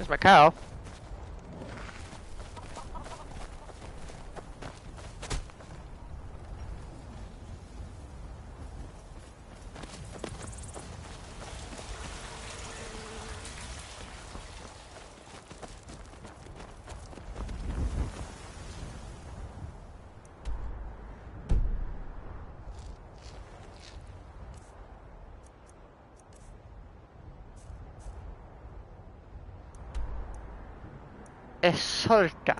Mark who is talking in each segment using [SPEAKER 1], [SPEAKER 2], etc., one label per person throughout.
[SPEAKER 1] my cow. Solta.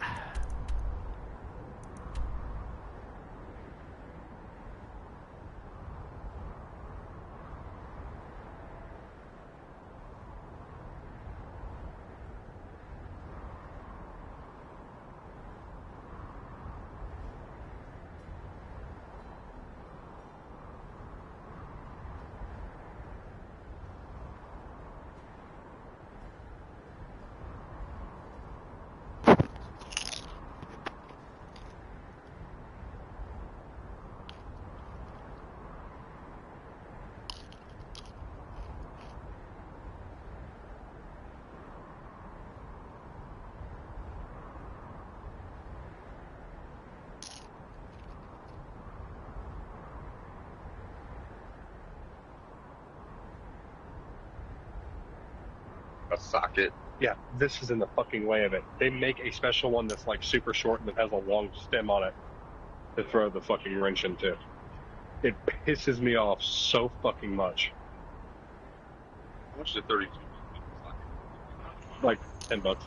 [SPEAKER 2] A socket.
[SPEAKER 3] Yeah, this is in the fucking way of it. They make a special one that's like super short and that has a long stem on it to throw the fucking wrench into. It pisses me off so fucking much.
[SPEAKER 2] How much is 32?
[SPEAKER 3] Like $10.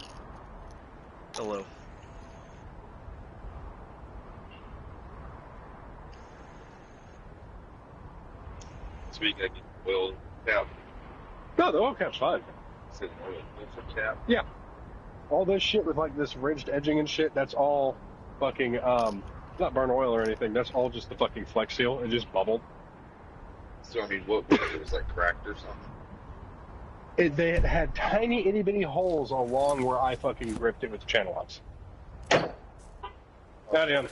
[SPEAKER 4] Hello.
[SPEAKER 2] Speaking of oil cap.
[SPEAKER 3] No, the oil cap's fine.
[SPEAKER 2] Said oil filter cap.
[SPEAKER 3] Yeah. All this shit with like this ridged edging and shit, that's all fucking, not burn oil or anything. That's all just the fucking Flex Seal. It just bubbled.
[SPEAKER 2] So, I mean, what it was like cracked or something?
[SPEAKER 3] They had tiny itty bitty holes along where I fucking gripped it with the channel locks. Howdy, hon.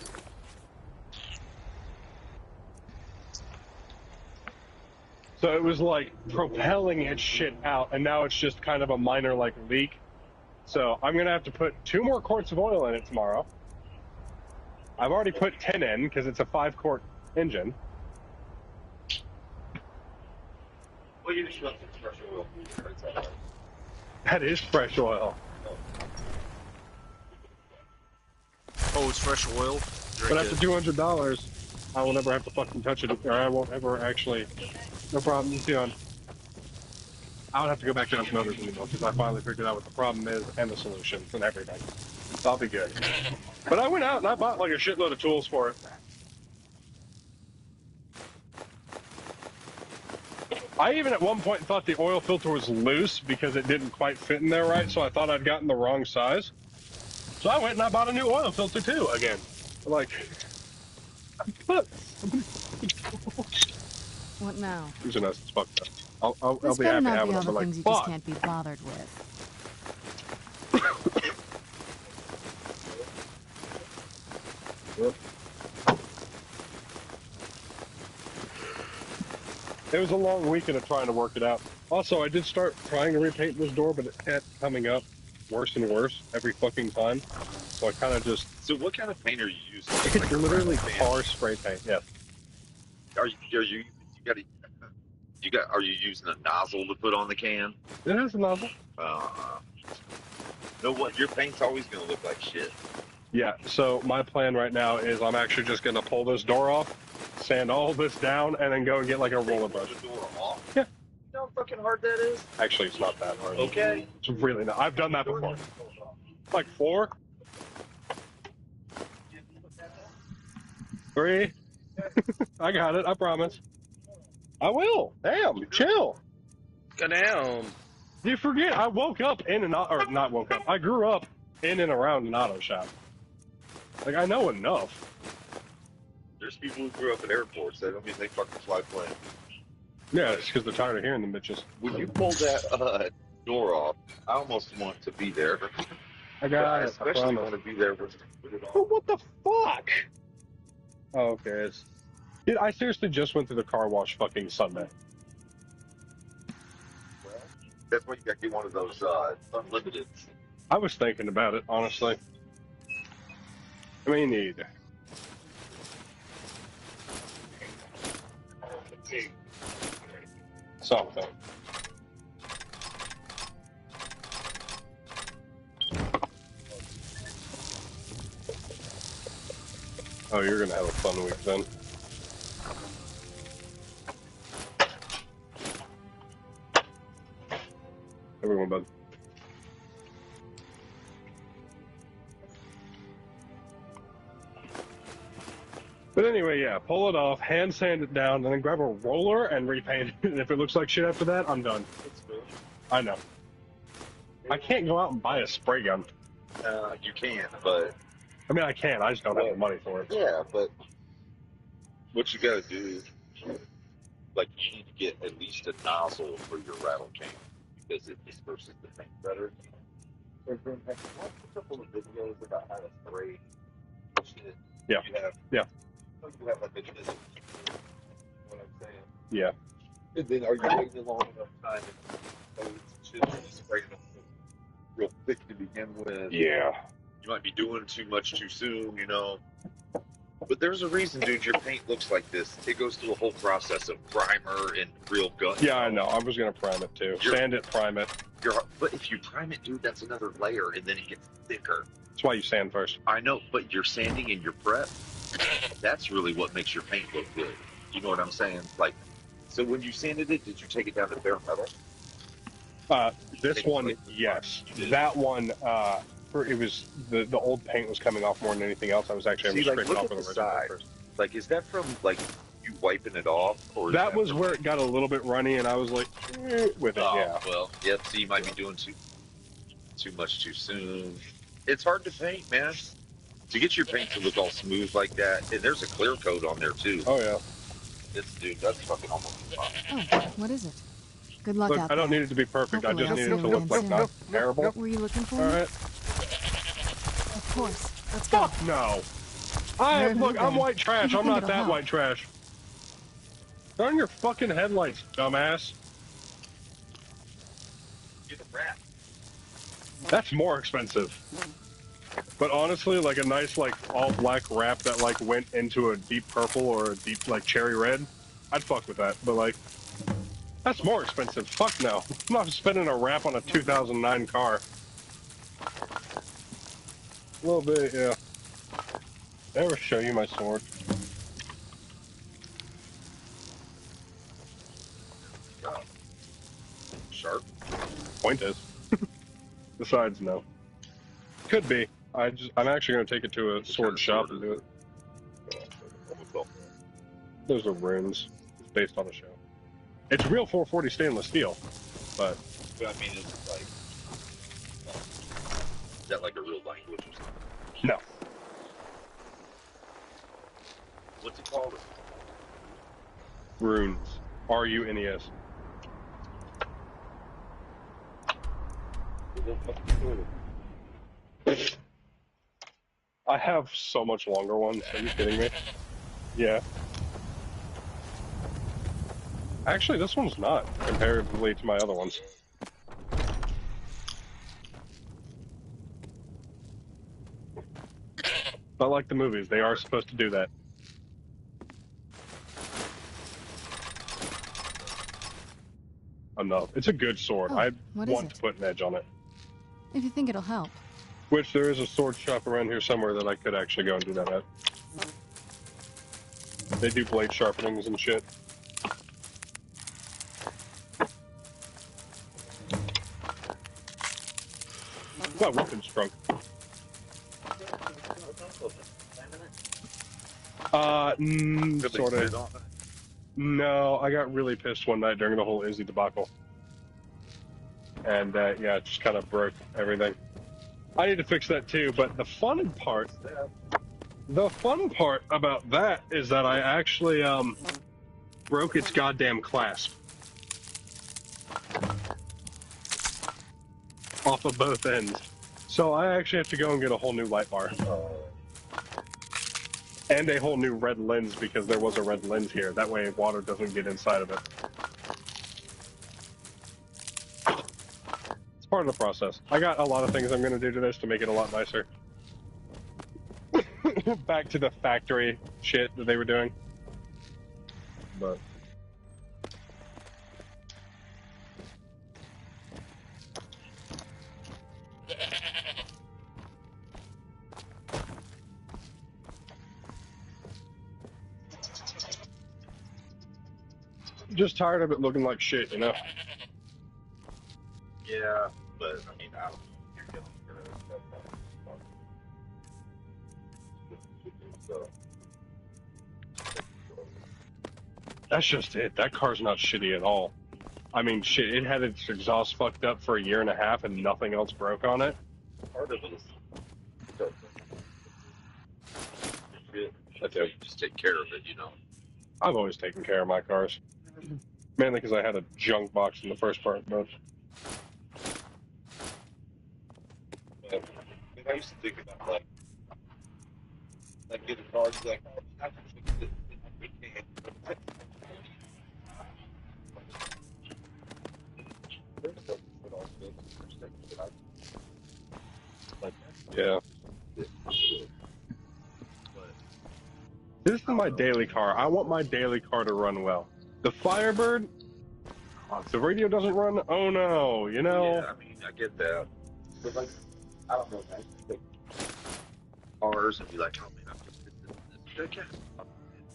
[SPEAKER 3] So it was like propelling its shit out, and now it's just kind of a minor like leak. So I'm gonna have to put 2 more quarts of oil in it tomorrow. I've already put 10 in because it's a 5-quart engine.
[SPEAKER 2] Well, you just left fresh oil.
[SPEAKER 3] That is fresh oil.
[SPEAKER 4] Oh, it's fresh oil? Drink
[SPEAKER 3] But after $200, I will never have to fucking touch it, or I won't ever actually. No problem. See on. I don't have to go back to those motors anymore because I finally figured out what the problem is and the solutions and everything. So I'll be good. But I went out and I bought like a shitload of tools for it. I even at one point thought the oil filter was loose because it didn't quite fit in there right, so I thought I'd gotten the wrong size. So I went and I bought a new oil filter too, again. Like, look.
[SPEAKER 5] What now?
[SPEAKER 3] Using us, it's fucked up. I'll
[SPEAKER 5] This
[SPEAKER 3] be
[SPEAKER 5] better
[SPEAKER 3] happy
[SPEAKER 5] not
[SPEAKER 3] having
[SPEAKER 5] be all
[SPEAKER 3] it,
[SPEAKER 5] the
[SPEAKER 3] but like,
[SPEAKER 5] things you
[SPEAKER 3] fuck.
[SPEAKER 5] just can't be bothered with.
[SPEAKER 3] It was a long weekend of trying to work it out. Also, I did start trying to repaint this door, but it kept coming up worse and worse every fucking time. So I kind of just...
[SPEAKER 2] So what kind of paint are you using?
[SPEAKER 3] It's
[SPEAKER 2] Like
[SPEAKER 3] literally
[SPEAKER 2] paint?
[SPEAKER 3] tar spray paint, yeah.
[SPEAKER 2] Are you are you using a nozzle to put on the can?
[SPEAKER 3] It has a nozzle.
[SPEAKER 2] Know what? Your paint's always gonna look like shit.
[SPEAKER 3] Yeah, so my plan right now is I'm actually just going to pull this door off, sand all this down, and then go and get like a roller brush.
[SPEAKER 2] The door off?
[SPEAKER 3] Yeah.
[SPEAKER 2] You know how fucking hard that is?
[SPEAKER 3] Actually, it's not that hard.
[SPEAKER 2] Okay.
[SPEAKER 3] It's really not. I've done that before. Like 4. 3. I got it. I promise. I will. Damn. Chill.
[SPEAKER 4] Go down.
[SPEAKER 3] You forget. I woke up in an or not woke up. I grew up in and around an auto shop. Like I know enough.
[SPEAKER 2] There's people who grew up at airports. That don't mean they fucking fly planes.
[SPEAKER 3] Yeah, it's because they're tired of hearing the bitches.
[SPEAKER 2] When you pull that door off, I almost want to be there.
[SPEAKER 3] I got
[SPEAKER 2] I
[SPEAKER 3] it. I
[SPEAKER 2] especially
[SPEAKER 3] promise.
[SPEAKER 2] want to be there with it
[SPEAKER 3] Oh,
[SPEAKER 2] on.
[SPEAKER 3] what the fuck? Oh, okay. Dude, I seriously just went to the car wash fucking Sunday.
[SPEAKER 2] Well, that's why you got to get one of those unlimited.
[SPEAKER 3] I was thinking about it, honestly. I may need something. Oh, you're gonna have a fun week then. Everyone, bud. But anyway, yeah, pull it off, hand sand it down, and then grab a roller and repaint it. And if it looks like shit after that, I'm done.
[SPEAKER 2] It's good.
[SPEAKER 3] I know. I can't go out and buy a spray gun.
[SPEAKER 2] You can, but
[SPEAKER 3] I mean, I can. I just don't have the money for it.
[SPEAKER 2] yeah, but what you gotta do, like, you need to get at least a nozzle for your rattle can because it disperses the paint better. And then, like, watch a couple of videos about how to spray shit.
[SPEAKER 3] Yeah.
[SPEAKER 2] You have,
[SPEAKER 3] Yeah.
[SPEAKER 2] you have like a you know what I'm saying?
[SPEAKER 3] Yeah.
[SPEAKER 2] And then, are you waiting a long enough time and shit to spray them real thick to begin with?
[SPEAKER 3] Yeah.
[SPEAKER 2] You might be doing too much too soon, you know. But there's a reason, dude, your paint looks like this. It goes through a whole process of primer and real gut.
[SPEAKER 3] Yeah, I know. I was gonna prime it too. Sand it, prime it.
[SPEAKER 2] But if you prime it, dude, that's another layer, and then it gets thicker.
[SPEAKER 3] That's why you sand first.
[SPEAKER 2] I know, but your sanding and your prep, that's really what makes your paint look good. You know what I'm saying? Like, so when you sanded it, did you take it down to bare metal?
[SPEAKER 3] This one, yes. That one, it was the old paint was coming off more than anything else. I was actually
[SPEAKER 2] See, like,
[SPEAKER 3] scraping
[SPEAKER 2] look
[SPEAKER 3] off
[SPEAKER 2] at
[SPEAKER 3] with
[SPEAKER 2] the
[SPEAKER 3] the original
[SPEAKER 2] side.
[SPEAKER 3] first.
[SPEAKER 2] Like, is that from, like, you wiping it off? Or is
[SPEAKER 3] That was
[SPEAKER 2] from-
[SPEAKER 3] where it got a little bit runny, and I was like, with it,
[SPEAKER 2] Oh,
[SPEAKER 3] yeah.
[SPEAKER 2] well, yep, so you might be doing too much too soon. It's hard to paint, man. To get your paint to look all smooth like that, and there's a clear coat on there, too.
[SPEAKER 3] Oh, yeah.
[SPEAKER 2] Dude, that's fucking almost fine.
[SPEAKER 5] Oh, what is it? Good luck
[SPEAKER 3] Look,
[SPEAKER 5] out
[SPEAKER 3] I don't
[SPEAKER 5] there.
[SPEAKER 3] need it to be perfect. I
[SPEAKER 5] Hopefully
[SPEAKER 3] just
[SPEAKER 5] I'll
[SPEAKER 3] need
[SPEAKER 5] see
[SPEAKER 3] it to
[SPEAKER 5] you
[SPEAKER 3] look
[SPEAKER 5] again
[SPEAKER 3] like
[SPEAKER 5] soon.
[SPEAKER 3] not terrible.
[SPEAKER 5] Were you looking for
[SPEAKER 3] All
[SPEAKER 5] me?
[SPEAKER 3] right.
[SPEAKER 5] Of course. Let's go.
[SPEAKER 3] Fuck no.
[SPEAKER 5] Where
[SPEAKER 3] Look,
[SPEAKER 5] have
[SPEAKER 3] I'm
[SPEAKER 5] you
[SPEAKER 3] white trash.
[SPEAKER 5] been?
[SPEAKER 3] I'm
[SPEAKER 5] You
[SPEAKER 3] not
[SPEAKER 5] think
[SPEAKER 3] that
[SPEAKER 5] it'll
[SPEAKER 3] white trash. Turn your fucking headlights, dumbass.
[SPEAKER 2] Get a wrap.
[SPEAKER 3] That's more expensive. But honestly, like a nice, like, all black wrap that, like, went into a deep purple or a deep, like, cherry red, I'd fuck with that. But, like, that's more expensive. Fuck no. I'm not spending a wrap on a 2009 car. A little bit, yeah. Did I ever show you my sword?
[SPEAKER 2] Sharp.
[SPEAKER 3] Point is. Besides, no. Could be. I'm actually going to take it to a sword shop and do it. Those are runes. It's based on a show. It's real 440 stainless steel, but
[SPEAKER 2] But I mean, it's like, is that like a real language or something?
[SPEAKER 3] no.
[SPEAKER 2] What's it called?
[SPEAKER 3] Runes. R-U-N-E-S. I have so much longer ones. Are you kidding me? Yeah. Actually, this one's not, comparatively to my other ones. But like the movies, they are supposed to do that. Enough. It's a good sword.
[SPEAKER 5] Oh,
[SPEAKER 3] I
[SPEAKER 5] what is
[SPEAKER 3] want
[SPEAKER 5] it?
[SPEAKER 3] to put an edge on it.
[SPEAKER 5] If you think it'll help.
[SPEAKER 3] Which there is a sword shop around here somewhere that I could actually go and do that at. They do blade sharpenings and shit. My weapon's drunk. Sort of. No, I got really pissed one night during the whole Izzy debacle. And, yeah, it just kind of broke everything. I need to fix that too, but the fun part about that is that I actually, broke its goddamn clasp. Off of both ends. So I actually have to go and get a whole new light bar. And a whole new red lens because there was a red lens here. That way water doesn't get inside of it. Part of the process. I got a lot of things I'm going to do to this to make it a lot nicer. Back to the factory shit that they were doing. But just tired of it looking like shit, you know?
[SPEAKER 2] Yeah, but I mean, I don't know. You're getting so.
[SPEAKER 3] That's just it. That car's not shitty at all. I mean, shit, it had its exhaust fucked up for a year and a half and nothing else broke on it.
[SPEAKER 2] Part of it is that's how you just take care of it, you know.
[SPEAKER 3] I've always taken care of my cars. Mainly because I had a junk box in the first part, but...
[SPEAKER 2] I used to think about like getting cars like I can fix it. We can't.
[SPEAKER 3] Yeah. This is my daily car. I want my daily car to run well. The Firebird, if the radio doesn't run, oh no, you know?
[SPEAKER 2] Yeah, I mean, I get that. But like, I don't know, man. Like, cars and be like, oh man, I'm just this.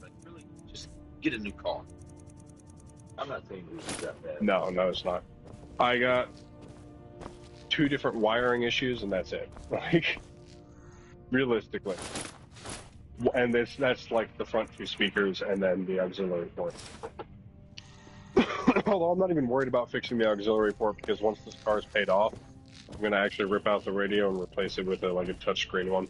[SPEAKER 2] Like, really, just get a new car. I'm not saying it's that bad.
[SPEAKER 3] No, it's not. I got 2 different wiring issues and that's it. Like, realistically. And that's like the front 2 speakers and then the auxiliary port. Although I'm not even worried about fixing the auxiliary port because once this car is paid off, I'm going to actually rip out the radio and replace it with a touchscreen one.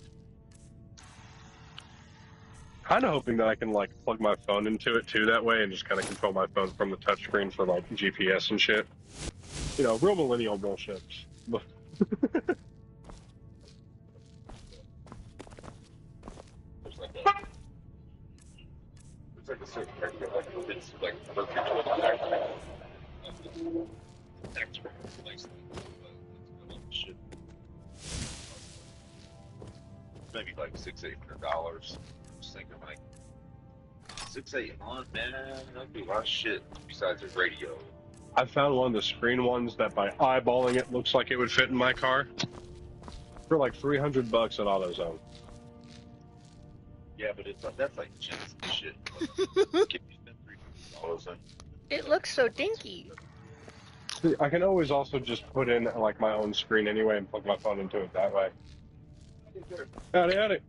[SPEAKER 3] Kind of hoping that I can like plug my phone into it too that way and just kind of control my phone from the touchscreen for like GPS and shit. You know, real millennial bullshit.
[SPEAKER 2] It's like a certain character, like it's like perfect to an actor. Maybe like $600-800. Just thinking like 6-8 months, man. That'd be a lot of shit besides a radio.
[SPEAKER 3] I found one of the screen ones that by eyeballing it looks like it would fit in my car for like $300 at AutoZone.
[SPEAKER 2] Yeah, but it's like, that's like cheap shit.
[SPEAKER 1] It looks so dinky.
[SPEAKER 3] I can always also just put in like my own screen anyway and plug my phone into it that way. Howdy, howdy.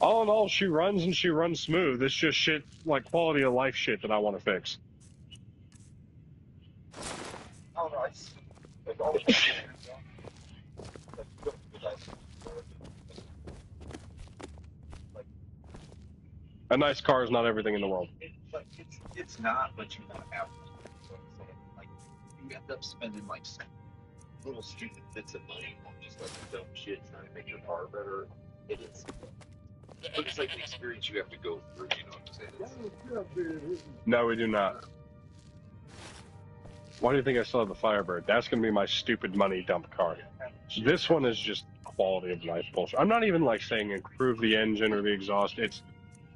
[SPEAKER 3] All in all, she runs and she runs smooth. It's just shit, like quality of life shit that I want to fix.
[SPEAKER 2] Oh, nice.
[SPEAKER 3] A nice car is not everything in the world.
[SPEAKER 2] It's not, but you want to have what I'm saying. Like, you end up spending like some little stupid bits of money on just like dumb shit trying to make your car better. It is. But it's like the experience you have to go through, you know what I'm saying?
[SPEAKER 3] No, we do not. Why do you think I still have the Firebird? That's going to be my stupid money dump car. This one is just quality of life bullshit. I'm not even like saying improve the engine or the exhaust. It's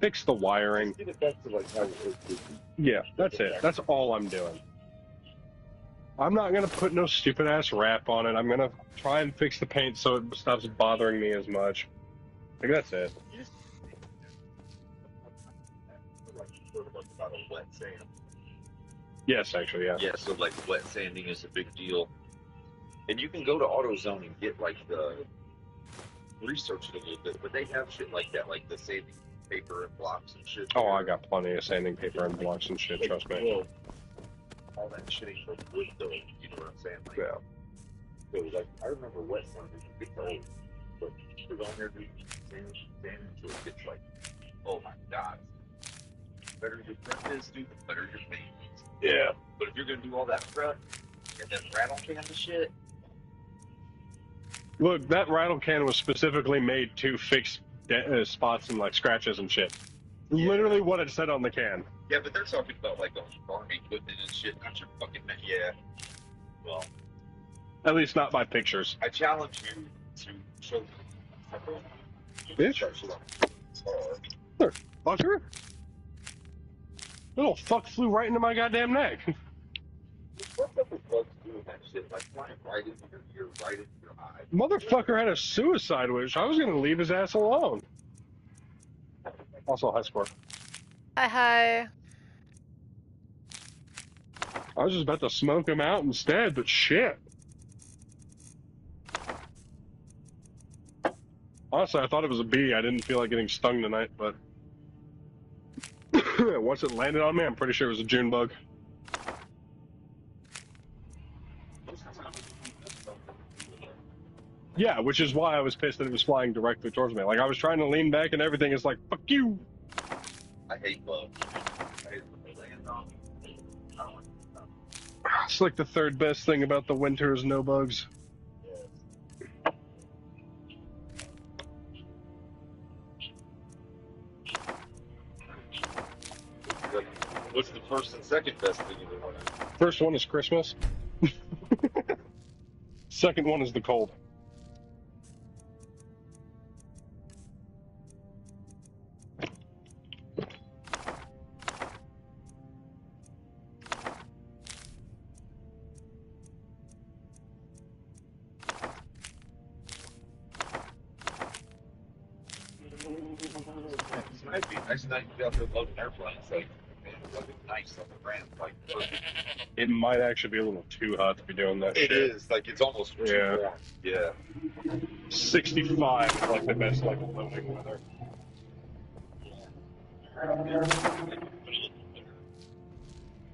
[SPEAKER 3] fix the wiring. Yeah, that's it. That's all I'm doing. I'm not going to put no stupid ass wrap on it. I'm going to try and fix the paint so it stops bothering me as much. Like, that's it.
[SPEAKER 2] About a wet sand.
[SPEAKER 3] Yes, actually, yeah.
[SPEAKER 2] Yeah, so like wet sanding is a big deal. And you can go to AutoZone and get like research it a little bit, but they have shit like that, like the sanding paper and blocks and shit.
[SPEAKER 3] Oh, I got plenty of sanding paper and blocks and shit, trust me.
[SPEAKER 2] Well, all that shit ain't for wood though, you know what I'm saying? Like,
[SPEAKER 3] Yeah.
[SPEAKER 2] so like, I remember wet sanding, it's old, but you put on there, dude, sand until it gets like, oh my god. The better your prep is, dude, the better your paint is.
[SPEAKER 3] Yeah.
[SPEAKER 2] But if you're gonna do all that prep and then rattle can the shit,
[SPEAKER 3] Look, that rattle can was specifically made to fix spots and like scratches and shit.
[SPEAKER 2] Yeah.
[SPEAKER 3] Literally what it said on the can.
[SPEAKER 2] Yeah, but they're talking about like farm equipment and shit, not your fucking yeah. Well,
[SPEAKER 3] At least not by pictures.
[SPEAKER 2] I challenge you to show me.
[SPEAKER 3] Bitch. There, fucker. Little fuck flew right into my goddamn neck.
[SPEAKER 2] What the fuck's doing that shit? Like flying right into your ear, right into your eye.
[SPEAKER 3] Motherfucker had a suicide wish. I was gonna leave his ass alone. Also, high score.
[SPEAKER 1] Hi.
[SPEAKER 3] I was just about to smoke him out instead, but shit. Honestly, I thought it was a bee. I didn't feel like getting stung tonight, but once it landed on me, I'm pretty sure it was a June bug. Yeah, which is why I was pissed that it was flying directly towards me. Like, I was trying to lean back and everything is like, fuck you!
[SPEAKER 2] I hate bugs. I hate when they land on me. I don't like them.
[SPEAKER 3] It's like the third best thing about the winter is no bugs.
[SPEAKER 2] What's the first and second best thing in the winter?
[SPEAKER 3] First one is Christmas. Second one is the cold.
[SPEAKER 2] Might be nice night to be out there loading airplanes. Like, looking nice on the ramp. Like,
[SPEAKER 3] It might actually be a little too hot to be doing that
[SPEAKER 2] it
[SPEAKER 3] shit.
[SPEAKER 2] is. Like, it's almost too
[SPEAKER 3] Yeah.
[SPEAKER 2] warm. Yeah.
[SPEAKER 3] 65 is like the best like loading weather.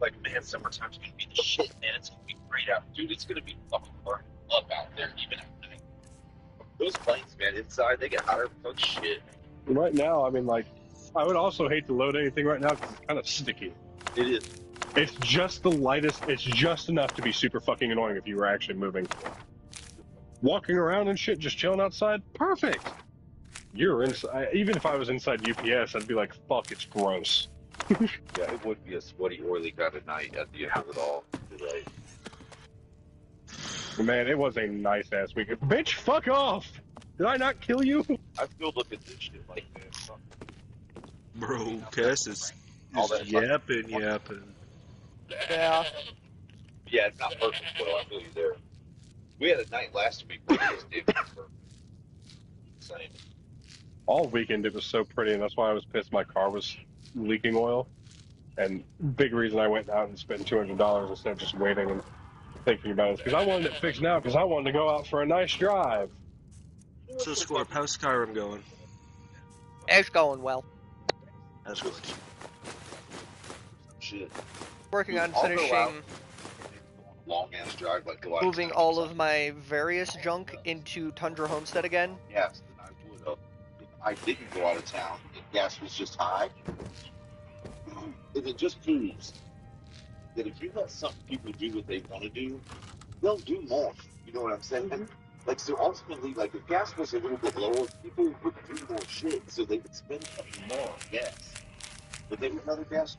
[SPEAKER 2] Like, man, summertime's gonna be the shit, man. It's gonna be great out. Dude, it's gonna be fucking burning up out there, even at night. Those planes, man, inside, they get hotter than shit.
[SPEAKER 3] Right now, I mean, like, I would also hate to load anything right now because it's kind of sticky.
[SPEAKER 2] It is.
[SPEAKER 3] It's just the lightest, it's just enough to be super fucking annoying if you were actually moving. Walking around and shit, just chilling outside, perfect! You're inside, even if I was inside UPS, I'd be like, fuck, it's gross.
[SPEAKER 2] Yeah, it would be a sweaty, oily kind of night at the end of it all. You're right.
[SPEAKER 3] Man, it was a nice ass weekend. Bitch, fuck off! Did I not kill you?
[SPEAKER 2] I still look at this shit like this.
[SPEAKER 4] Bro, Cass is
[SPEAKER 2] All that
[SPEAKER 4] yapping.
[SPEAKER 1] Yeah.
[SPEAKER 2] Yeah, it's not perfect, but I feel you there. We had a night last week where it was perfect. Same.
[SPEAKER 3] All weekend it was so pretty, and that's why I was pissed my car was leaking oil. And big reason I went out and spent $200 instead of just waiting and thinking about it, because I wanted it fixed now, because I wanted to go out for a nice drive.
[SPEAKER 4] So, Scorp, how's Skyrim going?
[SPEAKER 1] It's going well.
[SPEAKER 4] That's good.
[SPEAKER 2] Shit.
[SPEAKER 1] Working on
[SPEAKER 2] I'll go out.
[SPEAKER 1] finishing
[SPEAKER 2] Long ass drive, like go out.
[SPEAKER 1] moving all of my various junk into Tundra Homestead again.
[SPEAKER 2] Yes, then I would have. If I didn't go out of town and gas was just high, and it just proves that if you let some people do what they want to do, they'll do more. You know what I'm saying? Like, so ultimately, like, if gas was a little bit lower, people would do more shit, so they would spend more on gas. But they would rather gas.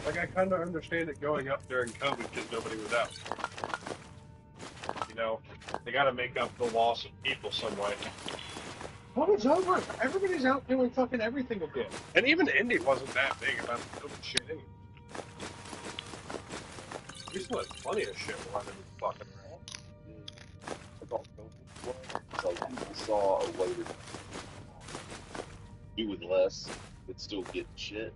[SPEAKER 3] Like, I kind of understand it going up during COVID because nobody was out. You know, they got to make up the loss of people some way. Well, it's over. Everybody's out doing fucking everything again. And even Indy wasn't that big about the COVID shit anyway. We still had plenty of shit running fucking around.
[SPEAKER 2] It's like people saw a way to doing less, but still getting shit.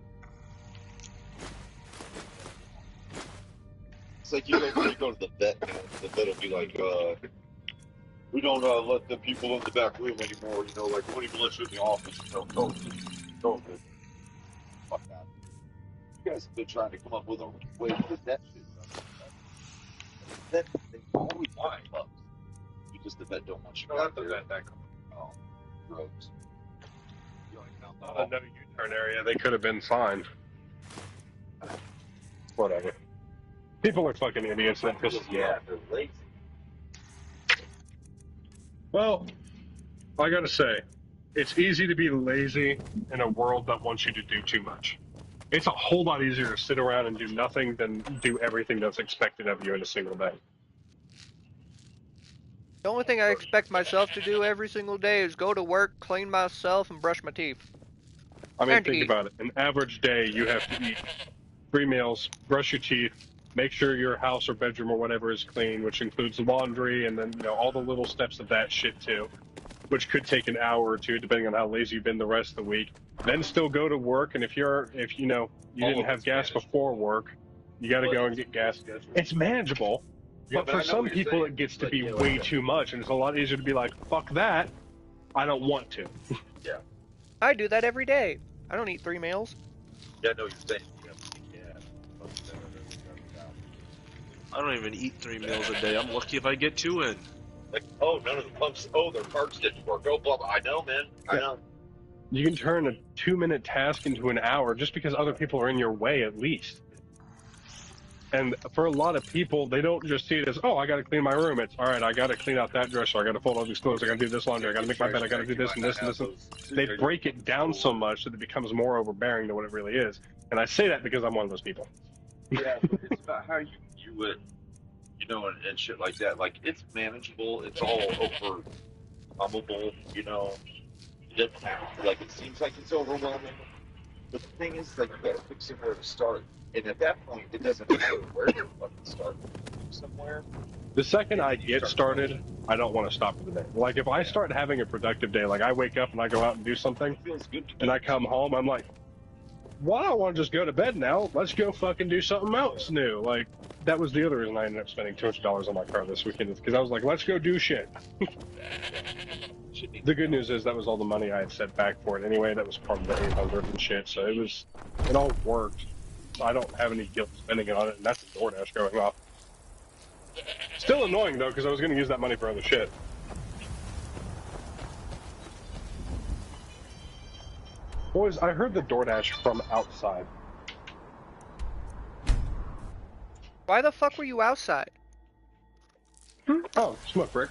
[SPEAKER 2] It's like you go to the vet, man. The vet will be like, we don't let the people in the back room anymore. You know, like, we won't even let you in the office. You know, go. Fuck that. You guys have been trying to come up with a way to get that shit done. They always want clubs. You just the vet don't want you out there. Oh, gross.
[SPEAKER 3] Not a no U-turn area. They could have been fine. Whatever. People are fucking idiots. That pisses me
[SPEAKER 2] Yeah,
[SPEAKER 3] off.
[SPEAKER 2] they're lazy.
[SPEAKER 3] Well, I gotta say, it's easy to be lazy in a world that wants you to do too much. It's a whole lot easier to sit around and do nothing than do everything that's expected of you in a single day.
[SPEAKER 1] The only thing I expect myself to do every single day is go to work, clean myself, and brush my teeth.
[SPEAKER 3] I mean,
[SPEAKER 1] And
[SPEAKER 3] think
[SPEAKER 1] eat.
[SPEAKER 3] about it. An average day, you have to eat 3 meals, brush your teeth, make sure your house or bedroom or whatever is clean, which includes laundry and then, you know, all the little steps of that shit too, which could take an hour or two depending on how lazy you've been the rest of the week. Then still go to work, and if you know you
[SPEAKER 2] All
[SPEAKER 3] didn't
[SPEAKER 2] of
[SPEAKER 3] have
[SPEAKER 2] it's
[SPEAKER 3] gas
[SPEAKER 2] manageable.
[SPEAKER 3] before work, you got to go and get gas. It's manageable,
[SPEAKER 2] Yeah,
[SPEAKER 3] but
[SPEAKER 2] but
[SPEAKER 3] for
[SPEAKER 2] I know
[SPEAKER 3] some
[SPEAKER 2] what you're
[SPEAKER 3] people
[SPEAKER 2] saying.
[SPEAKER 3] it gets to
[SPEAKER 2] Like,
[SPEAKER 3] be
[SPEAKER 2] you know,
[SPEAKER 3] way
[SPEAKER 2] like
[SPEAKER 3] too much, and it's a lot easier to be like, fuck that, I don't want to.
[SPEAKER 2] Yeah.
[SPEAKER 1] I do that every day. I don't eat 3 meals.
[SPEAKER 2] Yeah, I know what you're saying. Yeah.
[SPEAKER 4] I don't even eat 3 meals a day. I'm lucky if I get 2 in.
[SPEAKER 2] Like, oh, none of the pumps. Oh, their parts didn't work. Oh, blah blah. I know, man. I
[SPEAKER 3] Yeah.
[SPEAKER 2] know.
[SPEAKER 3] You can turn a 2-minute task into an hour just because other people are in your way, at least. And for a lot of people, they don't just see it as, oh, I got to clean my room. It's, all right, I got to clean out that dresser. I got to fold all these clothes. I got to do this laundry. I got to make my bed. I got to do this and this and this. And they break it down so much that it becomes more overbearing than what it really is. And I say that because I'm one of those people.
[SPEAKER 2] Yeah, but it's about how you view it, you know, and shit like that. Like, it's manageable. It's all overcomable, you know. It doesn't have to, like, it seems like it's overwhelming. But the thing is, like, you got to pick somewhere to start. And at that point, it doesn't matter where you fucking start. Somewhere.
[SPEAKER 3] The second I
[SPEAKER 2] You
[SPEAKER 3] get
[SPEAKER 2] start
[SPEAKER 3] started, I don't want to stop for the day. Like, if I start having a productive day, like I wake up and I go out and do something,
[SPEAKER 2] It feels good to
[SPEAKER 3] and I come home, I'm like, well, I don't want to just go to bed now. Let's go fucking do something else new. Like, that was the other reason I ended up spending $200 on my car this weekend, because I was like, let's go do shit. The good news is that was all the money I had set back for it anyway. That was part of the 800 and shit, so it all worked. So I don't have any guilt spending it on it, and that's a DoorDash going off. Still annoying though, because I was going to use that money for other shit. Boys, I heard the DoorDash from outside.
[SPEAKER 1] Why the fuck were you outside?
[SPEAKER 3] Oh, smoke break.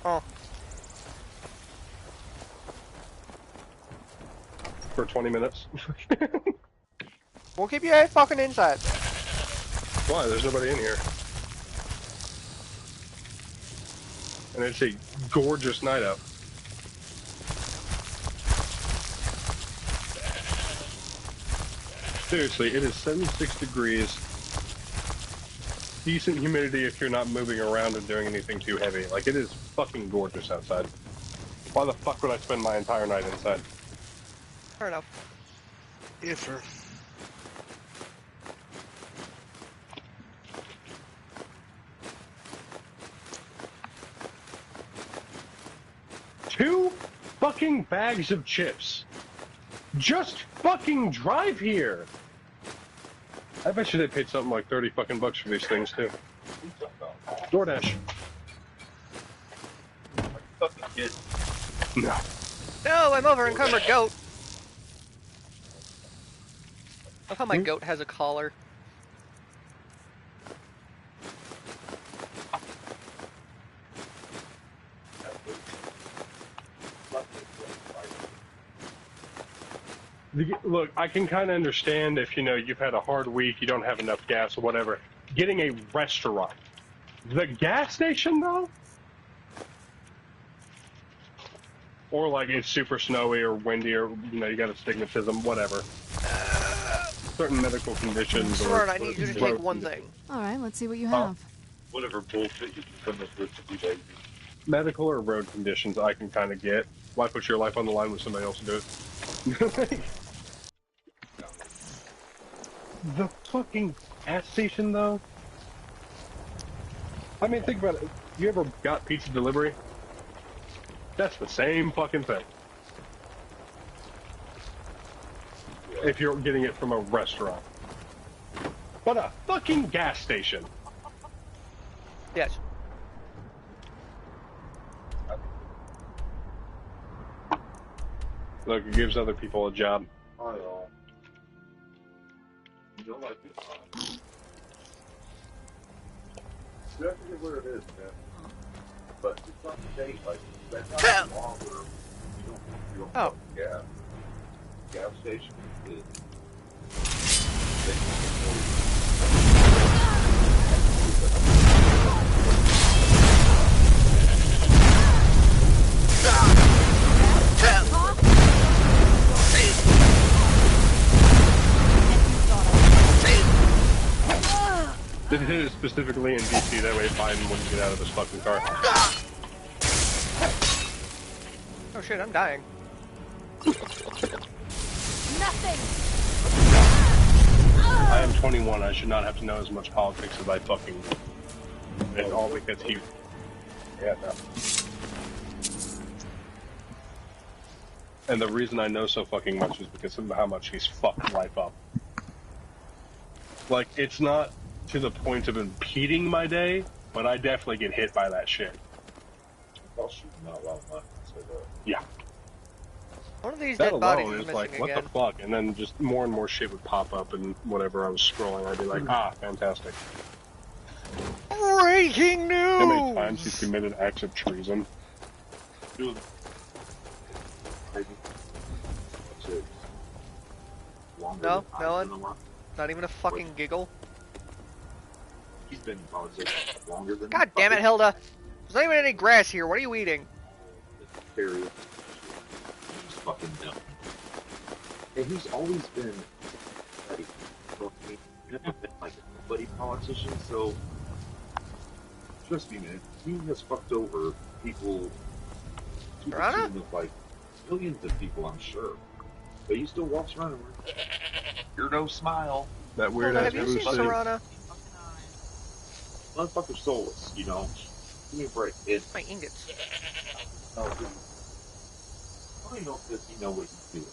[SPEAKER 1] Oh.
[SPEAKER 3] For 20 minutes.
[SPEAKER 1] We'll keep your fucking inside.
[SPEAKER 3] Why? There's nobody in here. And it's a gorgeous night out. Seriously, it is 76 degrees. Decent humidity if you're not moving around and doing anything too heavy. Like, it is fucking gorgeous outside. Why the fuck would I spend my entire night inside?
[SPEAKER 1] Fair enough.
[SPEAKER 4] Iffer.
[SPEAKER 3] Two fucking bags of chips. Just fucking drive here. I bet you they paid something like 30 fucking bucks for these things too. DoorDash.
[SPEAKER 2] fucking kid.
[SPEAKER 3] No.
[SPEAKER 1] No, I'm over encumbered goat. I love how my goat has a collar.
[SPEAKER 3] Look, I can kind of understand if, you know, you've had a hard week, you don't have enough gas or whatever. Getting a restaurant. The gas station, though? Or, like, it's super snowy or windy or, you know, you got astigmatism, whatever. Certain medical conditions or...
[SPEAKER 1] Soren, I need you to take one thing.
[SPEAKER 5] All right, let's see what you have.
[SPEAKER 2] Whatever bullshit you can come up with to be lazy.
[SPEAKER 3] Medical or road conditions I can kind of get. Why put your life on the line when somebody else will do it? The fucking gas station, though? I mean, think about it. You ever got pizza delivery? That's the same fucking thing. If you're getting it from a restaurant. But a fucking gas station.
[SPEAKER 1] Yes.
[SPEAKER 3] Look, it gives other people a job.
[SPEAKER 2] I know. You know, like, You have to get where it is, man. But it's not the date, like, that's not the law where you don't
[SPEAKER 1] Oh.
[SPEAKER 2] fucking gas. Gas station is.
[SPEAKER 3] They did it specifically in DC, that way Biden wouldn't get out of his fucking car.
[SPEAKER 1] Oh shit, I'm dying.
[SPEAKER 5] Nothing.
[SPEAKER 3] I am 21, I should not have to know as much politics as I fucking do. It's all because he... Yeah, no. And the reason I know so fucking much is because of how much he's fucked life up. Like, it's not to the point of impeding my day, but I definitely get hit by that shit.
[SPEAKER 2] I'll shoot him out loud, man. So,
[SPEAKER 3] Yeah.
[SPEAKER 1] One of these
[SPEAKER 3] That
[SPEAKER 1] dead bodies
[SPEAKER 3] alone
[SPEAKER 1] is
[SPEAKER 3] is
[SPEAKER 1] missing
[SPEAKER 3] like, what
[SPEAKER 1] again.
[SPEAKER 3] the fuck? And then just more and more shit would pop up, and whenever I was scrolling, I'd be like, ah, fantastic.
[SPEAKER 1] Breaking news!
[SPEAKER 3] How many times he's committed acts of treason?
[SPEAKER 2] dude. Maybe. That's it. Longer
[SPEAKER 1] No,
[SPEAKER 2] than
[SPEAKER 1] no
[SPEAKER 2] I've
[SPEAKER 1] one.
[SPEAKER 2] been alive.
[SPEAKER 1] Not even a fucking giggle.
[SPEAKER 2] He's been in politics longer than.
[SPEAKER 1] God damn it, Hilda! There's not even any grass here. What are you eating?
[SPEAKER 2] Period. He's fucking dumb. And he's always been like, like a buddy politician, so trust me, man, he has fucked over people to the
[SPEAKER 1] Piranha?
[SPEAKER 2] tune of like millions of people, I'm sure. But he still walks around and you're no smile.
[SPEAKER 3] That weird
[SPEAKER 1] Hilda,
[SPEAKER 3] ass
[SPEAKER 1] have you seen
[SPEAKER 3] Bruce Lee.
[SPEAKER 1] Piranha?
[SPEAKER 2] Motherfucker's soulless, you know. Give me a break. It's
[SPEAKER 1] My ingots.
[SPEAKER 2] no. I don't know if he know what he's doing.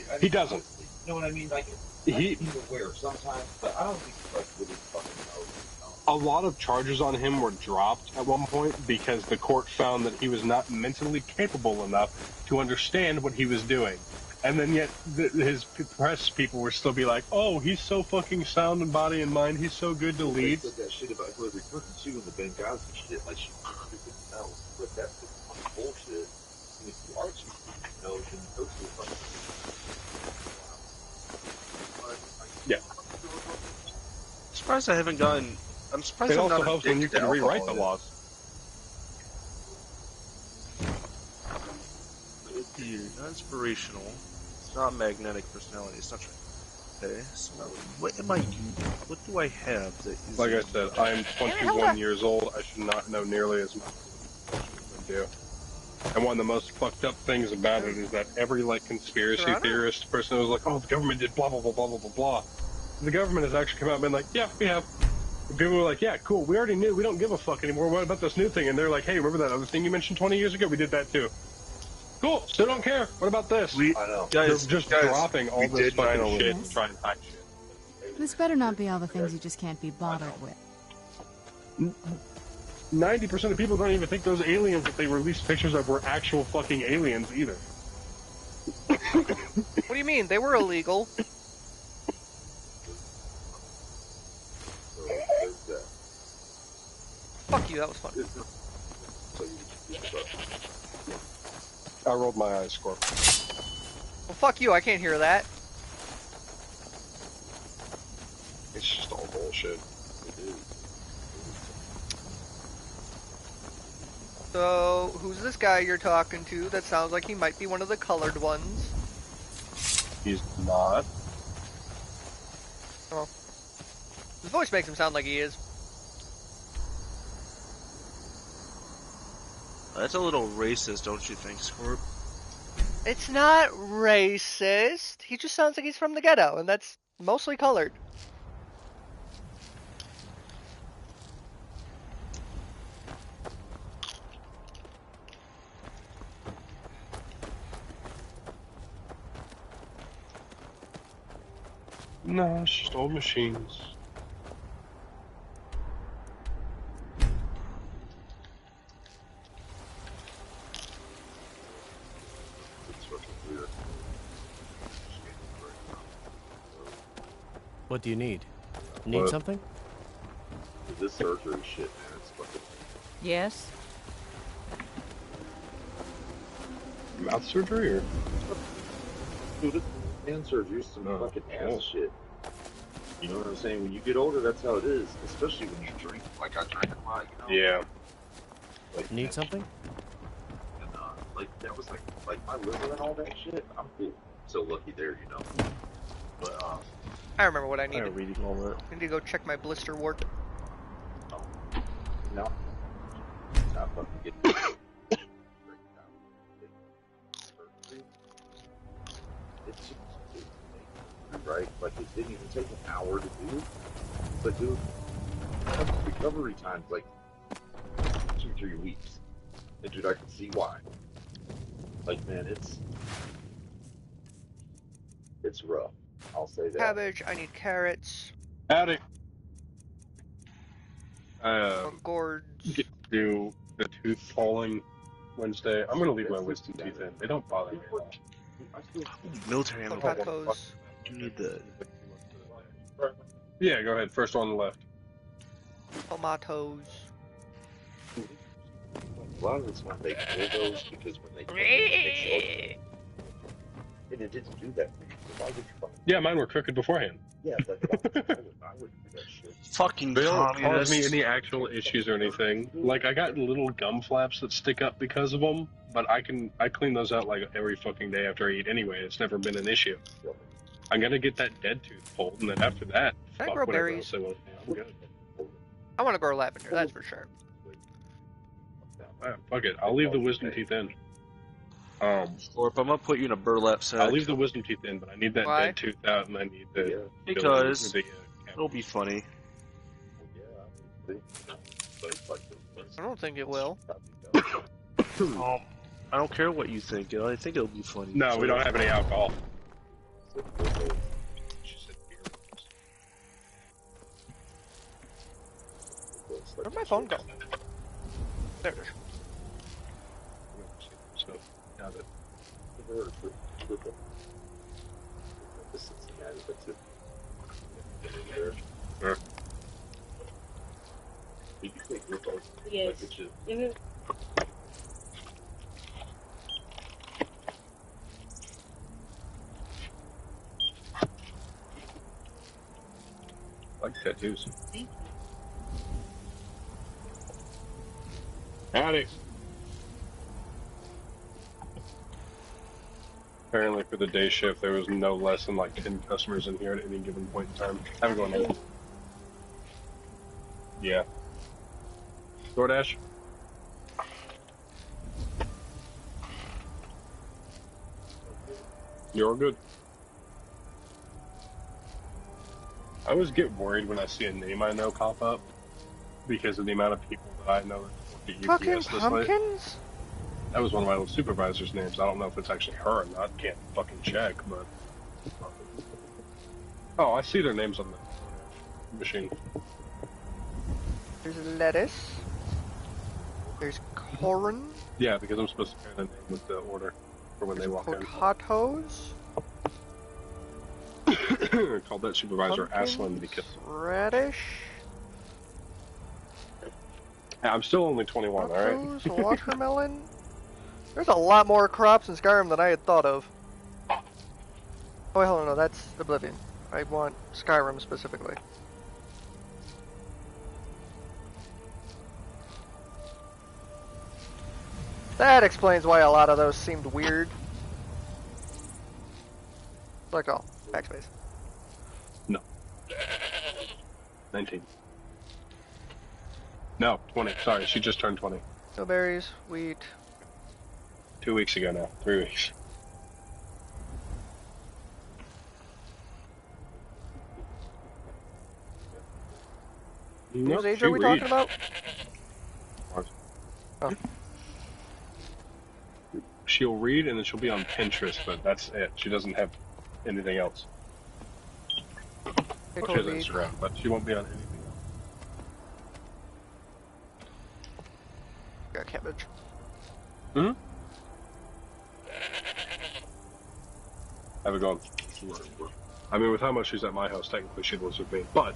[SPEAKER 2] I mean,
[SPEAKER 3] He doesn't.
[SPEAKER 2] honestly, you know what I mean? Like,
[SPEAKER 3] He-
[SPEAKER 2] he's aware sometimes, but I don't think he like really fucking knows.
[SPEAKER 3] A lot of charges on him were dropped at one point because the court found that he was not mentally capable enough to understand what he was doing. And then yet his press people were still be like, oh, he's so fucking sound in body and mind, he's so good to
[SPEAKER 2] They
[SPEAKER 3] lead.
[SPEAKER 2] said that shit about Hillary Clinton too in the Benghazi shit, like she stupid knows, but that's the bullshit. And if you are stupid knows, then go to the fucking.
[SPEAKER 3] Yeah.
[SPEAKER 4] Surprised I haven't gotten. I'm surprised
[SPEAKER 3] It
[SPEAKER 4] I'm
[SPEAKER 3] also
[SPEAKER 4] not
[SPEAKER 3] helps when you
[SPEAKER 4] addicted
[SPEAKER 3] can
[SPEAKER 4] to
[SPEAKER 3] rewrite the
[SPEAKER 4] alcohol
[SPEAKER 3] laws.
[SPEAKER 4] yet. Not inspirational. It's not magnetic personality. It's not. Okay. So what am I? What do I have that is?
[SPEAKER 3] Like I said, I am 21 years old. I should not know nearly as much as I do. And one of the most fucked up things about it is that every like conspiracy
[SPEAKER 1] Toronto?
[SPEAKER 3] theorist person was like, "Oh, the government did blah blah blah blah blah blah blah." The government has actually come out and been like, "Yeah, we have." And people were like, "Yeah, cool. We already knew. We don't give a fuck anymore. What about this new thing?" And they're like, "Hey, remember that other thing you mentioned 20 years ago? We did that too." Cool. Still don't care. What about this?
[SPEAKER 4] We
[SPEAKER 2] I know.
[SPEAKER 3] They're
[SPEAKER 4] guys
[SPEAKER 3] just
[SPEAKER 4] guys,
[SPEAKER 3] dropping all
[SPEAKER 4] we
[SPEAKER 3] this
[SPEAKER 4] did
[SPEAKER 3] fucking
[SPEAKER 4] 9/11.
[SPEAKER 3] shit and trying to hide shit.
[SPEAKER 5] This better not be all the things you just can't be bothered with.
[SPEAKER 3] 90% of people don't even think those aliens that they released pictures of were actual fucking aliens either.
[SPEAKER 1] What do you mean? They were illegal.
[SPEAKER 2] So there's that.
[SPEAKER 1] Fuck you, that was fun.
[SPEAKER 2] So you just
[SPEAKER 3] I rolled my eyes, Scorp.
[SPEAKER 1] Well, fuck you, I can't hear that.
[SPEAKER 3] It's just all bullshit.
[SPEAKER 2] it is.
[SPEAKER 1] So, who's this guy you're talking to that sounds like he might be one of the colored ones?
[SPEAKER 3] He's not.
[SPEAKER 1] His voice makes him sound like he is.
[SPEAKER 4] That's a little racist, don't you think, Scorp?
[SPEAKER 1] It's not racist. He just sounds like he's from the ghetto, and that's mostly colored.
[SPEAKER 3] No, it's just old machines.
[SPEAKER 2] It's fucking weird.
[SPEAKER 6] What do you need? Need
[SPEAKER 2] What?
[SPEAKER 6] something?
[SPEAKER 2] This surgery shit, man, it's
[SPEAKER 5] Yes?
[SPEAKER 3] Mouth surgery or?
[SPEAKER 2] Dude, this hand surgery is some fucking ass shit. You know what I'm saying? When you get older, that's how it is. Especially when you drink. Like, I drink a lot, you know?
[SPEAKER 3] Yeah.
[SPEAKER 2] Like,
[SPEAKER 6] Need something?
[SPEAKER 2] And, like, that was like my liver and all that shit. I'm cool. So lucky there, you know? But,
[SPEAKER 1] I remember what I
[SPEAKER 4] I'm
[SPEAKER 1] needed.
[SPEAKER 4] reading all that.
[SPEAKER 1] I need to go check my blister wart.
[SPEAKER 2] no. Not fucking get it's right? Like, it didn't even take an hour to do. But, dude, recovery time's like 2-3 weeks. And, dude, I can see why. Like, man, it's rough. I'll say that.
[SPEAKER 1] Cabbage, I need carrots.
[SPEAKER 3] Howdy.
[SPEAKER 1] More gourds.
[SPEAKER 3] Get to do the tooth pulling Wednesday. I'm gonna leave my wisdom teeth in. They don't bother me at all.
[SPEAKER 4] Military ammo.
[SPEAKER 1] Potatoes.
[SPEAKER 4] You need that.
[SPEAKER 3] Yeah, go ahead. First one on the left.
[SPEAKER 1] Tomatoes.
[SPEAKER 2] A lot of it's when they pull those because when they pull it, and it didn't do that. Why would you fucking?
[SPEAKER 3] Yeah, mine were crooked beforehand.
[SPEAKER 2] Yeah, but I wouldn't do that shit.
[SPEAKER 4] Fucking
[SPEAKER 3] They don't cause
[SPEAKER 4] communists.
[SPEAKER 3] me any actual issues or anything. Like, I got little gum flaps that stick up because of them, but I clean those out like every fucking day after I eat anyway. It's never been an issue. I'm gonna get that dead tooth pulled, and then after that,
[SPEAKER 1] Can I
[SPEAKER 3] fuck
[SPEAKER 1] grow
[SPEAKER 3] whatever
[SPEAKER 1] berries?
[SPEAKER 3] else I want. Yeah, I'm good.
[SPEAKER 1] I want to grow lavender, that's for sure.
[SPEAKER 3] Alright, fuck it. I'll leave the wisdom teeth in.
[SPEAKER 4] Or if I'm gonna put you in a burlap sack.
[SPEAKER 3] I'll leave the wisdom teeth in, but I need that
[SPEAKER 1] Why?
[SPEAKER 3] dead tooth out, and I need the
[SPEAKER 4] Because
[SPEAKER 3] the,
[SPEAKER 4] it'll be funny.
[SPEAKER 1] I don't think it will.
[SPEAKER 4] I don't care what you think. I think it'll be funny.
[SPEAKER 3] No, we don't have any alcohol.
[SPEAKER 1] Where'd my phone go? There it is.
[SPEAKER 3] So, now that Sure.
[SPEAKER 7] Yes. Mhm.
[SPEAKER 3] I like tattoos.
[SPEAKER 7] Thank you.
[SPEAKER 3] Howdy. Apparently for the day shift, there was no less than like 10 customers in here at any given point in time. Have a going on. Yeah. DoorDash? You're good. I always get worried when I see a name I know pop up because of the amount of people that I know that work at
[SPEAKER 1] Fucking
[SPEAKER 3] UPS this late.
[SPEAKER 1] pumpkins?
[SPEAKER 3] That was one of my old supervisor's names. I don't know if it's actually her or not. Can't fucking check, but... Oh, I see their names on the machine.
[SPEAKER 1] There's lettuce. There's corn.
[SPEAKER 3] Yeah, because I'm supposed to pair the name with the order for when they walk in.
[SPEAKER 1] Potatoes.
[SPEAKER 3] I called that supervisor
[SPEAKER 1] Pumpkins,
[SPEAKER 3] Aslan because...
[SPEAKER 1] Radish.
[SPEAKER 3] Yeah, I'm still only 21, alright?
[SPEAKER 1] Potatoes, watermelon. There's a lot more crops in Skyrim than I had thought of. Oh wait, hold on, no, that's Oblivion. I want Skyrim specifically. That explains why a lot of those seemed weird. Select all. Backspace.
[SPEAKER 3] No. 19. No, 20. Sorry, she just turned 20.
[SPEAKER 1] No berries, wheat.
[SPEAKER 3] 2 weeks ago now. 3 weeks.
[SPEAKER 1] Whose age are we talking about? Oh.
[SPEAKER 3] She'll read and then she'll be on Pinterest, but that's it. She doesn't have anything else.
[SPEAKER 1] They
[SPEAKER 3] She
[SPEAKER 1] told
[SPEAKER 3] has
[SPEAKER 1] me.
[SPEAKER 3] Instagram, but she won't be on anything else.
[SPEAKER 1] Got cabbage.
[SPEAKER 3] Hmm? Have it going. I mean, with how much she's at my house, technically she lives with me, but...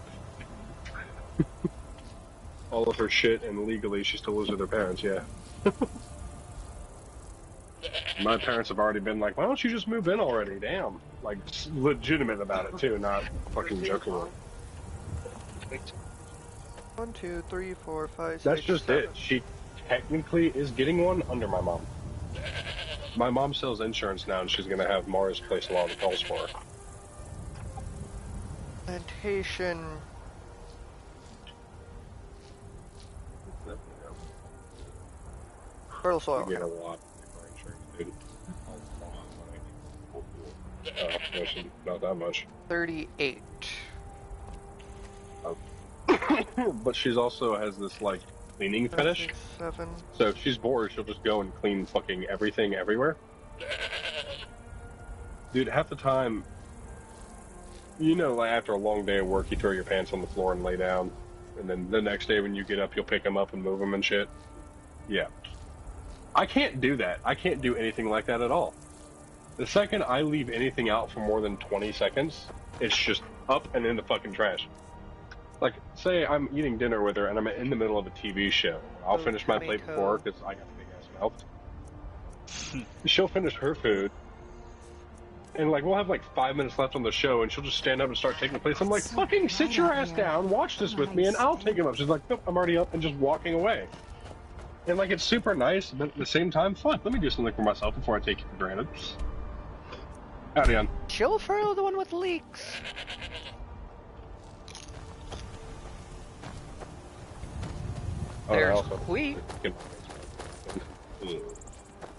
[SPEAKER 3] all of her shit, and legally she still lives with her parents, yeah. My parents have already been like, why don't you just move in already? Damn. Like, legitimate about it, too, not fucking joking.
[SPEAKER 1] 1, 2, 3, 4, 5,
[SPEAKER 3] That's
[SPEAKER 1] 6,
[SPEAKER 3] just
[SPEAKER 1] 7.
[SPEAKER 3] it. She technically is getting one under my mom. My mom sells insurance now, and she's going to have Mars place a lot of calls for her.
[SPEAKER 1] Plantation. Fertile soil.
[SPEAKER 3] We get a lot for insurance, dude. Not that much.
[SPEAKER 1] 38.
[SPEAKER 3] But she's also has this, like, cleaning fetish.
[SPEAKER 1] 6, 7.
[SPEAKER 3] So if she's bored, she'll just go and clean fucking everything everywhere. Dude, half the time, you know, like after a long day of work, you throw your pants on the floor and lay down. And then the next day when you get up, you'll pick them up and move them and shit. Yeah. I can't do that. I can't do anything like that at all. The second I leave anything out for more than 20 seconds, it's just up and in the fucking trash. Like, say I'm eating dinner with her and I'm in the middle of a TV show. I'll finish my plate before her because I got a big ass mouth. She'll finish her food. And, like, we'll have, like, 5 minutes left on the show, and she'll just stand up and start taking the plates. I'm like,
[SPEAKER 5] So
[SPEAKER 3] fucking
[SPEAKER 5] bright
[SPEAKER 3] sit your
[SPEAKER 5] out
[SPEAKER 3] ass
[SPEAKER 5] here.
[SPEAKER 3] down, watch this with me, and I'll take him up. She's like, nope, I'm already up, and just walking away. And, like, it's super nice, but at the same time, fuck, let me do something for myself before I take you for granted. Howdy, on.
[SPEAKER 1] Chill for the one with leaks. There's wheat.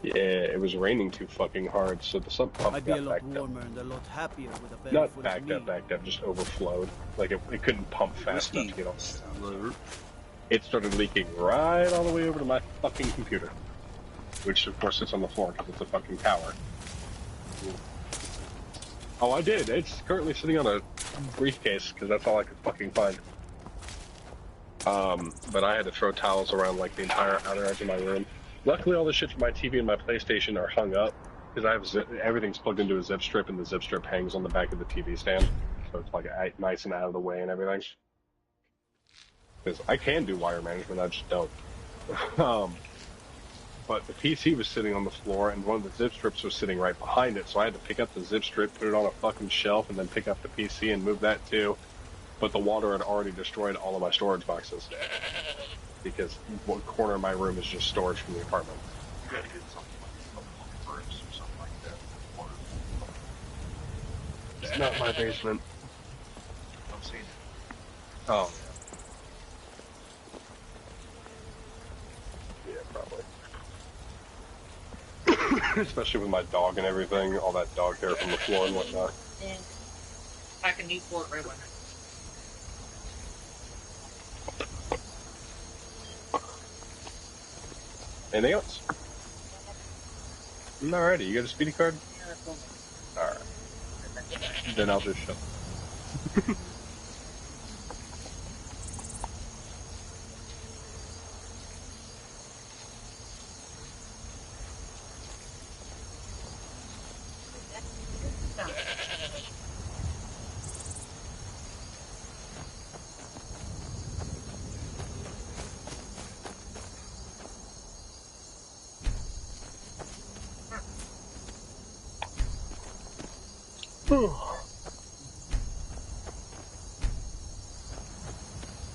[SPEAKER 3] Yeah, it was raining too fucking hard, so the sump pump
[SPEAKER 6] I'd be a
[SPEAKER 3] got
[SPEAKER 6] lot
[SPEAKER 3] backed up.
[SPEAKER 6] warmer and a lot happier with a
[SPEAKER 3] Not
[SPEAKER 6] barefoot
[SPEAKER 3] backed up, just overflowed. Like, it couldn't pump fast enough to get off. It started leaking right all the way over to my fucking computer. Which, of course, sits on the floor because it's a fucking tower. Oh, I did. It's currently sitting on a briefcase because that's all I could fucking find. But I had to throw towels around, like, the entire outer edge of my room. Luckily, all the shit from my TV and my PlayStation are hung up because I have everything's plugged into a zip strip, and the zip strip hangs on the back of the TV stand, so it's like nice and out of the way and everything. Because I can do wire management, I just don't. But the PC was sitting on the floor, and one of the zip strips was sitting right behind it, so I had to pick up the zip strip, put it on a fucking shelf, and then pick up the PC and move that too. But the water had already destroyed all of my storage boxes. Because one corner of my room is just storage from the apartment.
[SPEAKER 2] You gotta get something like a bricks or something like that.
[SPEAKER 3] It's not my basement.
[SPEAKER 2] I'm saying
[SPEAKER 3] Oh. Yeah, probably. Especially with my dog and everything, all that dog hair from the floor and whatnot.
[SPEAKER 7] And like a Newport right one.
[SPEAKER 3] Anything else? Alrighty, you got a speedy card? Alright. Then I'll just shut.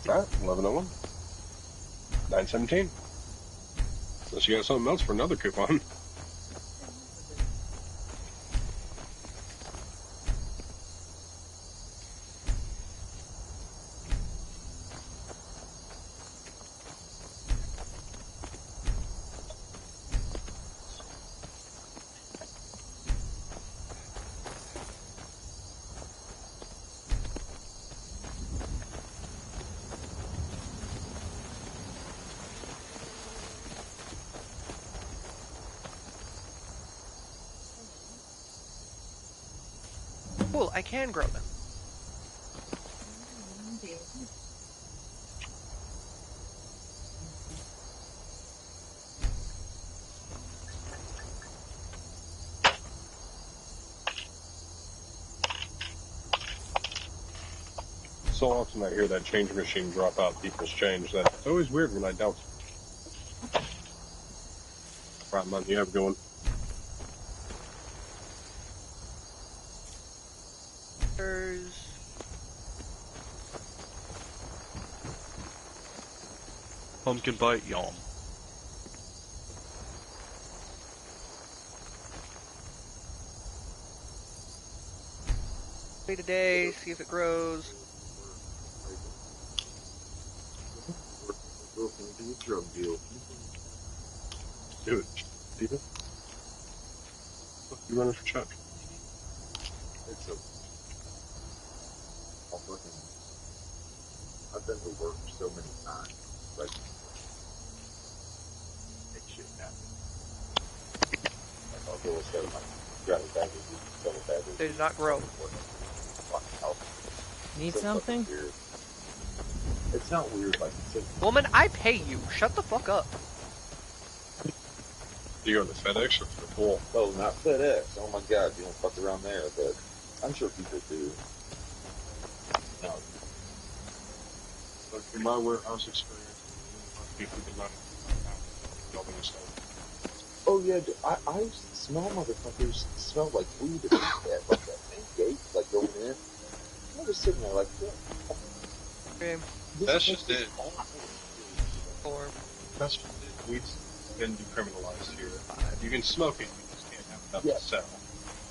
[SPEAKER 3] Alright, 1101. 917. Unless you got something else for another coupon.
[SPEAKER 1] Cool, I can grow them.
[SPEAKER 3] So often I hear that change machine drop out people's change that it's always weird when I don't. Right, man, you have going.
[SPEAKER 1] There's
[SPEAKER 4] Pumpkin bite, yum.
[SPEAKER 1] wait a day, see if it grows.
[SPEAKER 2] Drug deal.
[SPEAKER 3] Do it. Steven? What, you running for Chuck?
[SPEAKER 2] It's a. I'm working. I've been to work so many times. Like, make shit happen. Like, I'll go instead of like, grab a bag of weed, sell a bag of
[SPEAKER 1] They did not grow.
[SPEAKER 2] fucking house.
[SPEAKER 5] Need
[SPEAKER 2] So fucking
[SPEAKER 5] something?
[SPEAKER 2] weird. It's not weird, like, it's just,
[SPEAKER 1] Woman, I pay you. Shut the fuck up.
[SPEAKER 3] Do you go to FedEx or to the pool?
[SPEAKER 2] oh, not FedEx. Oh my god, you don't fuck around there, but I'm sure people do. No,
[SPEAKER 3] But in my warehouse experience, people get running building stuff.
[SPEAKER 2] oh yeah, I used to smell motherfuckers smell like weed at like that main gate, like going in. I was sitting there like, yeah,
[SPEAKER 1] Okay,
[SPEAKER 3] That's just it.
[SPEAKER 1] four.
[SPEAKER 3] That's just it. Weed's been decriminalized here. You can smoke it, you just can't have enough
[SPEAKER 2] Yeah.
[SPEAKER 3] to sell.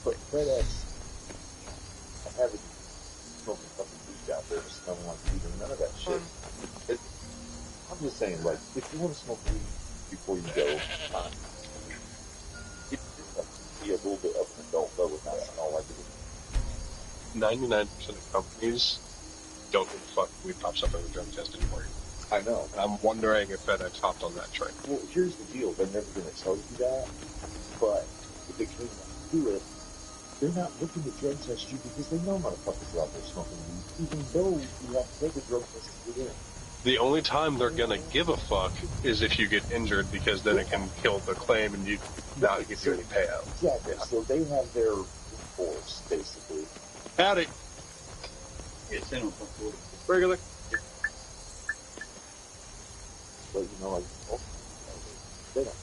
[SPEAKER 2] but FedEx, I haven't smoking fucking weed out there, smelling like weed, and none of that shit. I'm just saying, like, if you want to smoke weed before you go, fine. It like, be a little bit of an adult though, and not smell like it.
[SPEAKER 3] 99% of companies don't give a fuck if weed pops up in a drug test anymore.
[SPEAKER 2] I know.
[SPEAKER 3] And I'm wondering if FedEx hopped on that train.
[SPEAKER 2] Well, here's the deal. They're never going to tell you that. But if it came down to it, they're not looking to drug test you because they know motherfuckers are out there smoking weed, even though you have to take a drug test to get in.
[SPEAKER 3] The only time they're gonna give a fuck is if you get injured, because then it can kill the claim and you not give you any payout.
[SPEAKER 2] Exactly. So they have their force, basically.
[SPEAKER 3] Howdy. Regular.
[SPEAKER 2] But, you know, like, oh, they don't.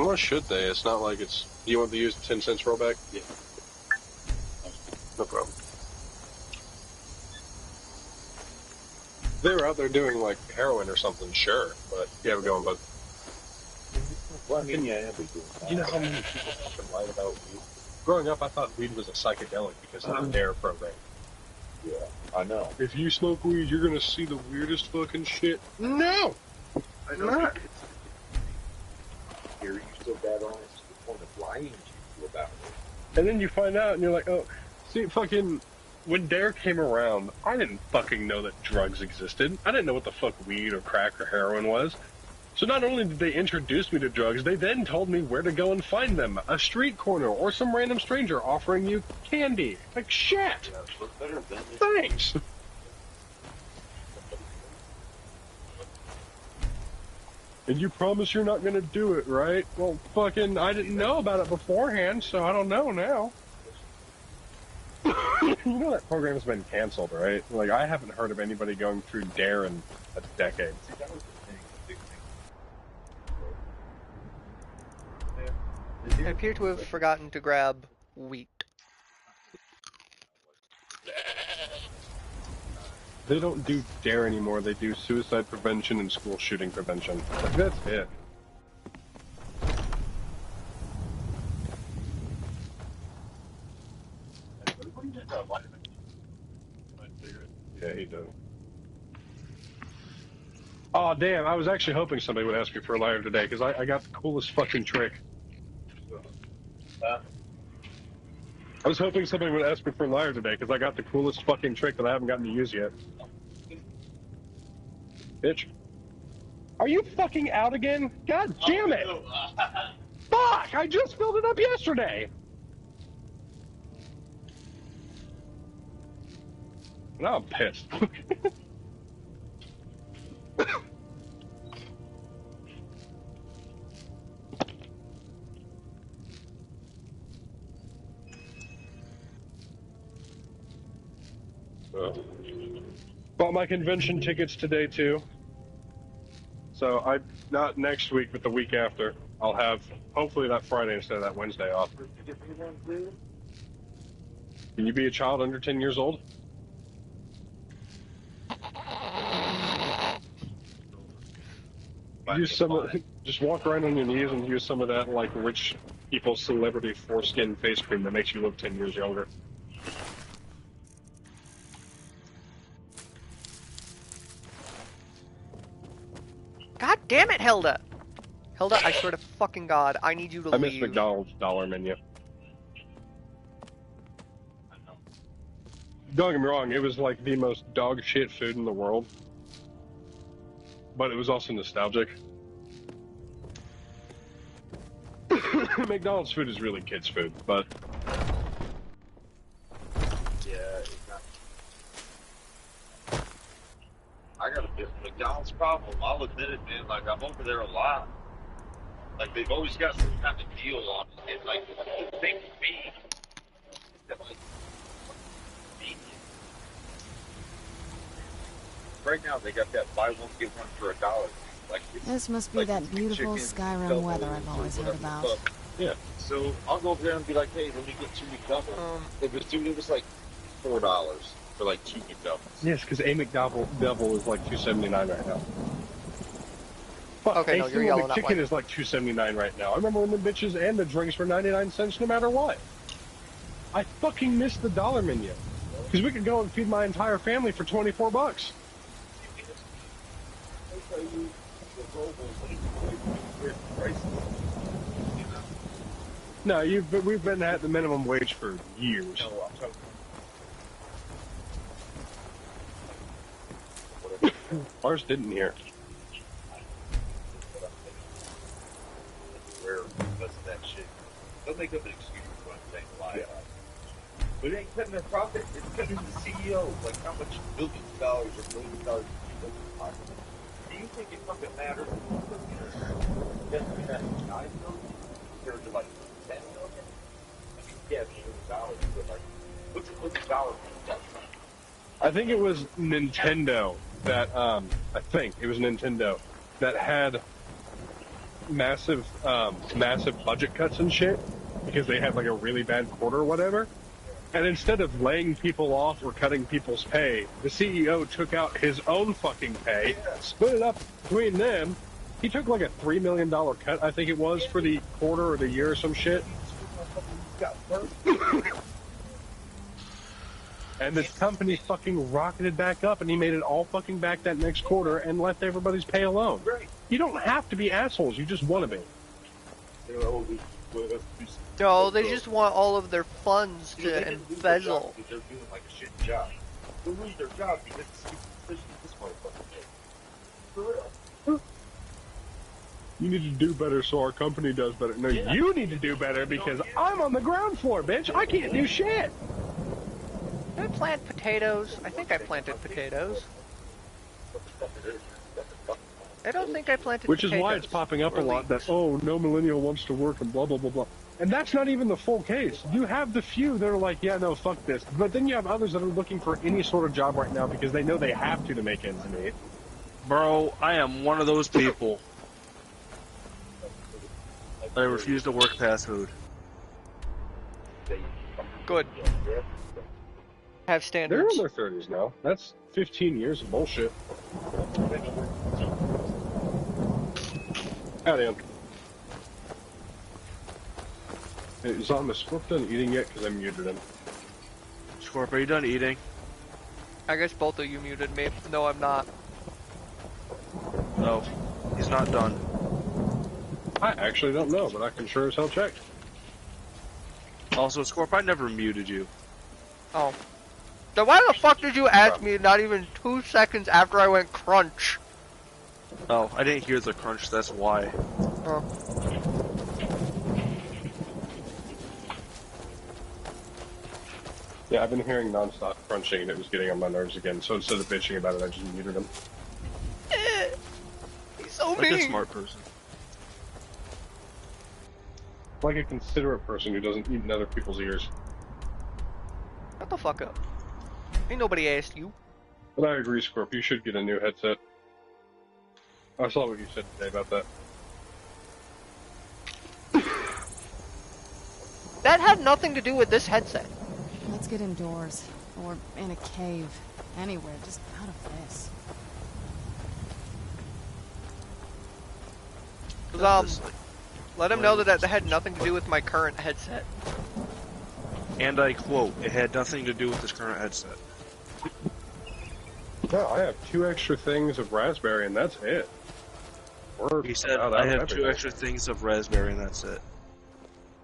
[SPEAKER 3] Or should they? It's not like it's... Do you want to use the 10 cents rollback?
[SPEAKER 2] Yeah.
[SPEAKER 3] No problem. If they were out there doing, like, heroin or something, sure. But, yeah, we're going, but...
[SPEAKER 2] Well, I mean, yeah, they'll be doing that.
[SPEAKER 3] You know how many people fucking lie about weed? Growing up, I thought weed was a psychedelic because of the DARE program.
[SPEAKER 2] Yeah, I know.
[SPEAKER 3] If you smoke weed, you're gonna see the weirdest fucking shit. No! I'm not.
[SPEAKER 2] Here, you still bad on it to the point of lying to you about it.
[SPEAKER 3] And then you find out and you're like, oh, see, fucking... When DARE came around, I didn't fucking know that drugs existed. I didn't know what the fuck weed or crack or heroin was. So not only did they introduce me to drugs, they then told me where to go and find them. A street corner or some random stranger offering you candy. Like, shit! Thanks! And you promise you're not gonna do it, right? Well, fucking, I didn't know about it beforehand, so I don't know now. You know that program's been canceled, right? Like, I haven't heard of anybody going through DARE in a decade.
[SPEAKER 1] I appear to have forgotten to grab wheat.
[SPEAKER 3] They don't do DARE anymore, they do suicide prevention and school shooting prevention. Like, that's it. Yeah, he does. Oh, damn, I was actually hoping somebody would ask me for a lighter today, because I got the coolest fucking trick. I was hoping somebody would ask me for a lighter today, because I got the coolest fucking trick that I haven't gotten to use yet. Bitch. Are you fucking out again? God damn it! Fuck! I just filled it up yesterday! Now I'm pissed. Bought my convention tickets today too. So not next week, but the week after. I'll have hopefully that Friday instead of that Wednesday off. Can you be a child under 10 years old? Use some. Just walk around on your knees and use some of that like rich people's celebrity foreskin face cream that makes you look 10 years younger.
[SPEAKER 1] God damn it, Hilda! Hilda, I swear to fucking God, I need you to
[SPEAKER 3] I
[SPEAKER 1] leave.
[SPEAKER 3] miss McDonald's dollar menu. Don't get me wrong, it was like the most dog shit food in the world. But it was also nostalgic. McDonald's food is really kids' food, but...
[SPEAKER 2] Yeah, I got a bit of McDonald's problem. I'll admit it, man. Like, I'm over there a lot. Like, they've always got some kind of deal on it. And, like, the thing with me, that, like, right now they got that buy one, get one for $1. Like,
[SPEAKER 5] This must be
[SPEAKER 2] like
[SPEAKER 5] that beautiful Skyrim weather I've always heard about.
[SPEAKER 2] Yeah. So I'll go over there and be like, hey, let me get 2 McDoubles. If it's it was like $4 for like 2 McDoubles.
[SPEAKER 3] Yes, because a McDouble is like $2.79 right now. But
[SPEAKER 1] Okay,
[SPEAKER 3] a
[SPEAKER 1] no, you're
[SPEAKER 3] single
[SPEAKER 1] yelling that
[SPEAKER 3] McChicken
[SPEAKER 1] way.
[SPEAKER 3] is like $2.79 right now. I remember when the bitches and the drinks were 99 cents no matter what. I fucking missed the dollar menu. Because we could go and feed my entire family for $24. No, we've been at the minimum wage for years. Ours didn't here.
[SPEAKER 2] Where because of that shit. They'll make up an excuse for one thing, lie. But it ain't cutting their profit, it's cutting the CEO. Like how much billions of dollars or billions of dollars do you think it fucking matters? That $9 million compared to like $10 million? I mean, yeah, $1 million, but like, what's a dollar mean?
[SPEAKER 3] I think it was Nintendo that, that had massive budget cuts and shit because they had like a really bad quarter or whatever. And instead of laying people off or cutting people's pay, the CEO took out his own fucking pay, split it up between them. He took like a $3 million cut, I think it was, for the quarter or the year or some shit. And the company fucking rocketed back up, and he made it all fucking back that next quarter and left everybody's pay alone. You don't have to be assholes, you just want to be.
[SPEAKER 1] No, they just want all of their funds to embezzle.
[SPEAKER 2] They're doing like a shit job. They'll lose their job because this motherfucker did. For real.
[SPEAKER 3] You need to do better so our company does better. No, you need to do better because I'm on the ground floor, bitch. I can't do shit.
[SPEAKER 1] Did I plant potatoes? I think I planted potatoes. I don't think I planted
[SPEAKER 3] Which
[SPEAKER 1] potatoes.
[SPEAKER 3] is why it's popping up a lot that, oh, no millennial wants to work and blah, blah, blah, blah. And that's not even the full case. You have the few that are like, yeah, no, fuck this. But then you have others that are looking for any sort of job right now because they know they have to make ends meet.
[SPEAKER 4] Bro, I am one of those people. I refuse to work fast food.
[SPEAKER 1] Good. Have
[SPEAKER 3] They're
[SPEAKER 1] standards.
[SPEAKER 3] in their 30s now. That's 15 years of bullshit. Howdy, Ian. Hey, is on the Scorp done eating yet? Because I muted him.
[SPEAKER 4] Scorp, are you done eating?
[SPEAKER 1] I guess both of you muted me. No, I'm not.
[SPEAKER 4] No, he's not done.
[SPEAKER 3] I actually don't know, but I can sure as hell check.
[SPEAKER 4] Also, Scorp, I never muted you.
[SPEAKER 1] Oh. Then why the fuck did you ask me not even 2 seconds after I went crunch?
[SPEAKER 4] Oh, I didn't hear the crunch, that's why.
[SPEAKER 1] Oh.
[SPEAKER 3] Yeah, I've been hearing non-stop crunching and it was getting on my nerves again, so instead of bitching about it, I just muted him.
[SPEAKER 1] He's so
[SPEAKER 4] Like
[SPEAKER 1] mean.
[SPEAKER 4] a smart person.
[SPEAKER 3] Like a considerate person who doesn't eat in other people's ears.
[SPEAKER 1] Shut the fuck up. Ain't nobody asked you.
[SPEAKER 3] But I agree, Scorp. You should get a new headset. I saw what you said today about that.
[SPEAKER 1] That had nothing to do with this headset.
[SPEAKER 5] Let's get indoors. Or in a cave. Anywhere, just out of this.
[SPEAKER 1] Let him know that that had nothing to do with my current headset.
[SPEAKER 4] And I quote, it had nothing to do with this current headset.
[SPEAKER 3] No, I have 2 extra things of raspberry, and that's it.
[SPEAKER 4] He said, I have 2 extra things of raspberry, and that's it.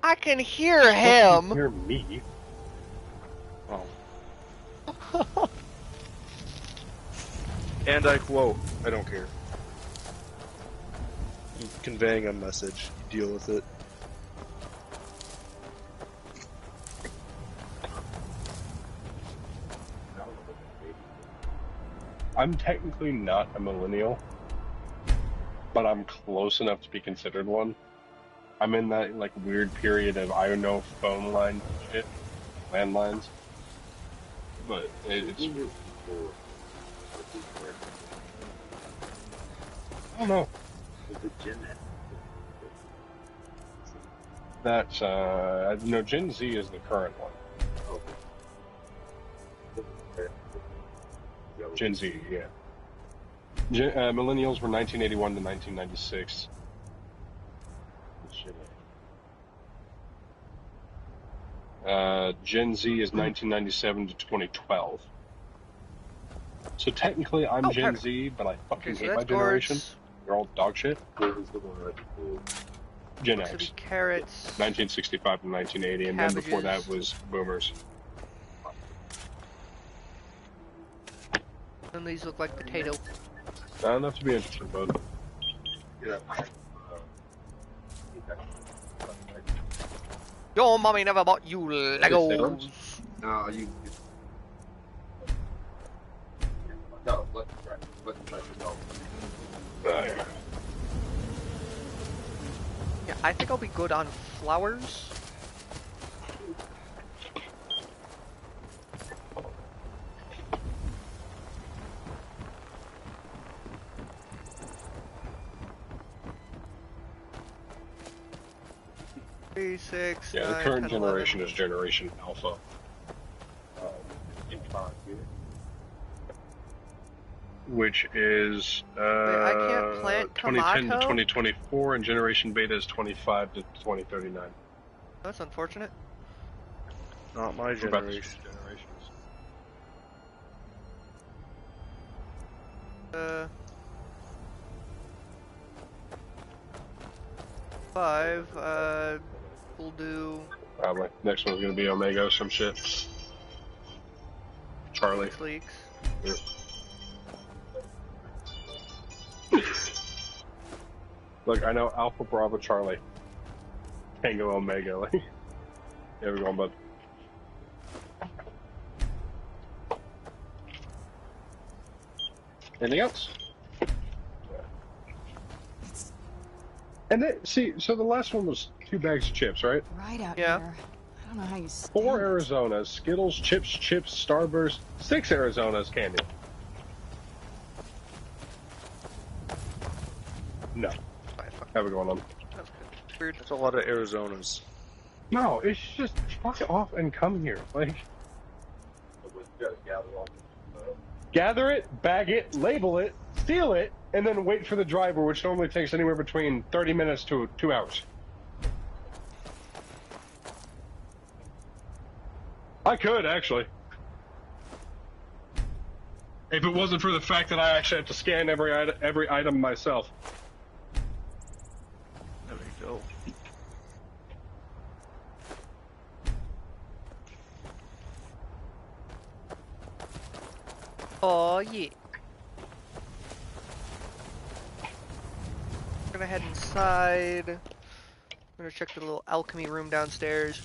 [SPEAKER 1] I can hear him.
[SPEAKER 3] You hear me?
[SPEAKER 4] Oh. And I quote, I don't care. I'm conveying a message. You deal with it.
[SPEAKER 3] I'm technically not a millennial, but I'm close enough to be considered one. I'm in that like weird period of I don't know phone line shit, landlines. But it's I don't know. That's no, Gen Z is the current one. Gen Z, yeah. Millennials were 1981 to 1996. Gen Z is 1997 to 2012. So technically, I'm Gen Z, but I fucking hate my generation. They're all dog shit. Gen X.
[SPEAKER 1] Carrots.
[SPEAKER 3] 1965 to 1980, and then before that was boomers.
[SPEAKER 1] And these look like potato.
[SPEAKER 3] Not enough to be interested, bud.
[SPEAKER 1] Your mommy never bought you Legos.
[SPEAKER 2] No, you. No, let's go.
[SPEAKER 1] Yeah, I think I'll be good on flowers. Three, 6,
[SPEAKER 3] yeah,
[SPEAKER 1] 9,
[SPEAKER 3] the current
[SPEAKER 1] 10,
[SPEAKER 3] generation
[SPEAKER 1] 11.
[SPEAKER 3] is Generation Alpha. Which is
[SPEAKER 1] I can't plant
[SPEAKER 3] 2010 to
[SPEAKER 1] tomato?
[SPEAKER 3] 2024, and Generation Beta is 25 to 2039.
[SPEAKER 1] That's unfortunate.
[SPEAKER 4] Not my generation.
[SPEAKER 3] Generations.
[SPEAKER 1] 5, we'll do...
[SPEAKER 3] Probably. Next one's gonna be Omega or some shit. Charlie.
[SPEAKER 1] Leaks.
[SPEAKER 3] Yep. Look, I know Alpha, Bravo, Charlie. Tango, Omega. Like, there we go, bud. Anything else? And then, see, so the last one was 2 bags of chips, right?
[SPEAKER 5] Right out
[SPEAKER 1] Yeah.
[SPEAKER 5] here. I don't know how you
[SPEAKER 3] 4 Arizonas, Skittles, Chips, Starburst, 6 Arizonas, candy. No. Have it going on.
[SPEAKER 1] That's good. Weird.
[SPEAKER 4] That's a lot of Arizonas.
[SPEAKER 3] No, it's just fuck off and come here. Like, gather it, bag it, label it, steal it, and then wait for the driver, which normally takes anywhere between 30 minutes to 2 hours. I could, actually. If it wasn't for the fact that I actually have to scan every item myself.
[SPEAKER 4] There we go.
[SPEAKER 1] Oh yeah. I'm gonna head inside. I'm gonna check the little alchemy room downstairs.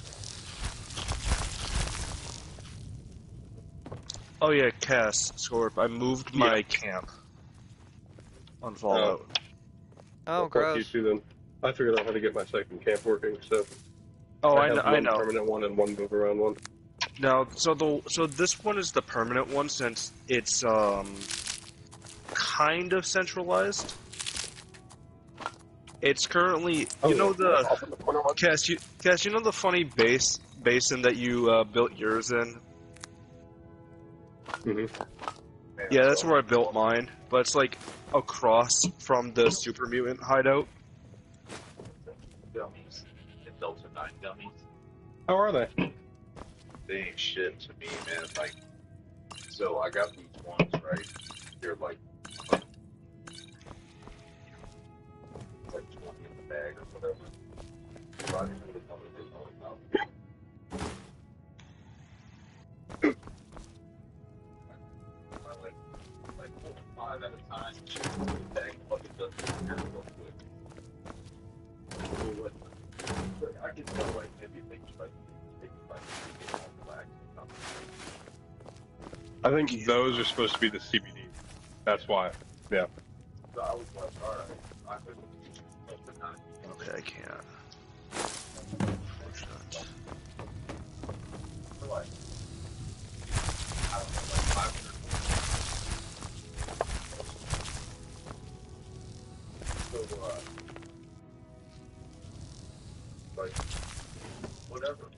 [SPEAKER 4] Oh yeah, Cass, Scorp, I moved my camp on Fallout.
[SPEAKER 1] Oh,
[SPEAKER 3] Fuck
[SPEAKER 1] gross.
[SPEAKER 3] you too, then. I figured out how to get my second camp working, so...
[SPEAKER 4] Oh,
[SPEAKER 3] I have
[SPEAKER 4] I
[SPEAKER 3] one
[SPEAKER 4] know.
[SPEAKER 3] permanent one and one move around one.
[SPEAKER 4] Now, so this one is the permanent one since it's kind of centralized. It's currently, you know Cass, you know the funny basin that you built yours in?
[SPEAKER 3] Mm-hmm.
[SPEAKER 4] Yeah, that's where I built mine, but it's like across from the super mutant hideout.
[SPEAKER 2] Gummies. And Delta 9 gummies.
[SPEAKER 3] How are they?
[SPEAKER 2] They ain't shit to me, man. Like, so I got these ones, right? They're like 20 in the bag or whatever. So I didn't really know what they were about. I like 4 or 5 at a time. The bag fucking doesn't disappear real quick. So what? I can tell like maybe they try to take like black or something.
[SPEAKER 3] I think those are supposed to be the CBD. That's why. Yeah.
[SPEAKER 2] So I was like, alright, I could use Delta 9.
[SPEAKER 4] Okay, I can't.
[SPEAKER 2] For like, I don't know, like 500. So, like, whatever.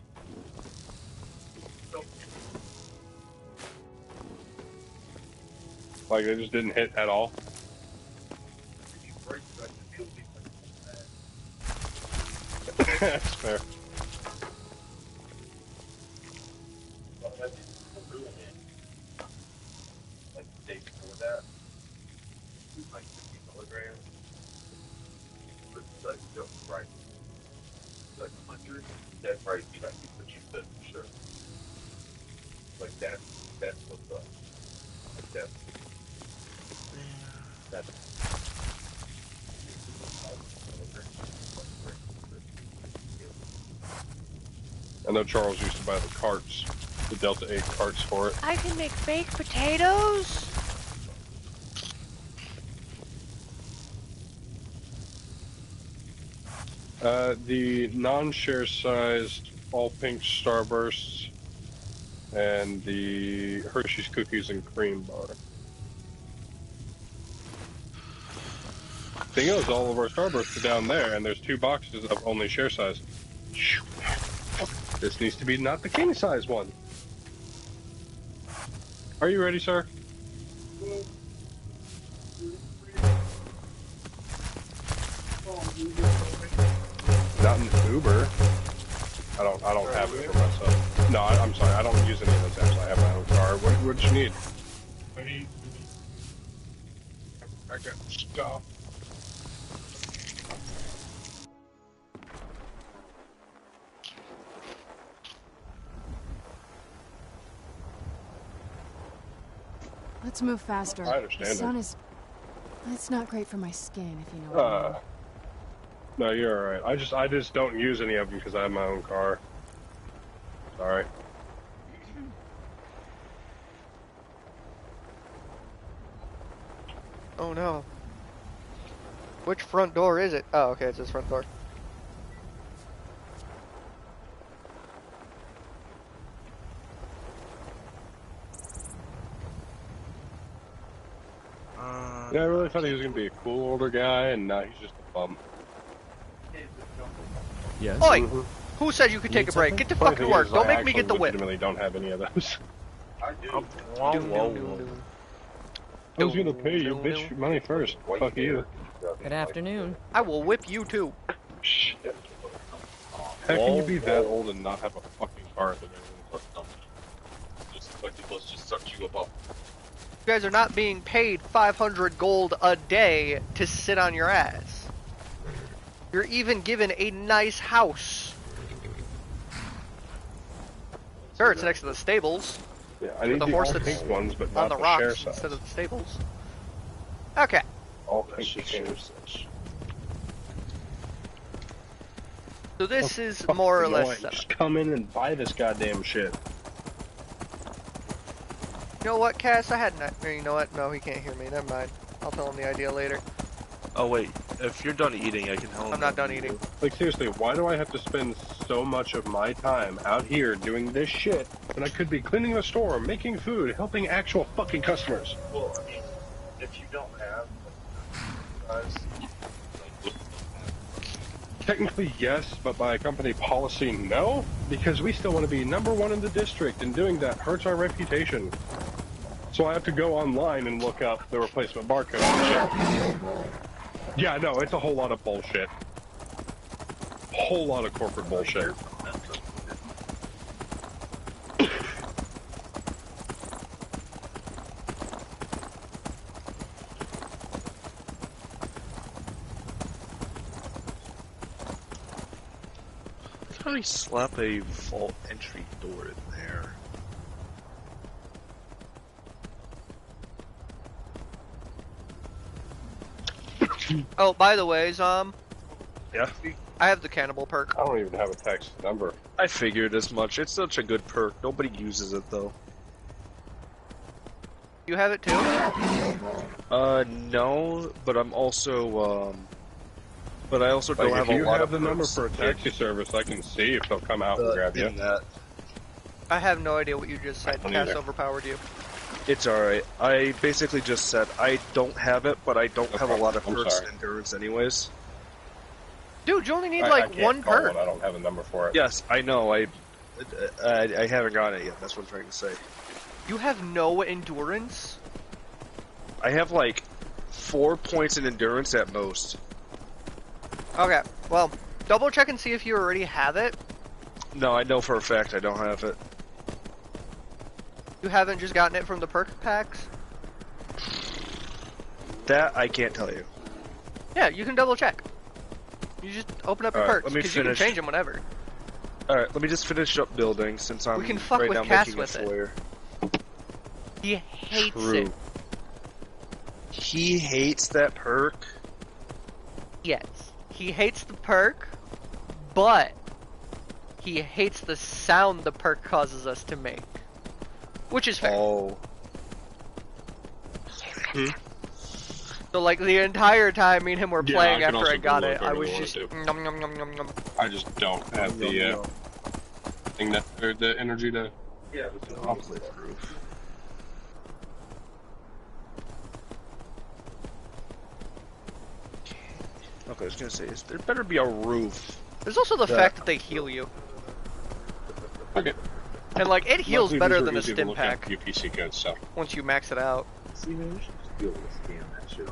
[SPEAKER 2] So,
[SPEAKER 3] Like they just didn't hit at all.
[SPEAKER 2] if you break it, I can feel it like that.
[SPEAKER 3] That's fair.
[SPEAKER 2] But I didn't ruin it. Like the day before that, it was like 50 milligrams. But it's like just right. It's like 100, that right, you like what you said for sure. Like that's what's up. Like that's
[SPEAKER 3] I know Charles used to buy the carts, the Delta 8 carts for it.
[SPEAKER 1] I can make baked potatoes.
[SPEAKER 3] The non-share sized all pink Starbursts and the Hershey's cookies and cream bar. Thing is, all of our Starbursts are down there, and there's 2 boxes of only share size. This needs to be not the king size one. Are you ready, sir? Not an Uber. I don't have it for myself. No, I'm sorry. I don't use any of those apps. I have my own car. What do you need? I got stuff.
[SPEAKER 5] Let's move faster.
[SPEAKER 3] I understand
[SPEAKER 5] The sun
[SPEAKER 3] it.
[SPEAKER 5] is... It's not great for my skin, if you know what I mean.
[SPEAKER 3] No, you're alright. I just don't use any of them because I have my own car. Sorry.
[SPEAKER 1] Oh no. Which front door is it? Oh, okay, it's this front door.
[SPEAKER 3] Yeah, I really thought he was gonna be a cool older guy, and now he's just a bum.
[SPEAKER 6] Yes.
[SPEAKER 1] Oi! Who said you could take a break? Get to
[SPEAKER 3] Funny
[SPEAKER 1] fucking
[SPEAKER 3] thing
[SPEAKER 1] work.
[SPEAKER 3] is,
[SPEAKER 1] Don't
[SPEAKER 3] I
[SPEAKER 1] make me get the
[SPEAKER 3] actually
[SPEAKER 1] whip.
[SPEAKER 3] legitimately don't have any of those.
[SPEAKER 2] I do.
[SPEAKER 3] I was gonna pay you, bitch, money first. Fuck you.
[SPEAKER 6] Good afternoon.
[SPEAKER 1] I will whip you too.
[SPEAKER 3] Shit. How can you be that old and not have a fucking car at the minute?
[SPEAKER 2] Just like let's just suck you up.
[SPEAKER 1] You guys are not being paid 500 gold a day to sit on your ass. You're even given a nice house. Sure, it's next to the stables.
[SPEAKER 3] Yeah, I need
[SPEAKER 1] The
[SPEAKER 3] the
[SPEAKER 1] horse
[SPEAKER 3] all
[SPEAKER 1] that's
[SPEAKER 3] pink ones, but
[SPEAKER 1] on
[SPEAKER 3] not
[SPEAKER 1] the
[SPEAKER 3] the share
[SPEAKER 1] rocks
[SPEAKER 3] size.
[SPEAKER 1] instead of the stables. Okay.
[SPEAKER 3] All pink ones.
[SPEAKER 1] So this is
[SPEAKER 3] Fuck
[SPEAKER 1] more or
[SPEAKER 3] annoying.
[SPEAKER 1] less set up.
[SPEAKER 3] Just come in and buy this goddamn shit.
[SPEAKER 1] You know what, Cass? I had not. You know what? No, he can't hear me. Never mind. I'll tell him the idea later.
[SPEAKER 4] Oh wait, if you're done eating, I can help.
[SPEAKER 1] I'm not done eating.
[SPEAKER 3] Like seriously, why do I have to spend so much of my time out here doing this shit when I could be cleaning the store, making food, helping actual fucking customers.
[SPEAKER 4] Well, I mean, if you don't have guys,
[SPEAKER 3] Technically, yes, but by company policy, no, because we still want to be #1 in the district, and doing that hurts our reputation. So I have to go online and look up the replacement barcode and shit. Yeah, no, it's a whole lot of bullshit. Whole lot of corporate bullshit.
[SPEAKER 4] how do you slap a vault entry door in there?
[SPEAKER 1] Oh, by the way, Zom,
[SPEAKER 4] Yeah,
[SPEAKER 1] I have the cannibal perk.
[SPEAKER 3] I don't even have a text number.
[SPEAKER 4] I figured as much. It's such a good perk. Nobody uses it though.
[SPEAKER 1] You have it too?
[SPEAKER 4] No, but I'm also but I also don't
[SPEAKER 3] Like,
[SPEAKER 4] have
[SPEAKER 3] if
[SPEAKER 4] a
[SPEAKER 3] you
[SPEAKER 4] lot
[SPEAKER 3] have
[SPEAKER 4] of
[SPEAKER 3] the number
[SPEAKER 4] perks
[SPEAKER 3] for a taxi service, I can see if they'll come out and grab you.
[SPEAKER 4] in that.
[SPEAKER 1] I have no idea what you just said.
[SPEAKER 3] I don't
[SPEAKER 1] Cass
[SPEAKER 3] either.
[SPEAKER 1] overpowered you.
[SPEAKER 4] It's alright. I basically just said I don't have it, but I don't
[SPEAKER 3] No
[SPEAKER 4] have a lot of
[SPEAKER 3] problem. I'm
[SPEAKER 4] perks
[SPEAKER 3] sorry.
[SPEAKER 4] and endurance anyways.
[SPEAKER 1] Dude, you only need
[SPEAKER 3] I
[SPEAKER 1] like
[SPEAKER 3] can't
[SPEAKER 1] one
[SPEAKER 3] call
[SPEAKER 1] perk.
[SPEAKER 3] it. I don't have a number for it.
[SPEAKER 4] Yes, I know. I haven't gotten it yet. That's what I'm trying to say.
[SPEAKER 1] You have no endurance?
[SPEAKER 4] I have like 4 points in endurance at most.
[SPEAKER 1] Okay, well, double check and see if you already have it.
[SPEAKER 4] No, I know for a fact I don't have it.
[SPEAKER 1] You haven't just gotten it from the perk packs?
[SPEAKER 4] That I can't tell you.
[SPEAKER 1] Yeah, you can double check. You just open up your
[SPEAKER 4] Alright,
[SPEAKER 1] perks,
[SPEAKER 4] let me
[SPEAKER 1] because you can
[SPEAKER 4] finish.
[SPEAKER 1] change them whenever.
[SPEAKER 4] Alright, let me just finish up building since I'm
[SPEAKER 1] We can fuck
[SPEAKER 4] right
[SPEAKER 1] with
[SPEAKER 4] now
[SPEAKER 1] Cass
[SPEAKER 4] making
[SPEAKER 1] with
[SPEAKER 4] a
[SPEAKER 1] it.
[SPEAKER 4] foyer.
[SPEAKER 1] He hates
[SPEAKER 4] True.
[SPEAKER 1] it.
[SPEAKER 4] He hates that perk.
[SPEAKER 1] Yes. He hates the perk, but he hates the sound the perk causes us to make. Which is fair.
[SPEAKER 4] Oh.
[SPEAKER 1] So like the entire time me and him were
[SPEAKER 3] Yeah,
[SPEAKER 1] playing
[SPEAKER 3] I can
[SPEAKER 1] after I
[SPEAKER 3] also
[SPEAKER 1] got
[SPEAKER 3] do
[SPEAKER 1] it, I
[SPEAKER 3] whatever
[SPEAKER 1] was
[SPEAKER 3] I wanna
[SPEAKER 1] just
[SPEAKER 3] do.
[SPEAKER 1] nom nom nom nom nom.
[SPEAKER 3] I just don't have the thing that or the energy to.
[SPEAKER 4] Yeah, it's completely proof. Okay, I was gonna say, there better be a roof.
[SPEAKER 1] There's also the
[SPEAKER 4] Yeah.
[SPEAKER 1] fact that they heal you.
[SPEAKER 3] Okay.
[SPEAKER 1] And like it heals
[SPEAKER 3] Luckily,
[SPEAKER 1] better
[SPEAKER 3] these are
[SPEAKER 1] than a
[SPEAKER 3] easy to
[SPEAKER 1] stim
[SPEAKER 3] look at
[SPEAKER 1] pack
[SPEAKER 3] UPC codes, so.
[SPEAKER 1] once you max it out.
[SPEAKER 2] See, man, we should just be able to scan that shit.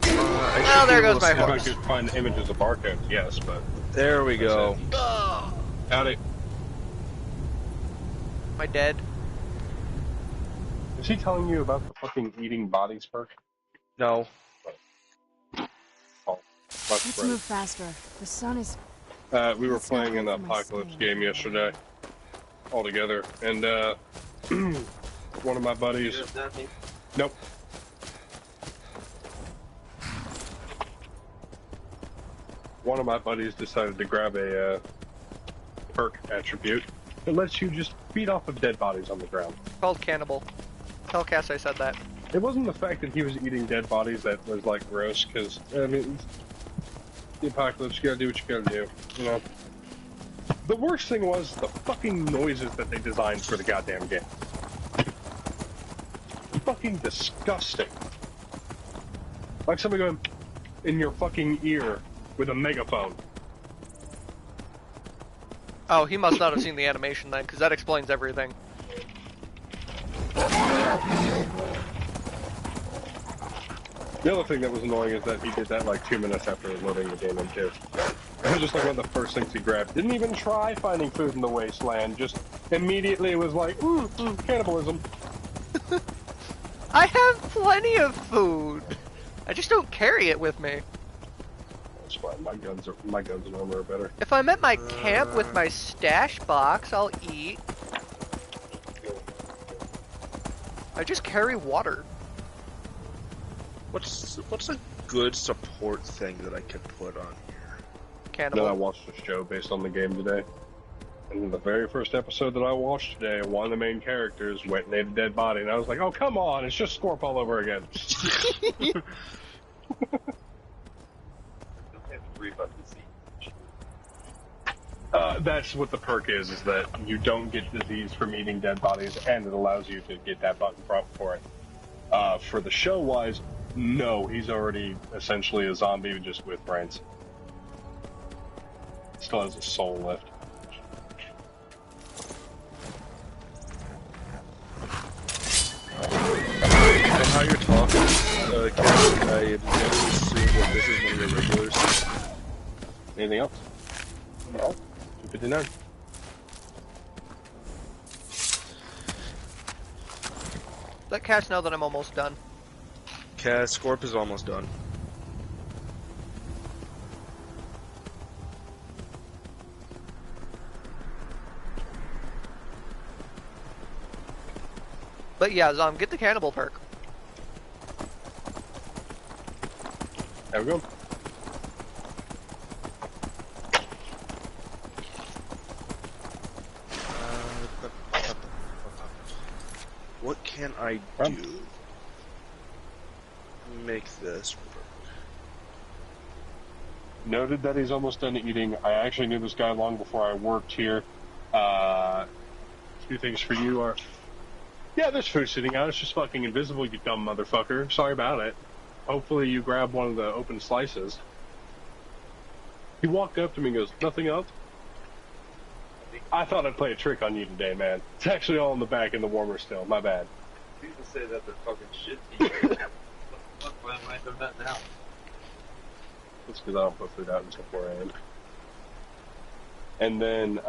[SPEAKER 1] Oh, there goes my
[SPEAKER 3] If I
[SPEAKER 1] horse.
[SPEAKER 3] could find images of barcodes, yes, but.
[SPEAKER 4] There we go.
[SPEAKER 3] Howdy.
[SPEAKER 1] Am I dead?
[SPEAKER 3] Is he telling you about the fucking eating bodies perk?
[SPEAKER 4] No.
[SPEAKER 3] Oh,
[SPEAKER 5] Let's move faster. The sun is...
[SPEAKER 3] we were
[SPEAKER 5] It's not
[SPEAKER 3] playing an
[SPEAKER 5] good for my
[SPEAKER 3] apocalypse
[SPEAKER 5] skin.
[SPEAKER 3] game yesterday, all together, and one of my buddies. Nope. One of my buddies decided to grab a perk attribute that lets you just feed off of dead bodies on the ground.
[SPEAKER 1] Called cannibal. Tell Cass I said that.
[SPEAKER 3] It wasn't the fact that he was eating dead bodies that was like gross, because I mean, the apocalypse, you gotta do what you gotta do, you know. The worst thing was the fucking noises that they designed for the goddamn game. Fucking disgusting. Like somebody going in your fucking ear with a megaphone.
[SPEAKER 1] Oh, he must not have seen the animation then, because that explains everything.
[SPEAKER 3] The other thing that was annoying is that he did that like 2 minutes after loading the game in too. It was just like one of the first things he grabbed. Didn't even try finding food in the wasteland. Just immediately was like, cannibalism.
[SPEAKER 1] I have plenty of food. I just don't carry it with me.
[SPEAKER 3] That's fine. My guns and armor are better.
[SPEAKER 1] If I'm at my camp with my stash box, I'll eat. I just carry water.
[SPEAKER 4] What's a good support thing that I could put on here?
[SPEAKER 3] Then I
[SPEAKER 1] Cannibal.
[SPEAKER 3] watched a show based on the game today. And in the very first episode that I watched today, one of the main characters went and ate a dead body, and I was like, oh, come on, it's just Scorp all over again.
[SPEAKER 2] Don't have to worry about the seat.
[SPEAKER 3] That's what the perk is that you don't get disease from eating dead bodies, and it allows you to get that button for it. For the show-wise, no, he's already essentially a zombie just with brains. Still has a soul left.
[SPEAKER 4] From how you're talking, Captain, I am going to assume that this is one of your regulars.
[SPEAKER 3] Anything else? No. 259.
[SPEAKER 1] Let Cass know that I'm almost done.
[SPEAKER 4] Cass, Scorp is almost done.
[SPEAKER 1] But yeah, Zom, get the cannibal perk.
[SPEAKER 3] There we go.
[SPEAKER 4] What can I do to make this work?
[SPEAKER 3] Noted that he's almost done eating. I actually knew this guy long before I worked here. Two things for you are... Yeah, there's food sitting out. It's just fucking invisible, you dumb motherfucker. Sorry about it. Hopefully you grab one of the open slices. He walked up to me and goes, nothing else? I thought I'd play a trick on you today, man. It's actually all in the back in the warmer still. My bad.
[SPEAKER 2] People say that they're talking shit to you. Why am I doing that now?
[SPEAKER 3] It's because I don't put food out until 4 a.m. And then,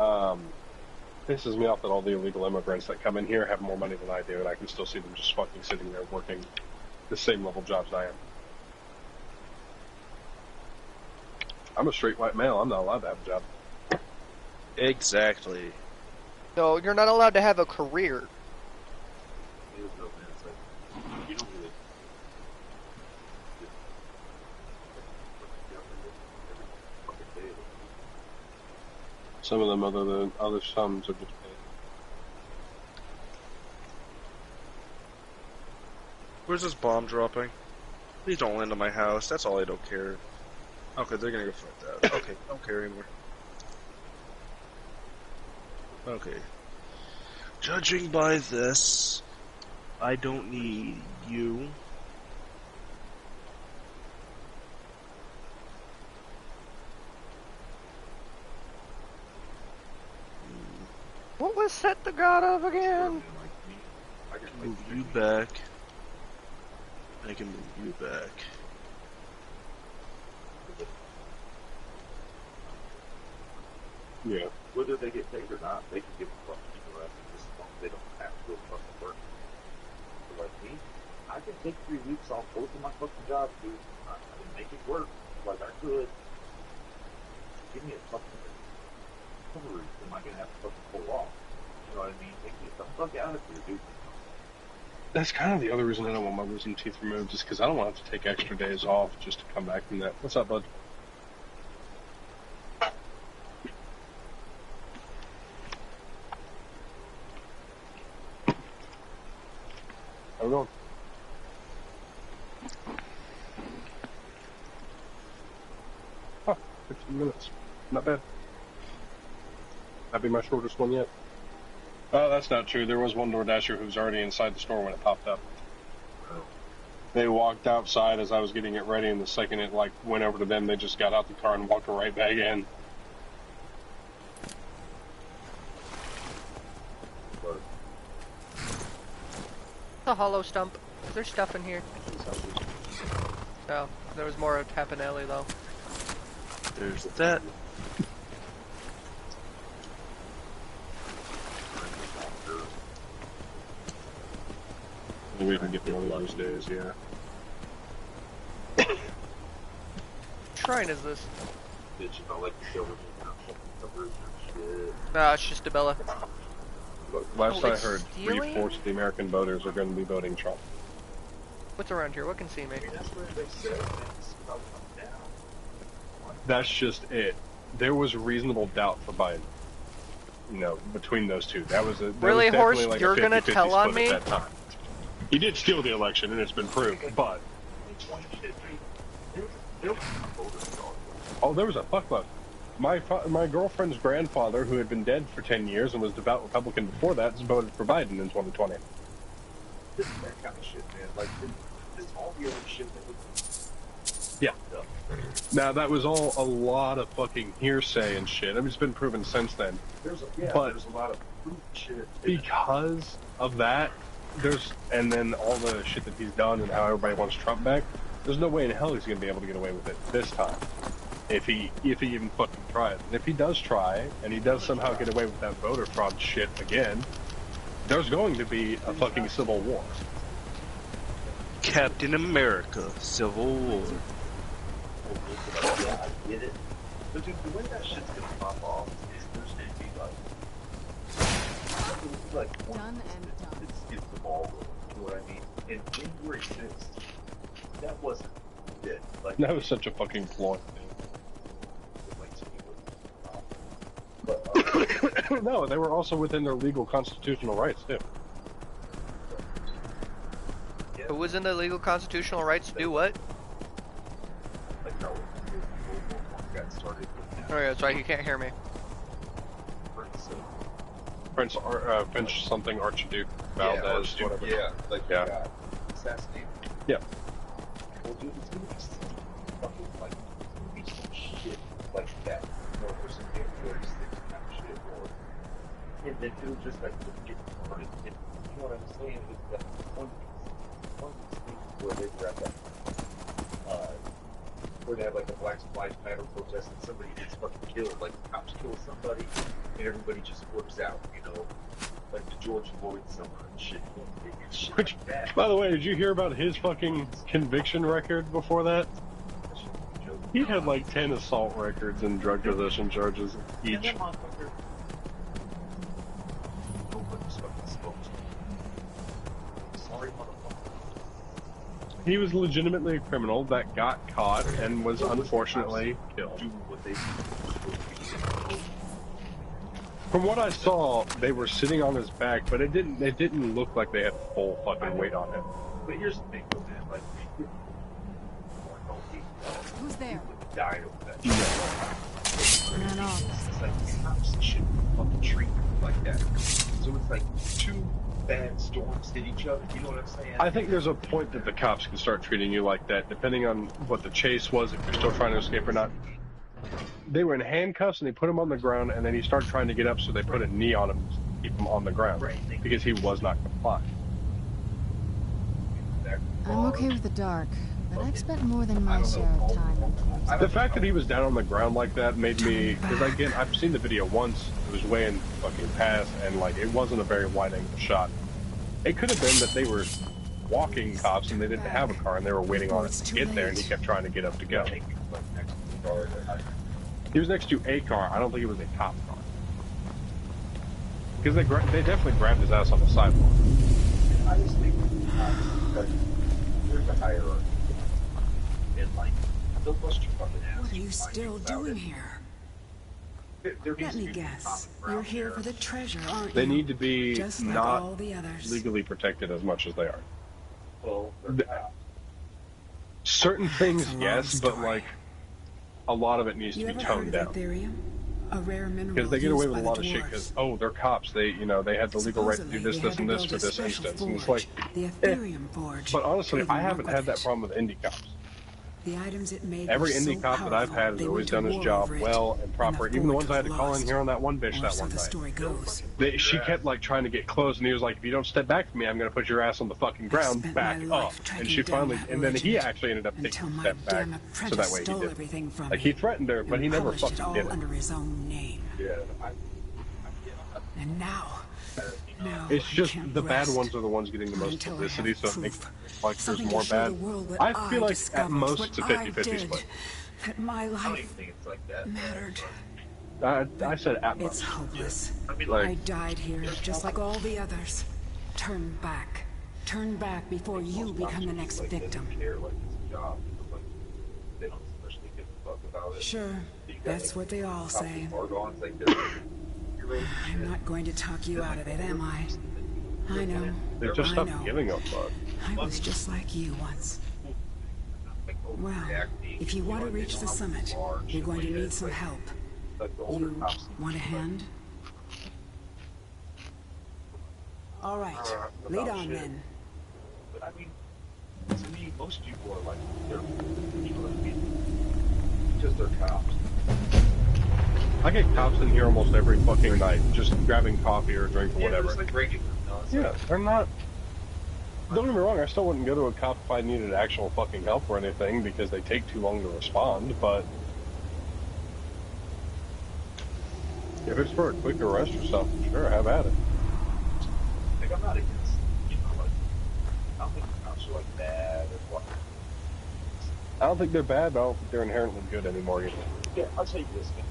[SPEAKER 3] pisses me off that all the illegal immigrants that come in here have more money than I do, and I can still see them just fucking sitting there working the same level jobs I am. I'm a straight white male. I'm not allowed to have a job.
[SPEAKER 4] Exactly.
[SPEAKER 1] No, you're not allowed to have a career.
[SPEAKER 3] Some of them other sums are just paid.
[SPEAKER 4] Where's this bomb dropping? Please don't land on my house. That's all I don't care. Okay, they're gonna go fight that. Okay, don't care anymore. Okay. Judging by this, I don't need you.
[SPEAKER 1] What was set the god of again?
[SPEAKER 4] I can move you back. I can move you back.
[SPEAKER 3] Yeah.
[SPEAKER 2] Whether they get paid or not, they can give a fuck to the rest of this month. They don't have to go fucking work. So like me, I can take 3 weeks off both of my fucking jobs, dude. I can make it work like I could. Give me a fucking coverage. Am I gonna have to fucking pull off? You know what I mean? Take me the fuck out of here, dude.
[SPEAKER 3] That's kind of the other reason I don't want my wisdom teeth removed, is because I don't want to have to take extra days off just to come back from that. What's up, bud? How we going? Huh, 15 minutes. Not bad. That'd be my shortest one yet. Oh, that's not true. There was one DoorDasher who was already inside the store when it popped up. They walked outside as I was getting it ready, and the second it went over to them, they just got out the car and walked right back in.
[SPEAKER 1] A hollow stump. Is there stuff in here? No, there was more at Tapanelli though.
[SPEAKER 4] There's that.
[SPEAKER 3] We can get through one of those days, yeah.
[SPEAKER 1] What shrine is this? Nah, it's just Abella.
[SPEAKER 3] Last
[SPEAKER 1] Oh,
[SPEAKER 3] I
[SPEAKER 1] it's
[SPEAKER 3] heard,
[SPEAKER 1] stealing?
[SPEAKER 3] 3/4 of the American voters are going to be voting Trump.
[SPEAKER 1] What's around here? What can see me?
[SPEAKER 3] That's just it. There was reasonable doubt for Biden. You know, between those two. That was
[SPEAKER 1] Really,
[SPEAKER 3] definitely
[SPEAKER 1] Horse?
[SPEAKER 3] like
[SPEAKER 1] You're
[SPEAKER 3] a 50-50
[SPEAKER 1] gonna tell on
[SPEAKER 3] split
[SPEAKER 1] me?
[SPEAKER 3] at that time. He did steal the election, and it's been proved, but... Oh, there was a fuckload. My girlfriend's grandfather, who had been dead for 10 years and was devout Republican before that, voted for Biden in 2020.
[SPEAKER 2] This is that kind of shit, man. Like, this all the other shit that was...
[SPEAKER 3] Yeah. Now, that was all a lot of fucking hearsay and shit. I mean, it's been proven since then.
[SPEAKER 2] There's a lot of proof shit.
[SPEAKER 3] Because of that, and then all the shit that he's done and how everybody wants Trump back, there's no way in hell he's going to be able to get away with it this time. If he even fucking tries. And if he does try, and he does somehow get away with that voter fraud shit again, there's going to be a fucking civil war.
[SPEAKER 4] Captain America, Civil War.
[SPEAKER 2] Yeah, I get it. But dude, the way that shit's gonna pop off is there's gonna be like
[SPEAKER 5] Done and done.
[SPEAKER 2] It's the ball rolling, you know what I mean? And January 6th, that wasn't it. Like,
[SPEAKER 3] That was such a fucking ploy.
[SPEAKER 2] But,
[SPEAKER 3] No, they were also within their legal constitutional rights, too.
[SPEAKER 2] yeah,
[SPEAKER 1] Who was in the legal constitutional rights to do what?
[SPEAKER 2] like how got started with
[SPEAKER 1] Oh yeah, that's right, you can't hear me.
[SPEAKER 3] Finch something Archduke Valdez, whatever.
[SPEAKER 2] Yeah, like
[SPEAKER 3] Yeah.
[SPEAKER 2] he got assassinated.
[SPEAKER 3] Yeah.
[SPEAKER 2] Well, dude, it's gonna be some fucking like be some shit like that. You know, there's some January 6th kind of shit, or and then it'll just like get started. And you know what I'm saying? It's that one of these things where they grab that, where they have like a Black Lives Matter protest and somebody gets fucking killed, like the cops kill somebody and everybody just flips out, you know, like the George Floyd summer and shit. It's shit
[SPEAKER 3] Which,
[SPEAKER 2] like that.
[SPEAKER 3] by the way, did you hear about his fucking conviction record before that? He had like 10 assault records and drug possession charges each.
[SPEAKER 2] And that motherfucker, nobody's fucking supposed to. Sorry, motherfucker.
[SPEAKER 3] He was legitimately a criminal that got caught and was unfortunately killed.
[SPEAKER 2] Do what they supposed to be.
[SPEAKER 3] From what I saw, they were sitting on his back, but it didn't look like they had full fucking weight on him.
[SPEAKER 2] But here's the thing, though, man. Like,
[SPEAKER 5] Who's there?
[SPEAKER 2] died over that.
[SPEAKER 5] Ran off.
[SPEAKER 2] It's like cops shouldn't fucking treat people like that. So it's like two bad storms hit each other. You know what I'm saying?
[SPEAKER 3] I think there's a point that the cops can start treating you like that, depending on what the chase was, if you're still trying to escape or not. They were in handcuffs and they put him on the ground, and then he started trying to get up, so they put a knee on him to keep him on the ground because he was not complying.
[SPEAKER 5] I'm okay with the dark, but I've spent more than my share of time in caves.
[SPEAKER 3] The fact that he was down on the ground like that made me, because again, I've seen the video once. It was way in fucking past, and like it wasn't a very wide angle shot. It could have been that they were walking cops and they didn't have a car and they were waiting on it to get there, and he kept trying to get up to go. He was next to a car. I don't think it was a cop car. Because they definitely grabbed his ass on the sidewalk.
[SPEAKER 2] I just think there's a hierarchy. And like, they'll bust your fucking ass.
[SPEAKER 8] What are you still doing here?
[SPEAKER 2] There
[SPEAKER 8] Let
[SPEAKER 2] needs
[SPEAKER 8] me
[SPEAKER 2] to be
[SPEAKER 8] guess.
[SPEAKER 2] common ground
[SPEAKER 8] You're here
[SPEAKER 2] there.
[SPEAKER 8] for the treasure, aren't
[SPEAKER 3] They
[SPEAKER 8] you?
[SPEAKER 3] need to be
[SPEAKER 8] Just like
[SPEAKER 3] not
[SPEAKER 8] all the others.
[SPEAKER 3] legally protected as much as they are.
[SPEAKER 2] Well,
[SPEAKER 3] Certain things,
[SPEAKER 8] That's a long
[SPEAKER 3] yes, but
[SPEAKER 8] story.
[SPEAKER 3] like a lot of it needs
[SPEAKER 8] You
[SPEAKER 3] to be
[SPEAKER 8] ever heard
[SPEAKER 3] toned
[SPEAKER 8] of
[SPEAKER 3] down.
[SPEAKER 8] Ethereum? A rare mineral
[SPEAKER 3] Because they get away
[SPEAKER 8] used
[SPEAKER 3] with a
[SPEAKER 8] by
[SPEAKER 3] lot
[SPEAKER 8] the
[SPEAKER 3] of shit.
[SPEAKER 8] dwarves.
[SPEAKER 3] Because they're cops. They have the legal right to do this,
[SPEAKER 8] Supposedly,
[SPEAKER 3] this,
[SPEAKER 8] they
[SPEAKER 3] and
[SPEAKER 8] had
[SPEAKER 3] this
[SPEAKER 8] to
[SPEAKER 3] for
[SPEAKER 8] build a
[SPEAKER 3] this
[SPEAKER 8] special
[SPEAKER 3] instance. And it's
[SPEAKER 8] forge,
[SPEAKER 3] like,
[SPEAKER 8] the Ethereum forge.
[SPEAKER 3] but honestly,
[SPEAKER 8] Even
[SPEAKER 3] I haven't
[SPEAKER 8] work
[SPEAKER 3] had
[SPEAKER 8] with
[SPEAKER 3] that problem with indie cops.
[SPEAKER 8] The items it made
[SPEAKER 3] Every
[SPEAKER 8] were
[SPEAKER 3] indie
[SPEAKER 8] so
[SPEAKER 3] cop that I've
[SPEAKER 8] powerful,
[SPEAKER 3] had has
[SPEAKER 8] they
[SPEAKER 3] always
[SPEAKER 8] went to
[SPEAKER 3] done his
[SPEAKER 8] war
[SPEAKER 3] job
[SPEAKER 8] over it,
[SPEAKER 3] well and proper.
[SPEAKER 8] the
[SPEAKER 3] Even the
[SPEAKER 8] forge
[SPEAKER 3] ones I had
[SPEAKER 8] was
[SPEAKER 3] to call in
[SPEAKER 8] lost.
[SPEAKER 3] here on that one bitch
[SPEAKER 8] Or
[SPEAKER 3] that
[SPEAKER 8] so
[SPEAKER 3] one
[SPEAKER 8] the
[SPEAKER 3] night.
[SPEAKER 8] story goes.
[SPEAKER 3] She kept like trying to get close, and he was like, "If you don't step back from me, I'm going to put your ass on the fucking ground.
[SPEAKER 8] spent
[SPEAKER 3] Back
[SPEAKER 8] my
[SPEAKER 3] up."
[SPEAKER 8] life
[SPEAKER 3] And
[SPEAKER 8] tracking
[SPEAKER 3] she
[SPEAKER 8] down
[SPEAKER 3] finally,
[SPEAKER 8] that
[SPEAKER 3] and then he
[SPEAKER 8] legend
[SPEAKER 3] actually ended up taking
[SPEAKER 8] until
[SPEAKER 3] a
[SPEAKER 8] my
[SPEAKER 3] step back,
[SPEAKER 8] damn
[SPEAKER 3] so
[SPEAKER 8] apprentice
[SPEAKER 3] that way he
[SPEAKER 8] stole
[SPEAKER 3] did.
[SPEAKER 8] everything from
[SPEAKER 3] Like
[SPEAKER 8] me
[SPEAKER 3] he threatened her, but he
[SPEAKER 8] and
[SPEAKER 3] never
[SPEAKER 8] published it
[SPEAKER 3] fucking
[SPEAKER 8] all
[SPEAKER 3] did it.
[SPEAKER 8] under his own name.
[SPEAKER 2] yeah,
[SPEAKER 8] And now
[SPEAKER 3] It's
[SPEAKER 8] I
[SPEAKER 3] just
[SPEAKER 8] can't
[SPEAKER 3] the bad
[SPEAKER 8] rest
[SPEAKER 3] ones are the ones getting the most
[SPEAKER 8] until I
[SPEAKER 3] publicity,
[SPEAKER 8] have
[SPEAKER 3] so it
[SPEAKER 8] proof.
[SPEAKER 3] makes it like there's
[SPEAKER 8] Something
[SPEAKER 3] more
[SPEAKER 8] to show
[SPEAKER 3] bad.
[SPEAKER 8] the world that
[SPEAKER 3] I feel like at
[SPEAKER 8] discovered,
[SPEAKER 3] most
[SPEAKER 8] what
[SPEAKER 3] it's a
[SPEAKER 8] I
[SPEAKER 3] 50-50
[SPEAKER 8] did,
[SPEAKER 3] split.
[SPEAKER 8] that my
[SPEAKER 2] I don't
[SPEAKER 8] life
[SPEAKER 2] even think it's like that.
[SPEAKER 8] mattered.
[SPEAKER 3] I said at
[SPEAKER 8] It's
[SPEAKER 3] most.
[SPEAKER 8] hopeless.
[SPEAKER 2] I mean,
[SPEAKER 3] Like-
[SPEAKER 8] I died here just like all the others. Turn back. Turn back before you become the next
[SPEAKER 2] like, they
[SPEAKER 8] victim.
[SPEAKER 2] don't care, like it's a job. Like, they don't especially give a fuck about it.
[SPEAKER 8] Sure,
[SPEAKER 2] You got,
[SPEAKER 8] that's
[SPEAKER 2] like,
[SPEAKER 8] what they all
[SPEAKER 2] cops
[SPEAKER 8] say.
[SPEAKER 2] with argons, like, they're really
[SPEAKER 8] I'm not going to talk you out of it, am I? I know.
[SPEAKER 3] They just
[SPEAKER 8] I
[SPEAKER 3] stopped
[SPEAKER 8] know.
[SPEAKER 3] giving a fuck.
[SPEAKER 8] I was just like you once.
[SPEAKER 2] like
[SPEAKER 8] Well,
[SPEAKER 2] overreacting,
[SPEAKER 8] if you want to
[SPEAKER 2] know, they
[SPEAKER 8] reach
[SPEAKER 2] know
[SPEAKER 8] the
[SPEAKER 2] how
[SPEAKER 8] summit,
[SPEAKER 2] large
[SPEAKER 8] you're
[SPEAKER 2] and
[SPEAKER 8] going to
[SPEAKER 2] like
[SPEAKER 8] need
[SPEAKER 2] that,
[SPEAKER 8] some
[SPEAKER 2] like,
[SPEAKER 8] help.
[SPEAKER 2] Like the older
[SPEAKER 8] You
[SPEAKER 2] cops.
[SPEAKER 8] want a hand? All right, lead on then.
[SPEAKER 2] But I mean, to me, most people are like, they're, you know what I mean? Because they're cops.
[SPEAKER 3] I get cops in here almost every fucking night, just grabbing coffee or a drink or
[SPEAKER 2] Yeah,
[SPEAKER 3] whatever.
[SPEAKER 2] it's like regular. You know, it's
[SPEAKER 3] Yeah,
[SPEAKER 2] like,
[SPEAKER 3] they're not. Don't get me wrong, I still wouldn't go to a cop if I needed actual fucking help or anything because they take too long to respond, but if it's for a quick arrest or something, sure, have at it.
[SPEAKER 2] I'm not against, you know, like, I don't think the cops are like bad or what.
[SPEAKER 3] I don't think they're bad, but I don't think they're inherently good anymore either.
[SPEAKER 2] Yeah, I'll tell you this, man.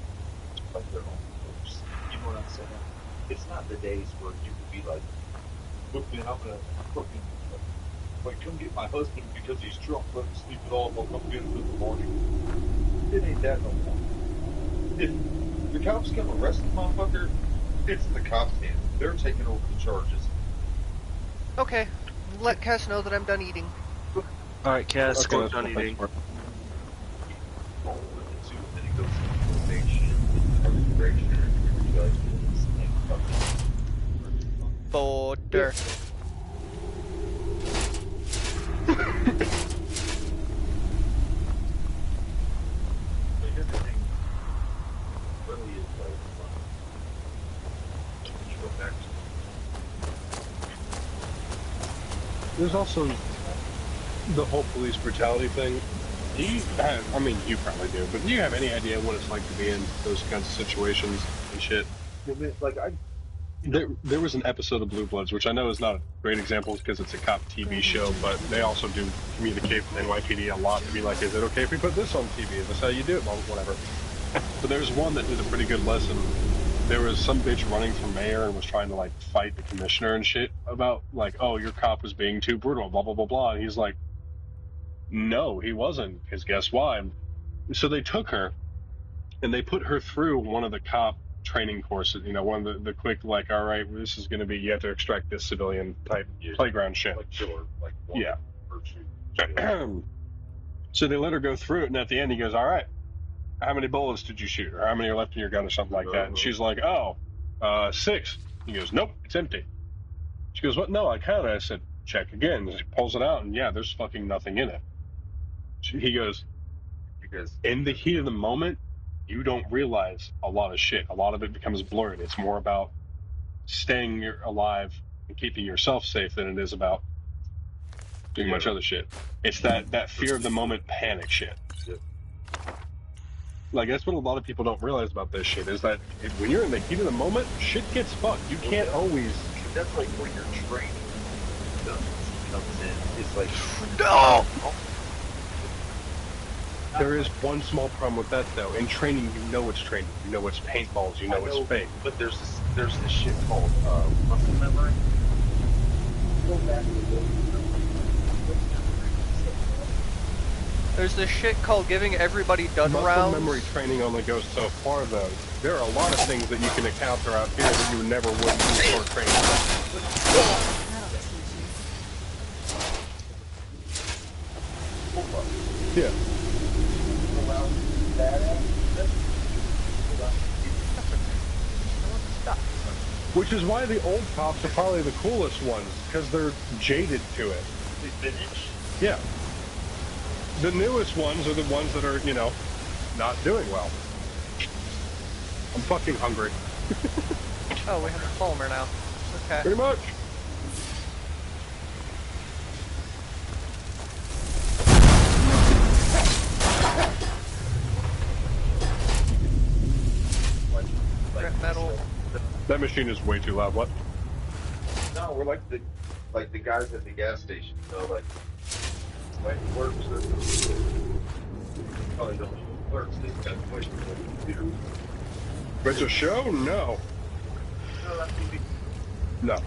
[SPEAKER 2] Like their own force. You know what I'm saying? It's not the days where you could be like, look, man, I'm gonna fucking like come get my husband because he's drunk, let him sleep it off, I'll come get him in the morning. It ain't that no more. If the cops come arrest the motherfucker, it's in the cops' hands. They're taking over the charges.
[SPEAKER 1] Okay, let Cass know that I'm done eating.
[SPEAKER 4] Alright, Cass,
[SPEAKER 3] Okay,
[SPEAKER 4] go
[SPEAKER 3] that's
[SPEAKER 4] done
[SPEAKER 3] cool, thanks,
[SPEAKER 4] eating.
[SPEAKER 3] Mark.
[SPEAKER 2] Oh, with the two, then it goes to probation, arbitration, judges, and fucking
[SPEAKER 1] Border.
[SPEAKER 2] like everything really is like you go back to
[SPEAKER 3] There's also the whole police brutality thing. Do you have, I mean, you probably do, but do you have any idea what it's like to be in those kinds of situations and shit?
[SPEAKER 2] like I
[SPEAKER 3] There was an episode of Blue Bloods, which I know is not a great example because it's a cop TV show, but they also do communicate with NYPD a lot to be like, is it okay if we put this on TV? Is this how you do it? Well, whatever. But there's one that did a pretty good lesson. There was some bitch running for mayor and was trying to like fight the commissioner and shit about like, oh, your cop was being too brutal, blah, blah, blah, blah. And he's like, no, he wasn't, because guess why? So they took her and they put her through one of the cop training courses, you know, one of the quick, like, all right, this is going to be, you have to extract this civilian type playground shit.
[SPEAKER 2] like killer, like one
[SPEAKER 3] Yeah.
[SPEAKER 2] virtue.
[SPEAKER 3] So they let her go through it, and at the end he goes, all right, how many bullets did you shoot? Or how many are left in your gun or something like that? And she's like, 6. He goes, nope, it's empty. She goes, what? No, I counted. I said, check again. She pulls it out, and yeah, there's fucking nothing in it. He goes,
[SPEAKER 2] Because
[SPEAKER 3] in the heat of the moment, you don't realize a lot of shit. A lot of it becomes blurred. It's more about staying alive and keeping yourself safe than it is about doing much other shit. It's that fear of the moment panic shit. Like, that's what a lot of people don't realize about this shit, is that when you're in the heat of the moment, shit gets fucked. You can't always...
[SPEAKER 2] that's like where your training comes in. It's like,
[SPEAKER 1] No!
[SPEAKER 3] There is one small problem with that, though. In training, you know it's training. You know it's paintballs. You know it's fake.
[SPEAKER 2] But there's this shit called muscle memory. Go back to the
[SPEAKER 1] There's this shit called giving everybody done
[SPEAKER 3] Muscle
[SPEAKER 1] rounds.
[SPEAKER 3] memory training only goes so far, though. There are a lot of things that you can encounter out here that you never would in short training. Yeah. Which is why the old cops are probably the coolest ones, because they're jaded to it.
[SPEAKER 2] They finish.
[SPEAKER 3] Yeah. The newest ones are the ones that are, you know, not doing well. I'm fucking hungry.
[SPEAKER 1] Oh, we have a Fulmer now. Okay.
[SPEAKER 3] Pretty much.
[SPEAKER 1] Scrap metal.
[SPEAKER 3] That machine is way too loud. What?
[SPEAKER 2] No, we're like the guys at the gas station. You know, like it works. Probably don't even works. These guys wait for the computer.
[SPEAKER 3] It's a show? No.
[SPEAKER 2] No, that's TV.
[SPEAKER 3] No.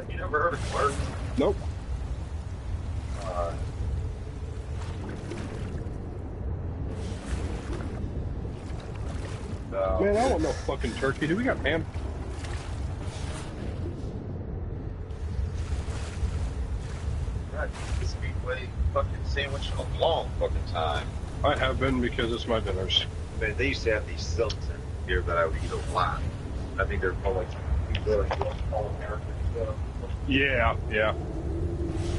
[SPEAKER 2] You never heard of Clerks?
[SPEAKER 3] Nope.
[SPEAKER 2] No.
[SPEAKER 3] Man, I want no fucking turkey. Do we got ham?
[SPEAKER 2] God, this Speedway fucking sandwich in a long fucking time.
[SPEAKER 3] I have been because it's my dinners.
[SPEAKER 2] Man, they used to have these subs in here that I would eat a lot. I think they're called like all American stuff.
[SPEAKER 3] Yeah, yeah.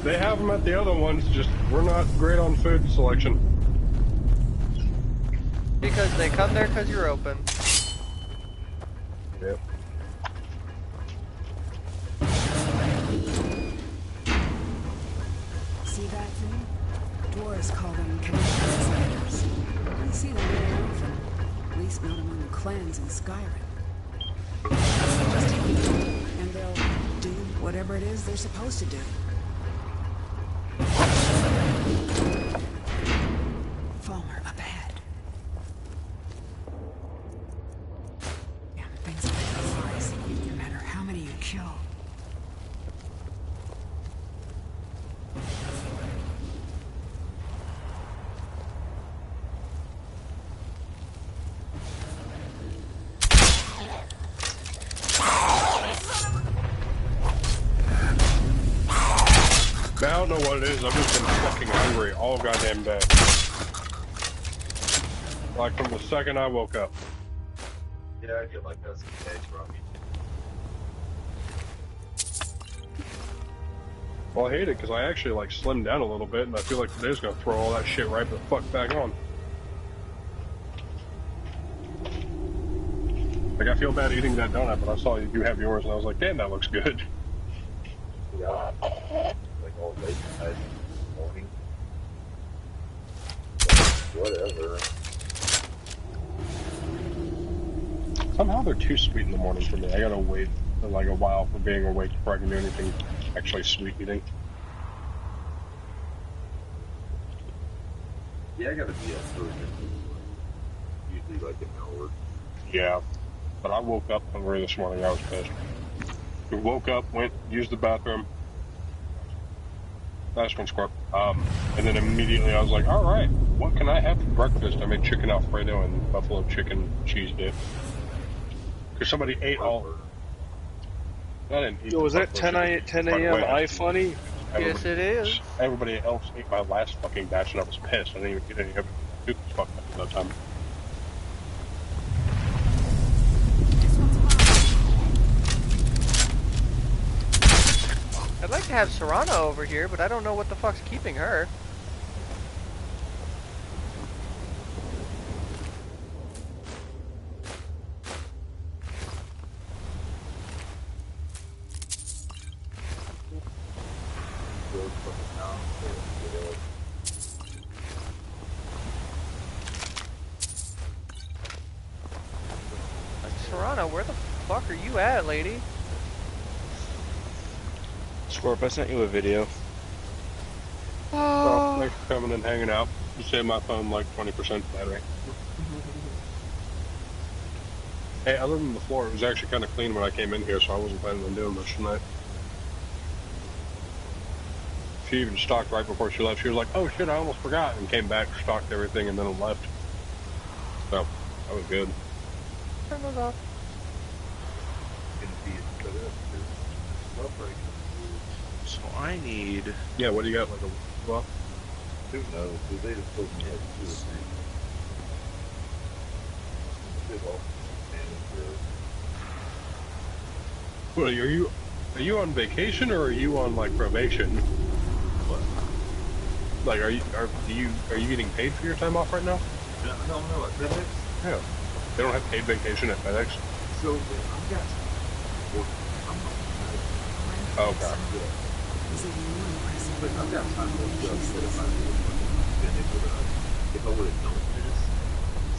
[SPEAKER 3] They have them at the other ones, just we're not great on food selection.
[SPEAKER 1] Because they come there because you're open.
[SPEAKER 3] Yep.
[SPEAKER 8] See that thing? Dwarves call them connectors. You don't see them very often. At least not among the clans in Skyrim. Just hit them, and they'll do whatever it is they're supposed to do. Falmer, up ahead. Damn things like flies, no matter how many you kill.
[SPEAKER 3] I don't know what it is, I've just been fucking hungry all goddamn day. Like from the second I woke up.
[SPEAKER 2] Yeah, I get like that some eggs from me.
[SPEAKER 3] Well, I hate it because I actually like slimmed down a little bit and I feel like today's gonna throw all that shit right the fuck back on. Like I feel bad eating that donut, but I saw you have yours and I was like, damn, that looks good.
[SPEAKER 2] Yeah. Like all late night, morning. Whatever.
[SPEAKER 3] Somehow they're too sweet in the morning for me. I gotta wait for like a while for being awake before I can do anything actually sweet eating.
[SPEAKER 2] Yeah, I gotta be up first. Usually like an hour.
[SPEAKER 3] Yeah, but I woke up hungry this morning. I was pissed. We woke up, went, used the bathroom. Nice one, Scorp. And then immediately I was like, all right, what can I have for breakfast? I made chicken Alfredo and buffalo chicken cheese dip. Because somebody ate all. I didn't eat.
[SPEAKER 4] Yo, was that 10 a.m. iFunny?
[SPEAKER 1] Yes, it is.
[SPEAKER 3] Everybody else ate my last fucking batch, and I was pissed. I didn't even get any of it. Dude, fuck that time.
[SPEAKER 1] I'd like to have Serrano over here, but I don't know what the fuck's keeping her. Serrano, where the fuck are you at, lady?
[SPEAKER 4] Scorp, I sent you a video.
[SPEAKER 3] Well, thanks for coming and hanging out. You saved my phone like 20% battery. Hey, other than the floor, it was actually kind of clean when I came in here, so I wasn't planning on doing much tonight. She even stocked right before she left. She was like, oh shit, I almost forgot, and came back, stocked everything, and then left. So, that was good.
[SPEAKER 1] Turn those off.
[SPEAKER 4] So I need...
[SPEAKER 3] Yeah, what do you got, like a... Well,
[SPEAKER 2] Who knows? They just told me I had to do the same.
[SPEAKER 3] what, are you on vacation, or are you on, like, probation?
[SPEAKER 2] What?
[SPEAKER 3] Like, are you getting paid for your time off right now?
[SPEAKER 2] No, at FedEx?
[SPEAKER 3] Yeah. They don't have paid vacation at FedEx?
[SPEAKER 2] So, I've got work. I'm not.
[SPEAKER 3] Oh, okay.
[SPEAKER 2] But I've got time to work that if I been able to, if I would have known this,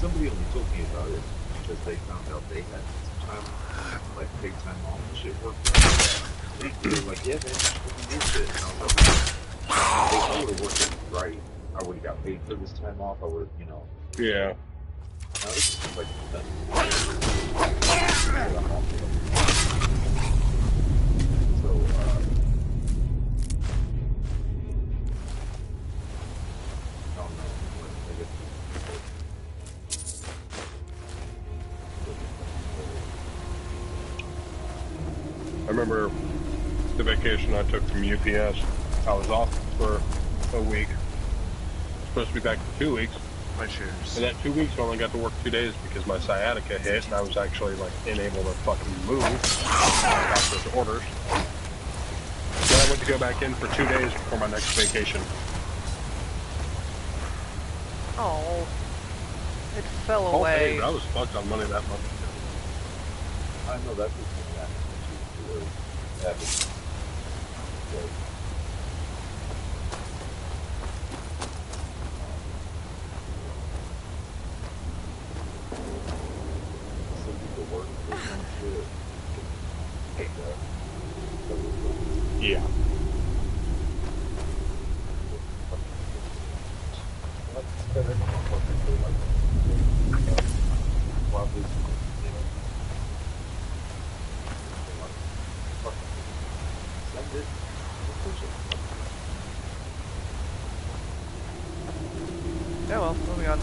[SPEAKER 2] somebody only told me about it because they found out they had some time, like paid time off and shit worked out. They were like, yeah, man, you need this. And I was like, if I would have worked it right, I would have got paid for this time off. I would have, you know.
[SPEAKER 3] Yeah.
[SPEAKER 2] Now this is like nothing. So,
[SPEAKER 3] I remember the vacation I took from UPS. I was off for a week. I was supposed to be back for 2 weeks.
[SPEAKER 4] my shares.
[SPEAKER 3] And that 2 weeks, I only got to work 2 days because my sciatica hit, and I was actually like unable to fucking move. Doctor's orders. Then I went to go back in for 2 days before my next vacation.
[SPEAKER 1] Oh, it fell
[SPEAKER 3] Oh,
[SPEAKER 1] away.
[SPEAKER 3] hey, I was fucked on money that month.
[SPEAKER 2] I know that's what's going to happen. Some people work for some shit.
[SPEAKER 3] Yeah.
[SPEAKER 1] Yeah, well, moving on.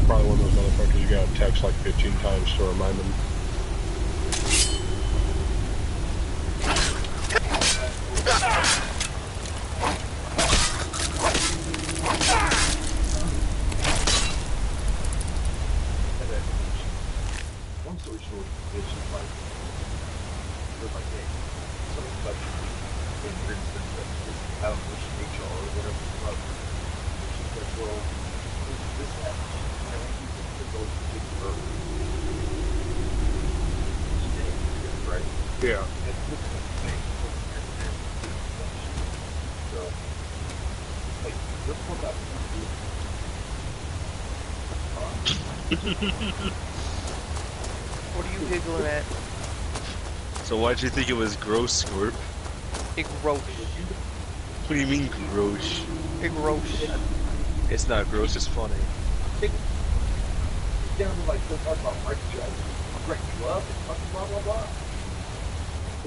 [SPEAKER 3] Probably one of those motherfuckers you gotta text like 15 times to remind them.
[SPEAKER 2] Long story short, it's just like, they're like, hey, something's like, in your instance, I don't know, HR or whatever, but she's like, well, this happens. I don't use it to go to the road. Right?
[SPEAKER 3] Yeah.
[SPEAKER 2] And this is the thing. So, like, let's go back to
[SPEAKER 1] What are you giggling at?
[SPEAKER 4] So why'd you think it was gross, Scorp?
[SPEAKER 1] Big gross.
[SPEAKER 4] What do you mean gross?
[SPEAKER 1] Big gross.
[SPEAKER 4] It's not gross, it's funny.
[SPEAKER 2] down to like they'll talk about break you up and fucking blah blah blah.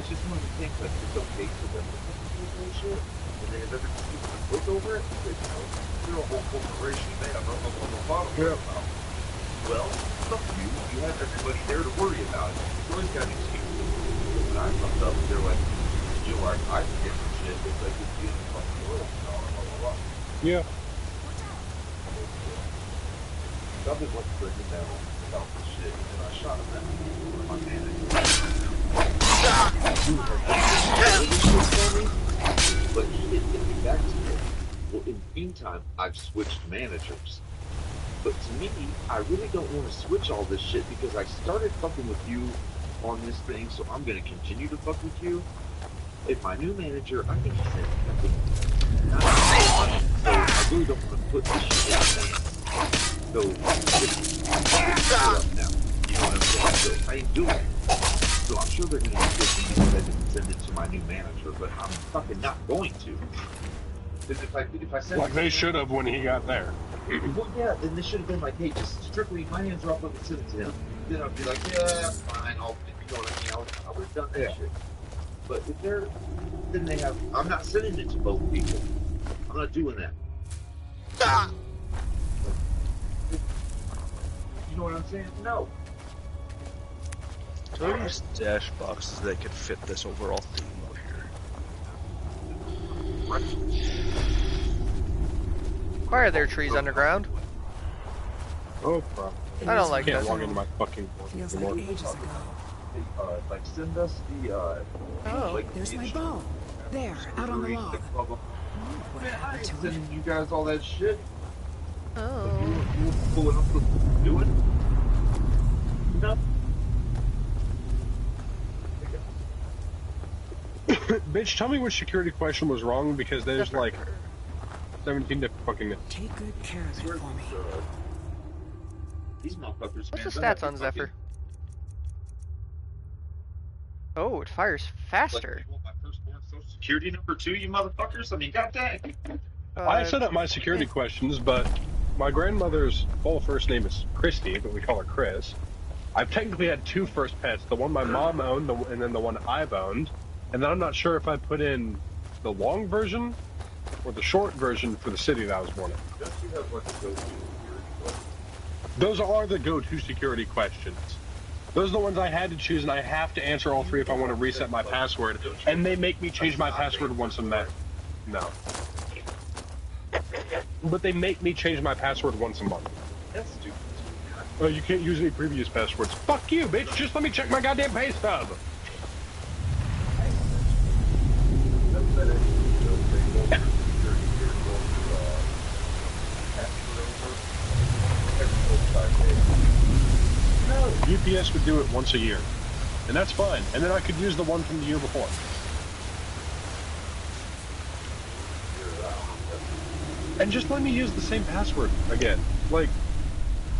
[SPEAKER 2] It's just one of the things that it's okay for them to fucking do bullshit, and then if everyone look over it, they, you know, they're a whole corporation, they have no blah blah blah about. Well, fuck you. You have everybody there to worry about it. You always got an excuse. When I fucked up, they're like, you know, I forget some shit. It's like it's the fucking world, and blah blah blah.
[SPEAKER 3] Yeah.
[SPEAKER 2] I've been looking for him now about this shit, and then I shot him at my manager. But he didn't get me back to me. Well, in the meantime, I've switched managers. But to me, I really don't want to switch all this shit because I started fucking with you on this thing, so I'm going to continue to fuck with you. If my new manager, I think he said nothing. So I really don't want to put this shit in his hands. So, it's up now. You know what I'm saying? So, I ain't doing it. So, I'm sure they're going to switch me so that they can send it to my new manager, but I'm fucking not going to. Because if I send
[SPEAKER 3] Like they should have when he got there.
[SPEAKER 2] well, yeah, then they should have been like, hey, just strictly, my hands are off, let me send it to him. Then I'd be like, yeah, fine, you know what I mean? I would have done that shit. But if they're, then they have, I'm not sending it to both people. I'm not doing that. You know what I'm saying? No.
[SPEAKER 4] So what are these dash boxes that could fit this overall theme out here?
[SPEAKER 1] Why are there trees underground?
[SPEAKER 3] Oh, crap.
[SPEAKER 1] I don't like
[SPEAKER 3] Can't
[SPEAKER 1] that.
[SPEAKER 3] walk into my fucking work
[SPEAKER 8] Feels
[SPEAKER 3] anymore.
[SPEAKER 8] like ages ago.
[SPEAKER 2] Like send us the,
[SPEAKER 1] Oh.
[SPEAKER 2] like,
[SPEAKER 8] There's
[SPEAKER 2] the
[SPEAKER 8] my bow. There, out on the log.
[SPEAKER 2] blah, blah.
[SPEAKER 8] What
[SPEAKER 2] Man, I
[SPEAKER 8] happened
[SPEAKER 2] ain't
[SPEAKER 8] to it?
[SPEAKER 2] sending you guys all that shit.
[SPEAKER 1] Oh.
[SPEAKER 2] You pulling up what you're doing? No.
[SPEAKER 3] Bitch, tell me which security question was wrong because there's like 17 different fucking.
[SPEAKER 8] Take good care of it for me.
[SPEAKER 2] These motherfuckers.
[SPEAKER 1] What's
[SPEAKER 2] man,
[SPEAKER 1] the
[SPEAKER 2] they have
[SPEAKER 1] stats
[SPEAKER 2] to
[SPEAKER 1] on Zephyr?
[SPEAKER 2] fucking-
[SPEAKER 1] Oh, it fires faster.
[SPEAKER 2] Like, you want my firstborn social security number too, you motherfuckers? I mean, goddamn.
[SPEAKER 3] I set up my security questions, but my grandmother's full first name is Christy, but we call her Chris. I've technically had two first pets, the one my mom owned and then the one I've owned. And then I'm not sure if I put in the long version or the short version for the city that I was born in.
[SPEAKER 2] Don't you have like a go-to security question?
[SPEAKER 3] Those are the go-to security questions. Those are the ones I had to choose, and I have to answer all three if I want to reset my password. And they make me change my password once I'm there. No. But they make me change my password once a month.
[SPEAKER 2] That's stupid.
[SPEAKER 3] Oh, you can't use any previous passwords. Fuck you, bitch! Just let me check my goddamn pay stub! UPS would do it once a year. And that's fine. And then I could use the one from the year before. And just let me use the same password again. Like,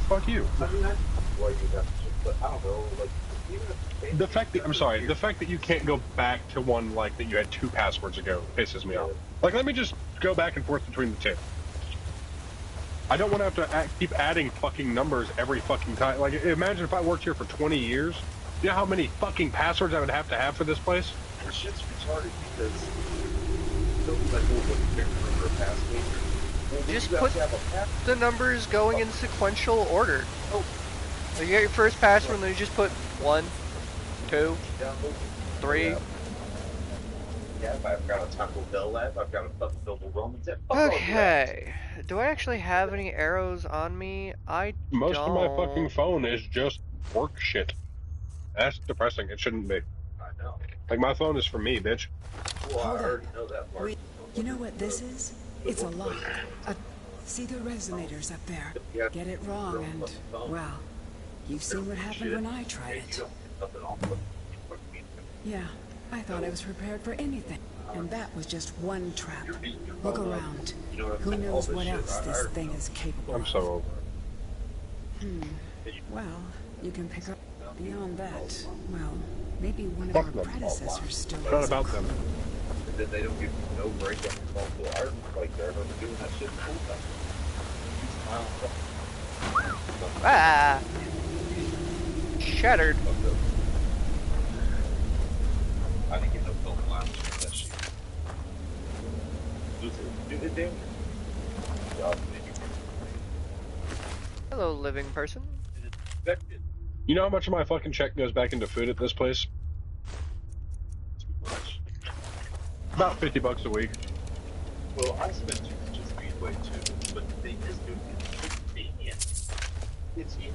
[SPEAKER 3] fuck you.
[SPEAKER 2] I mean, that's why you have to, but I don't know, like, even if
[SPEAKER 3] The fact that, I'm sorry, the fact that you can't go back to one, like, that you had 2 passwords ago pisses me off. Like, let me just go back and forth between the 2. I don't want to have to keep adding fucking numbers every fucking time. Like, imagine if I worked here for 20 years. You know how many fucking passwords I would have to have for this place?
[SPEAKER 2] the shit's retarded because like, what you can't remember a password. Well,
[SPEAKER 1] Just
[SPEAKER 2] you
[SPEAKER 1] put
[SPEAKER 2] have a password.
[SPEAKER 1] the numbers going in sequential order.
[SPEAKER 2] Oh.
[SPEAKER 1] So you get your first password, and then you just put 1, 2, 3.
[SPEAKER 2] Yeah, if I've got a Taco Bell app, I've got a fucking Double Romans app. Fuck all the apps.
[SPEAKER 1] Okay. Do I actually have any arrows on me? I
[SPEAKER 3] Most
[SPEAKER 1] don't.
[SPEAKER 3] of my fucking phone is just work shit. That's depressing. It shouldn't be.
[SPEAKER 2] I know.
[SPEAKER 3] Like, my phone is for me, bitch.
[SPEAKER 2] Well, I
[SPEAKER 8] Hold
[SPEAKER 2] already
[SPEAKER 8] up.
[SPEAKER 2] know that part.
[SPEAKER 8] Wait, you know what this is? It's a lock. See the resonators up there? Get it wrong and, well, you've seen what happened when I tried it. Yeah, I thought I was prepared for anything. And that was just one trap. Look around. Who knows what else this thing is capable
[SPEAKER 3] I'm
[SPEAKER 8] of?
[SPEAKER 3] so over
[SPEAKER 8] Well, you can pick up beyond that. Well, maybe one of
[SPEAKER 3] Fuck
[SPEAKER 8] our
[SPEAKER 3] them.
[SPEAKER 8] predecessors still
[SPEAKER 3] it. Not
[SPEAKER 8] has a
[SPEAKER 3] about
[SPEAKER 8] clue.
[SPEAKER 3] them.
[SPEAKER 2] And then they don't give you no break on your multiple art like they're doing that shit the whole time.
[SPEAKER 1] Ah! Shattered.
[SPEAKER 2] I didn't get no phone lines for that shit. Dude, it damn.
[SPEAKER 1] Hello, living person.
[SPEAKER 2] Infected.
[SPEAKER 3] You know how much of my fucking check goes back into food at this place?
[SPEAKER 2] Too much.
[SPEAKER 3] About $50 a week.
[SPEAKER 2] Well, I spent too much as Speedway too, but the thing is, dude, it's convenient. It's here.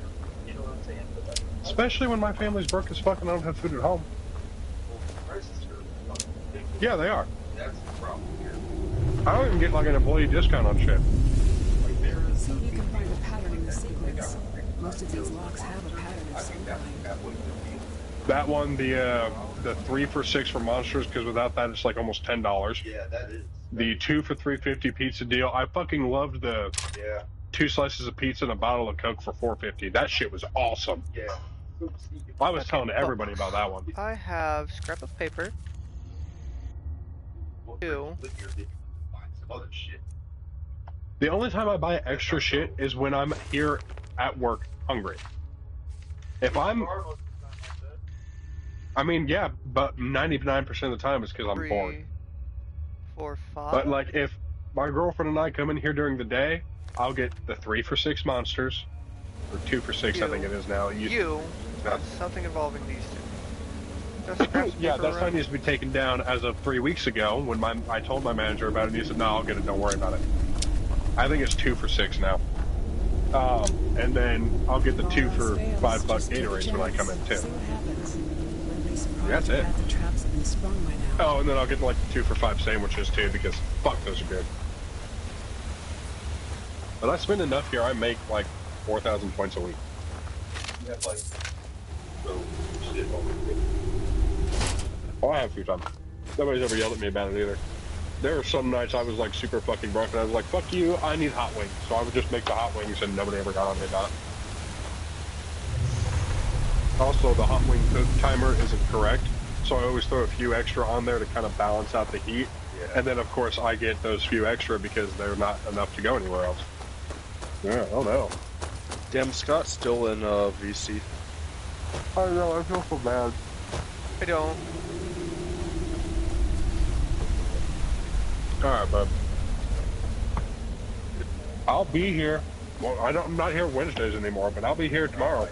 [SPEAKER 2] You know what I'm saying? But like,
[SPEAKER 3] Especially when my family's broke as fuck and I don't have food at home.
[SPEAKER 2] well, the prices are fucking ridiculous.
[SPEAKER 3] Yeah, they are.
[SPEAKER 2] That's the problem here.
[SPEAKER 3] I don't even get like an employee discount on shit.
[SPEAKER 2] Like there is
[SPEAKER 8] See if you can find a pattern in the sequence. Most of these locks have a pattern of
[SPEAKER 2] I
[SPEAKER 8] some
[SPEAKER 2] think that's
[SPEAKER 8] kind.
[SPEAKER 2] halfway through
[SPEAKER 3] That one, the 3 for $6 for monsters, because without that it's like almost $10.
[SPEAKER 2] Yeah, that is.
[SPEAKER 3] The 2 for $3.50 pizza deal. I fucking loved the
[SPEAKER 2] Yeah,
[SPEAKER 3] 2 slices of pizza and a bottle of Coke for $4.50. That shit was awesome.
[SPEAKER 2] yeah.
[SPEAKER 3] I was telling everybody about that one.
[SPEAKER 1] I have scrap of paper. Ew.
[SPEAKER 2] Find some other shit.
[SPEAKER 3] The only time I buy extra shit is when I'm here at work hungry. If I'm, I mean, yeah, but 99% of the time it's because I'm
[SPEAKER 1] 3,
[SPEAKER 3] bored.
[SPEAKER 1] 4, 5.
[SPEAKER 3] But like, if my girlfriend and I come in here during the day, I'll get the 3 for $6 monsters, or 2 for $6, I think it is now.
[SPEAKER 1] You have something involving these two. Just scraps of
[SPEAKER 3] Yeah,
[SPEAKER 1] paper
[SPEAKER 3] that
[SPEAKER 1] around.
[SPEAKER 3] sign needs to be taken down as of 3 weeks ago when I told my manager about it, and he said, no, I'll get it, don't worry about it. I think it's 2 for $6 now. And then I'll get the 2 for $5 Gatorades when I come in too.
[SPEAKER 8] See what happens. Wouldn't be surprised
[SPEAKER 3] That's
[SPEAKER 8] if
[SPEAKER 3] it.
[SPEAKER 8] half the traps have been sprung by now.
[SPEAKER 3] Oh, and then I'll get like the 2 for $5 sandwiches too, because fuck, those are good. But I spend enough here, I make like 4,000 points a week.
[SPEAKER 2] You have like so shit all the
[SPEAKER 3] Oh, I have a few times. Nobody's ever yelled at me about it either. There were some nights I was like super fucking broke and I was like, fuck you, I need hot wings. So I would just make the hot wings and nobody ever got on me about it. Also, the hot wing timer isn't correct, so I always throw a few extra on there to kind of balance out the heat.
[SPEAKER 2] Yeah.
[SPEAKER 3] And then, of course, I get those few extra because they're not enough to go anywhere else. Yeah, oh no.
[SPEAKER 4] Damn, Scott's still in VC.
[SPEAKER 3] I know, I feel so bad.
[SPEAKER 1] I don't.
[SPEAKER 3] Alright, bud. I'll be here. Well, I'm not here Wednesdays anymore, but I'll be here tomorrow.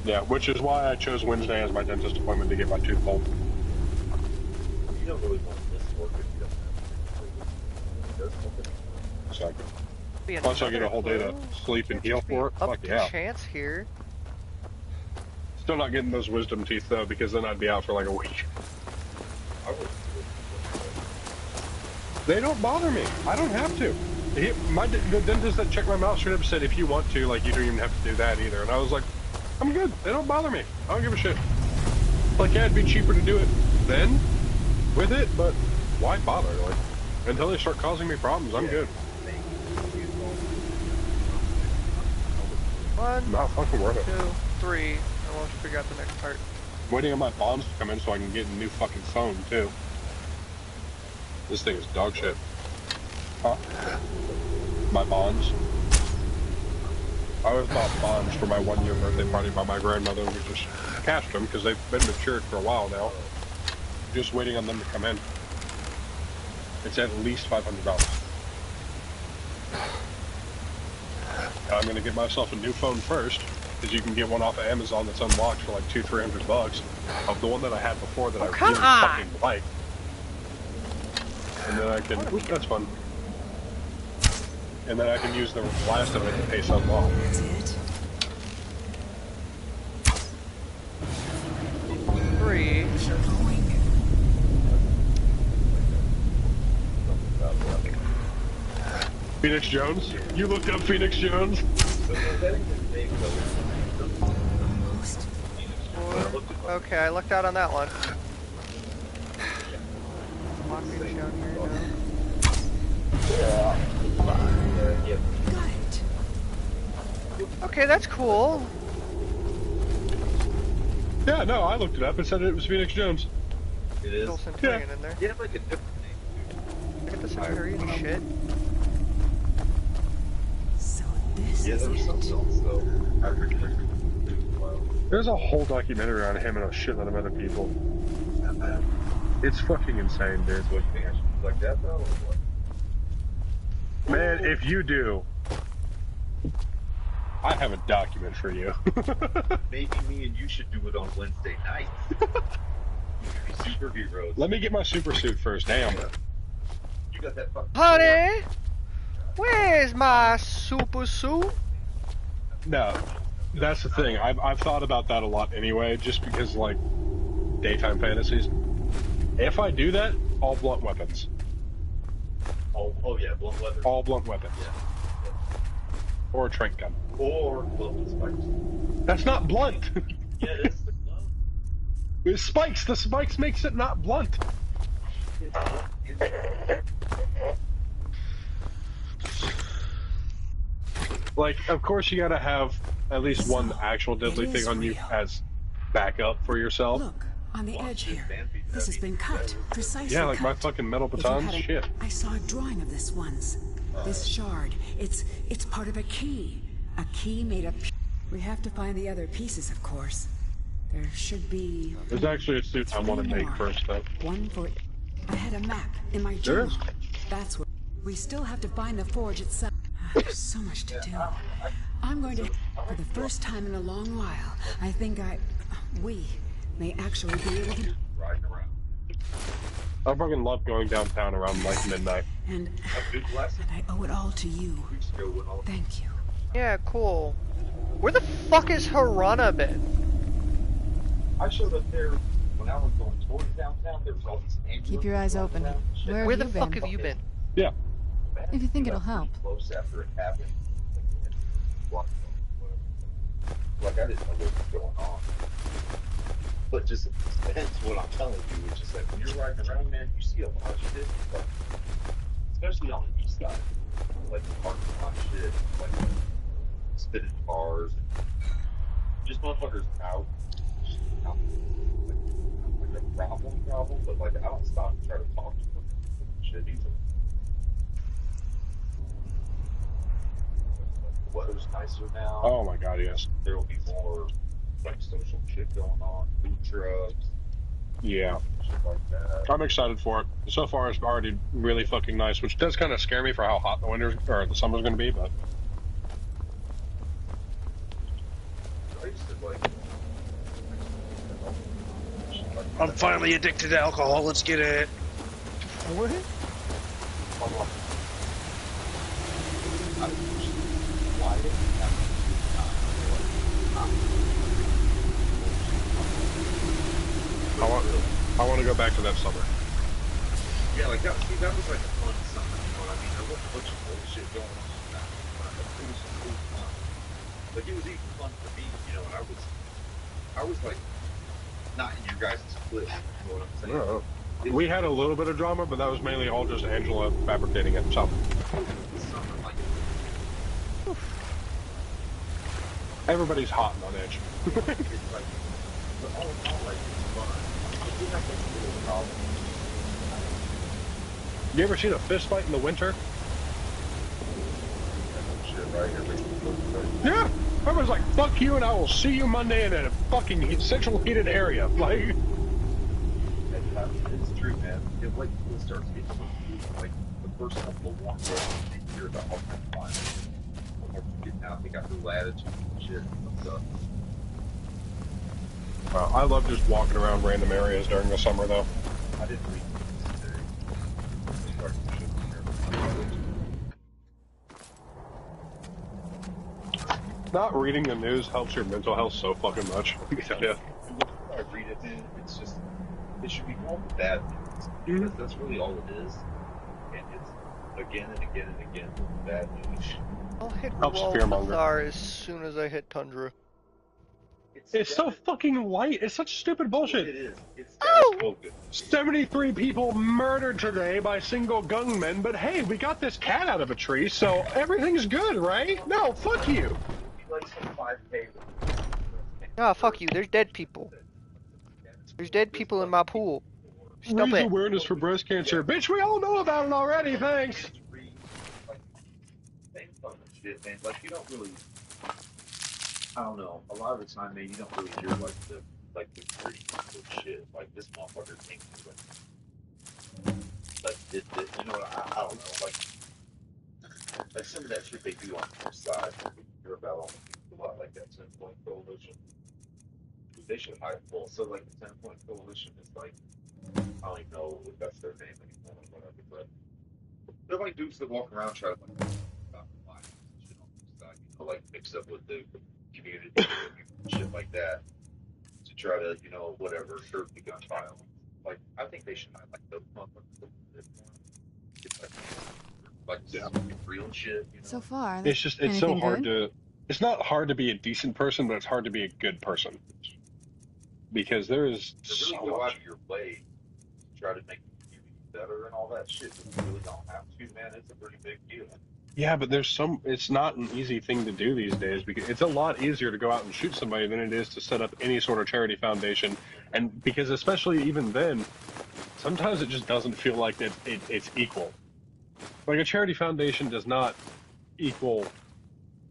[SPEAKER 3] Yeah, which is why I chose Wednesday as my dentist appointment to get my tooth pulled.
[SPEAKER 2] You don't really want this
[SPEAKER 3] So,
[SPEAKER 1] Be
[SPEAKER 3] plus I get a whole day to
[SPEAKER 1] another clue?
[SPEAKER 3] sleep and
[SPEAKER 1] Can't
[SPEAKER 3] heal
[SPEAKER 1] just be
[SPEAKER 3] for it.
[SPEAKER 1] Up
[SPEAKER 3] Fuck
[SPEAKER 1] to
[SPEAKER 3] yeah.
[SPEAKER 1] chance here.
[SPEAKER 3] Still not getting those wisdom teeth though, because then I'd be out for like a week. They don't bother me. I don't have to. The dentist that checked my mouth straight up said, if you want to, like, you don't even have to do that either. And I was like, I'm good. They don't bother me. I don't give a shit. Like, yeah, it'd be cheaper to do it then with it, but why bother? Like, until they start causing me problems, I'm good.
[SPEAKER 1] One,
[SPEAKER 3] Not fucking worth it.
[SPEAKER 1] 2, 3. I want to figure out the next part.
[SPEAKER 3] Waiting on my bonds to come in so I can get a new fucking phone, too. This thing is dog shit. Huh? My bonds. I always bought bonds for my 1-year birthday party by my grandmother. We just cashed them because they've been matured for a while now. Just waiting on them to come in. It's at least $500. I'm gonna get myself a new phone first, because you can get one off of Amazon that's unlocked for like $200-300 of the one that I had before that I really fucking like. And then I can, that's fun. And then I can use the last of it to pay something off.
[SPEAKER 8] That's it.
[SPEAKER 1] 3.
[SPEAKER 8] Keep going.
[SPEAKER 3] Phoenix Jones? You looked up Phoenix Jones?
[SPEAKER 8] Almost.
[SPEAKER 1] Okay, I lucked out on that one. Walking down here, no.
[SPEAKER 8] Got it.
[SPEAKER 1] Okay, that's cool.
[SPEAKER 3] Yeah, no, I looked it up and said it was Phoenix Jones.
[SPEAKER 2] It is.
[SPEAKER 1] Little Centurion in there.
[SPEAKER 2] You have like a different name.
[SPEAKER 1] Look at the Centurion shit.
[SPEAKER 8] So this
[SPEAKER 2] Yeah,
[SPEAKER 8] is
[SPEAKER 2] there was
[SPEAKER 8] it.
[SPEAKER 2] something else though. I forget.
[SPEAKER 3] There's a whole documentary on him and a shitload of other people. It's fucking insane, dude.
[SPEAKER 2] So you think I should be like that though, or what?
[SPEAKER 3] Man, if you do, I have a document for you.
[SPEAKER 2] Maybe me and you should do it on Wednesday night. We could be superheroes.
[SPEAKER 3] Let me get my super suit first, damn.
[SPEAKER 2] You got that fucking
[SPEAKER 1] Honey, where's my super suit?
[SPEAKER 3] No, that's the thing. I've thought about that a lot anyway, just because, like, daytime fantasies. If I do that, all blunt weapons.
[SPEAKER 2] Oh yeah, blunt weapons.
[SPEAKER 3] All blunt weapons.
[SPEAKER 2] Yeah.
[SPEAKER 3] Or a trank gun.
[SPEAKER 2] Or blunt spikes.
[SPEAKER 3] That's not blunt.
[SPEAKER 2] Yeah, it is.
[SPEAKER 3] With spikes, the spikes makes it not blunt. Like, of course you gotta have at least one actual deadly thing on you as backup for yourself.
[SPEAKER 8] Look, on the edge here. This has been cut. Precisely
[SPEAKER 3] Yeah, like
[SPEAKER 8] cut.
[SPEAKER 3] my fucking metal
[SPEAKER 8] If you
[SPEAKER 3] batons,
[SPEAKER 8] had a-
[SPEAKER 3] shit.
[SPEAKER 8] I saw a drawing of this once. This shard, it's part of a key. A key made of... We have to find the other pieces, of course. There should be...
[SPEAKER 3] There's actually a suit I want to make first, though.
[SPEAKER 8] One for... I had a map in my
[SPEAKER 3] There
[SPEAKER 8] journal.
[SPEAKER 3] is?
[SPEAKER 8] That's what... We still have to find the forge itself. There's so much to do. I'm going to... For the first time in a long while, I think we may actually be able to...
[SPEAKER 2] Riding around.
[SPEAKER 3] I fucking love going downtown around like midnight.
[SPEAKER 8] And
[SPEAKER 2] A good lesson.
[SPEAKER 8] I owe it all to you.
[SPEAKER 2] We just go with all.
[SPEAKER 8] Thank you.
[SPEAKER 1] Yeah, cool. Where the fuck is Harana been?
[SPEAKER 2] I showed up there when I was going towards downtown. There was all these ambulances
[SPEAKER 5] Keep your eyes
[SPEAKER 2] running
[SPEAKER 5] open.
[SPEAKER 2] around and shit.
[SPEAKER 5] Where
[SPEAKER 1] Where
[SPEAKER 5] have
[SPEAKER 1] the
[SPEAKER 5] you
[SPEAKER 1] fuck
[SPEAKER 5] been?
[SPEAKER 1] have you been?
[SPEAKER 3] Yeah.
[SPEAKER 5] If you think it'll help.
[SPEAKER 2] Close after it happened. Like I didn't know what was going on. But just that's what I'm telling you. It's just like when you're riding around, man, you see a lot of shit. Like, especially on the east side, like the parking lot shit, like spitting cars, and just motherfuckers out. Like a problem, but like I don't stop and try to talk to them. Shit either. The weather's nicer now.
[SPEAKER 3] Oh my god, yes.
[SPEAKER 2] There will be more like social shit going on, food trucks,
[SPEAKER 3] Yeah.
[SPEAKER 2] shit like that.
[SPEAKER 3] I'm excited for it. So far, it's already really fucking nice, which does kind of scare me for how hot the winter or the summer's going to be. But
[SPEAKER 2] I used to like.
[SPEAKER 4] I'm finally addicted to alcohol. Let's get it.
[SPEAKER 3] What? I want to go back to that summer.
[SPEAKER 2] Yeah, like that. See, that was like a fun summer. You know what I mean? There wasn't a bunch of bullshit going on. It was fun. Like it was even fun for me. You know, and I was like not in your guys' clique. You know what I'm saying?
[SPEAKER 3] No. We had a little bit of drama, but that was mainly all just Angela fabricating it. So everybody's hot and on edge. You ever seen a fist fight in the winter? Yeah. Everyone's like, "Fuck you," and I will see you Monday in a fucking central heated area. Like.
[SPEAKER 2] It's true, man. It like it starts getting like the first couple of warm days, you hear about all kinds of violence. When they're getting out, they got real attitude and shit.
[SPEAKER 3] I love just walking around random areas during the summer, though.
[SPEAKER 2] I didn't read this today.
[SPEAKER 3] Not reading the news helps your mental health so fucking much. Yeah.
[SPEAKER 2] I read it, man. It's just it should be called bad news because that's really all it is, and it's again and again and again bad news.
[SPEAKER 1] I'll hit
[SPEAKER 3] Helps fearmonger.
[SPEAKER 1] Walthar as soon as I hit Tundra.
[SPEAKER 3] It's so fucking light. It's such stupid bullshit.
[SPEAKER 2] It is. It's
[SPEAKER 1] Oh!
[SPEAKER 3] 73 people murdered today by single gunmen, but hey, we got this cat out of a tree, so everything's good, right? No, fuck you.
[SPEAKER 1] Ah, fuck you. There's dead people. There's dead people in my pool. Stop
[SPEAKER 3] Raise
[SPEAKER 1] it.
[SPEAKER 3] awareness for breast cancer. Bitch, we all know about it already, thanks.
[SPEAKER 2] Like, you don't really, I don't know, a lot of the time, man, you don't really hear, like, the gritty shit. Like, this motherfucker thinks, you know what, I don't know, like some of that shit they do on their side, you hear about a lot like that 10-point coalition. They should hide full. So, like, the 10-point coalition is like, I don't even know if that's their name anymore or whatever, but they're like dudes that walk around trying to, like, like mixed up with the community and shit like that to try to, you know, whatever, curb the gun violence. Like, I think they should like those motherfuckers a bit more. Like real shit, you know?
[SPEAKER 5] So far,
[SPEAKER 3] It's just, it's so
[SPEAKER 5] anything
[SPEAKER 3] hard
[SPEAKER 5] good?
[SPEAKER 3] to, it's not hard to be a decent person, but it's hard to be a good person. Because there is
[SPEAKER 2] to really
[SPEAKER 3] so
[SPEAKER 2] go
[SPEAKER 3] much.
[SPEAKER 2] out of your way to try to make the community better and all that shit, but you really don't have to, man. It's a pretty big deal.
[SPEAKER 3] Yeah, but it's not an easy thing to do these days because it's a lot easier to go out and shoot somebody than it is to set up any sort of charity foundation. And because especially even then, sometimes it just doesn't feel like it's equal. Like a charity foundation does not equal,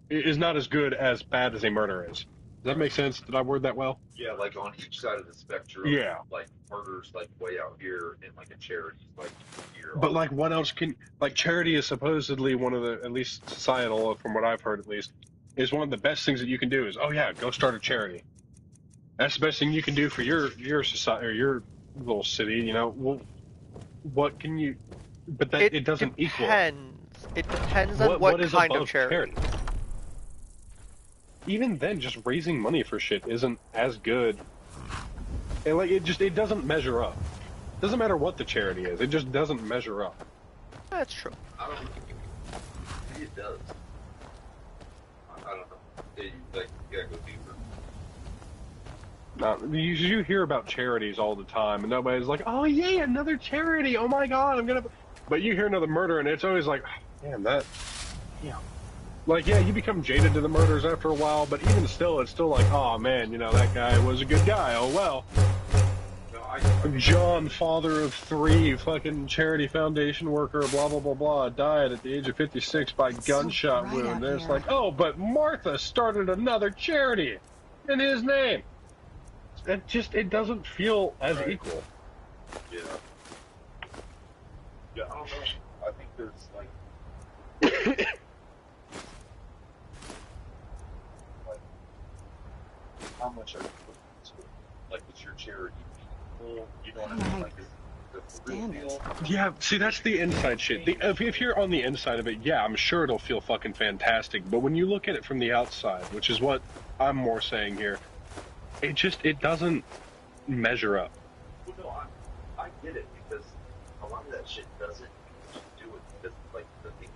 [SPEAKER 3] is not as good as bad as a murder is. Does that make sense? Did I word that well?
[SPEAKER 2] Yeah, like on each side of the spectrum.
[SPEAKER 3] Yeah.
[SPEAKER 2] Like murder's like way out here, and like a charity's like here.
[SPEAKER 3] But like, what else can, like, charity is supposedly one of the, at least societal, from what I've heard at least, is one of the best things that you can do is, oh yeah, go start a charity. That's the best thing you can do for your society or your little city, you know. Well, what can you, but that it doesn't equal.
[SPEAKER 1] It depends on what
[SPEAKER 3] is
[SPEAKER 1] kind of
[SPEAKER 3] above
[SPEAKER 1] charity.
[SPEAKER 3] Even then, just raising money for shit isn't as good. And like, it doesn't measure up. Doesn't matter what the charity is, it just doesn't measure up.
[SPEAKER 1] That's true.
[SPEAKER 2] I don't know. Maybe it does. I don't know. Yeah, you gotta go deeper.
[SPEAKER 3] You hear about charities all the time, and nobody's like, "Oh yay, another charity! Oh my god, I'm gonna." But you hear another murder, and it's always like, "Damn, that." Yeah. Like, yeah, you become jaded to the murders after a while, but even still, it's still like, "Oh man, you know that guy was a good guy. Oh well." John, father of 3, fucking charity foundation worker, blah blah blah blah, died at the age of 56 by gunshot
[SPEAKER 5] bright
[SPEAKER 3] wound.
[SPEAKER 5] out
[SPEAKER 3] And it's
[SPEAKER 5] here.
[SPEAKER 3] like, oh, but Martha started another charity in his name. It doesn't feel as equal.
[SPEAKER 2] Yeah. Yeah, I don't know. I think there's like how much are you putting into it? Like, it's your charity. You know what I mean? Like,
[SPEAKER 5] Stand it.
[SPEAKER 3] Yeah, see, that's the inside shit. If you're on the inside of it, yeah, I'm sure it'll feel fucking fantastic. But when you look at it from the outside, which is what I'm more saying here, it doesn't measure up.
[SPEAKER 2] Well, no, I get it because a lot of that shit doesn't just do it because like the thing.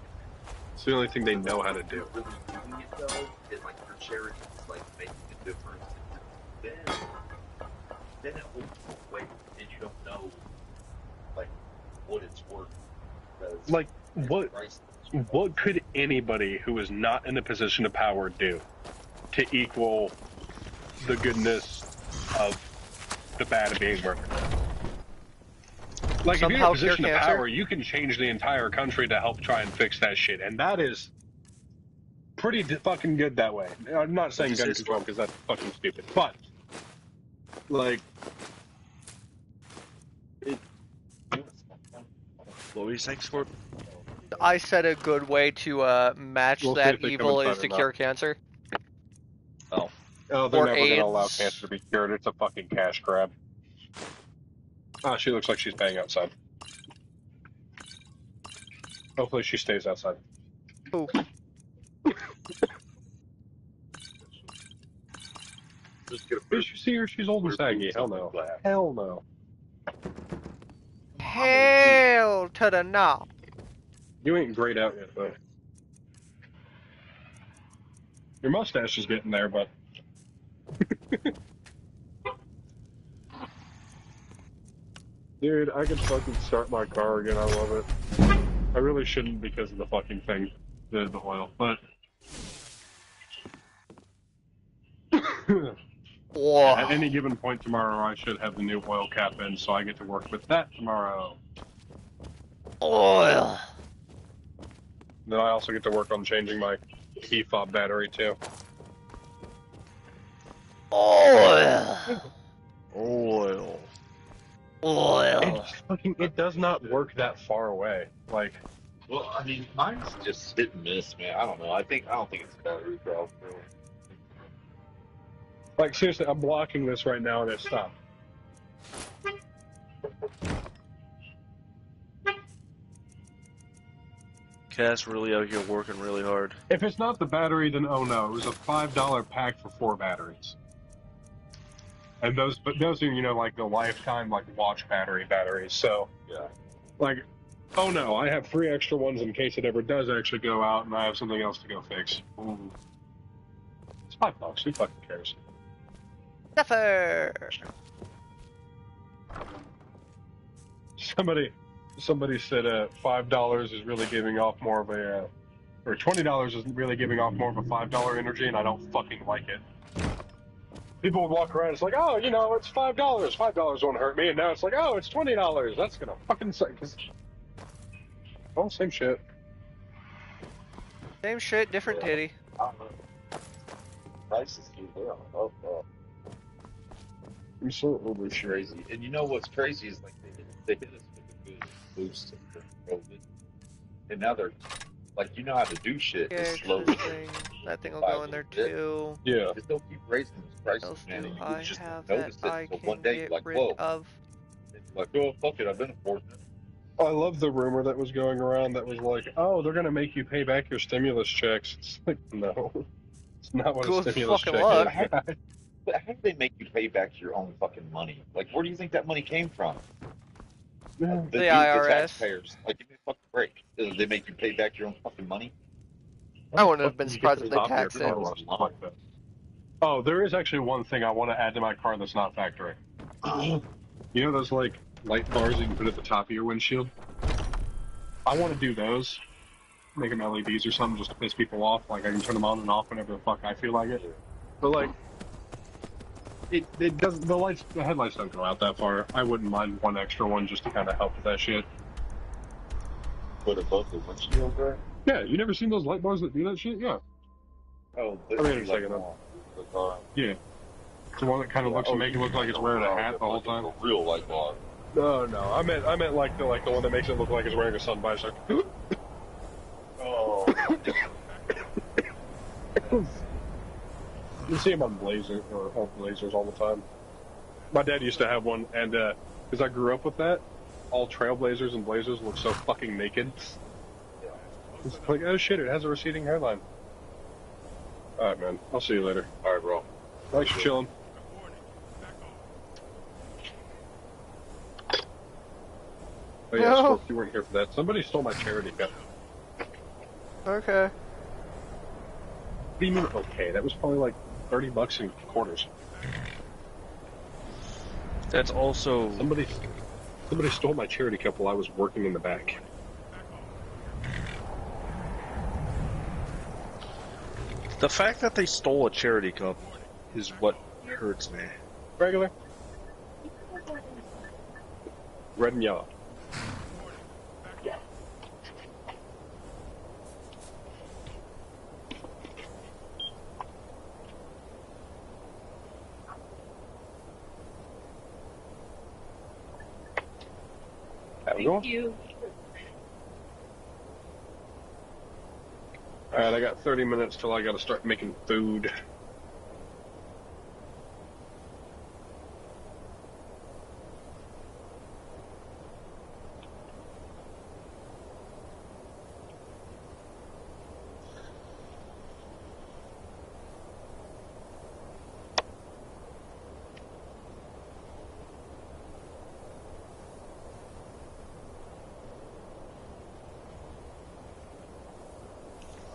[SPEAKER 3] It's the only thing they know how to do.
[SPEAKER 2] Really doing it though, and like your charity is like making a difference. Then it will wait, and you don't know like what it's worth.
[SPEAKER 3] Like what could anybody who is not in a position of power do to equal the goodness of the bad being murdered? Like, if you're in a position of power, you can change the entire country to help try and fix that shit, and that is pretty fucking good that way. I'm not saying gun control because that's fucking stupid, but like,
[SPEAKER 4] What were you saying, Scorp?
[SPEAKER 1] I said a good way to match that evil is to cure cancer.
[SPEAKER 3] Oh, they're never going to allow cancer to be cured. It's a fucking cash grab. Ah, she looks like she's paying outside. Hopefully she stays outside.
[SPEAKER 1] Ooh.
[SPEAKER 3] Did you see her? She's old and saggy. Hell no. Hell no.
[SPEAKER 1] Hell to the no.
[SPEAKER 3] You ain't grayed out yet, though. Your mustache is getting there, but... Dude, I can fucking start my car again. I love it. I really shouldn't because of the fucking thing, the oil, but... At any given point tomorrow, I should have the new oil cap in, so I get to work with that tomorrow.
[SPEAKER 1] Oil.
[SPEAKER 3] Then I also get to work on changing my e-fob battery, too.
[SPEAKER 1] Oil.
[SPEAKER 4] Oil.
[SPEAKER 1] Oil.
[SPEAKER 3] It does not work that far away. Like,
[SPEAKER 2] well, I mean, mine's just hit and miss, man. I don't know. I don't think it's battery problem. Really.
[SPEAKER 3] Like, seriously, I'm blocking this right now and it stopped.
[SPEAKER 4] Cass really out here working really hard.
[SPEAKER 3] If it's not the battery, then oh no. It was a $5 pack for 4 batteries. And those are, you know, like the lifetime, like watch batteries. So,
[SPEAKER 2] yeah.
[SPEAKER 3] Like, oh no, I have 3 extra ones in case it ever does actually go out and I have something else to go fix. Ooh. It's $5. Who fucking cares?
[SPEAKER 1] Suffer.
[SPEAKER 3] Somebody said $5 is really giving off more of a, or $20 is really giving off more of a $5 energy, and I don't fucking like it. People would walk around, it's like, oh, you know, it's $5. $5 won't hurt me, and now it's like, oh, it's $20. That's gonna fucking suck. Oh, same shit.
[SPEAKER 1] Same shit, different titty.
[SPEAKER 2] Prices keep down. Oh.
[SPEAKER 3] I'm so over
[SPEAKER 2] crazy. And you know what's crazy is like they hit us with a good boost for COVID, and now they're like, you know how to do shit.
[SPEAKER 1] Yeah,
[SPEAKER 2] slowly.
[SPEAKER 1] That thing will go in there too.
[SPEAKER 3] Yeah.
[SPEAKER 2] Just don't keep raising those prices, man. And you just notice it. So one day you're like, whoa. And you're like, oh, fuck it, I've been affording it.
[SPEAKER 3] I love the rumor that was going around that was like, oh, they're gonna make you pay back your stimulus checks. It's like, no. It's not what a stimulus check is.
[SPEAKER 2] But how do they make you pay back your own fucking money? Like, where do you think that money came from?
[SPEAKER 1] The IRS.
[SPEAKER 2] The taxpayers. Like, give me a fucking break. They make you pay back your own fucking money?
[SPEAKER 1] I wouldn't have been surprised if they taxed it.
[SPEAKER 3] Oh, there is actually one thing I want to add to my car that's not factory. You know those, like, light bars you can put at the top of your windshield? I want to do those. Make them LEDs or something just to piss people off. Like, I can turn them on and off whenever the fuck I feel like it. But, like, it doesn't, the headlights don't go out that far. I wouldn't mind one extra one just to kind of help with that shit.
[SPEAKER 2] Put above the windshield, right?
[SPEAKER 3] Yeah, you never seen those light bars that do that shit? Yeah.
[SPEAKER 2] Oh,
[SPEAKER 3] I mean, it's like yeah. The one that kind of make it look like it's wearing a hat the whole time.
[SPEAKER 2] A real light bar.
[SPEAKER 3] No, I meant like the one that makes it look like it's wearing a sun visor.
[SPEAKER 2] Oh.
[SPEAKER 3] You see them on Blazers all the time. My dad used to have one, and because I grew up with that, all trailblazers and blazers look so fucking naked. It's like, oh shit, it has a receding hairline. Alright, man. I'll see you later.
[SPEAKER 2] All right, bro.
[SPEAKER 3] Thanks for chilling. Oh yeah,
[SPEAKER 1] No.
[SPEAKER 3] Scorp, you weren't here for that. Somebody stole my charity cup.
[SPEAKER 1] Okay.
[SPEAKER 3] What do you mean, okay? That was probably like $30 in quarters.
[SPEAKER 4] That's also...
[SPEAKER 3] Somebody stole my charity cup while I was working in the back.
[SPEAKER 4] The fact that they stole a charity cup is what hurts me.
[SPEAKER 3] Regular. Red and yellow.
[SPEAKER 7] Thank you.
[SPEAKER 3] Alright, I got 30 minutes till I gotta start making food.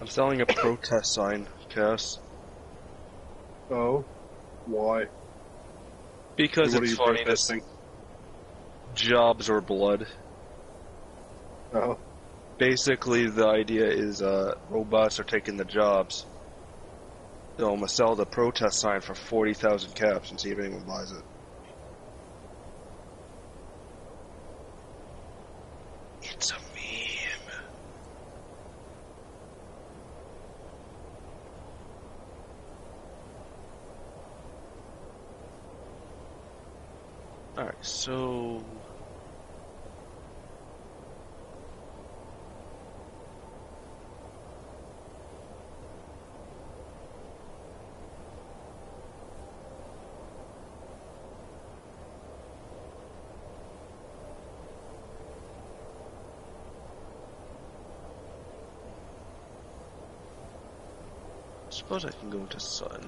[SPEAKER 4] I'm selling a protest sign, Cass.
[SPEAKER 3] Oh? Why?
[SPEAKER 4] Because
[SPEAKER 3] What are
[SPEAKER 4] it's
[SPEAKER 3] you
[SPEAKER 4] funny.
[SPEAKER 3] protesting?
[SPEAKER 4] Jobs or blood.
[SPEAKER 3] Oh.
[SPEAKER 4] Basically, the idea is robots are taking the jobs. So I'm gonna sell the protest sign for 40,000 caps and see if anyone buys it. It's a meme. Alright, so... suppose I can go to Sun.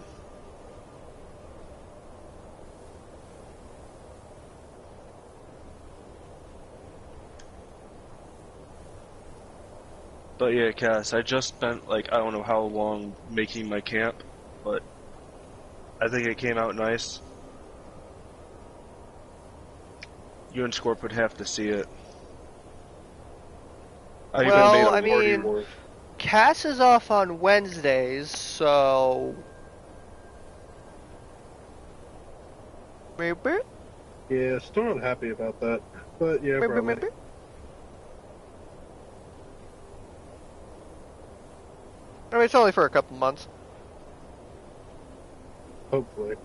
[SPEAKER 4] But yeah, Cass, I just spent like I don't know how long making my camp, but I think it came out nice. You and Scorp would have to see it. I even
[SPEAKER 1] Well,
[SPEAKER 4] made a
[SPEAKER 1] I
[SPEAKER 4] party
[SPEAKER 1] mean-
[SPEAKER 4] board.
[SPEAKER 1] Cass is off on Wednesdays, so maybe.
[SPEAKER 3] Yeah, still not happy about that. But yeah, probably.
[SPEAKER 1] I mean, it's only for a couple months.
[SPEAKER 3] Hopefully.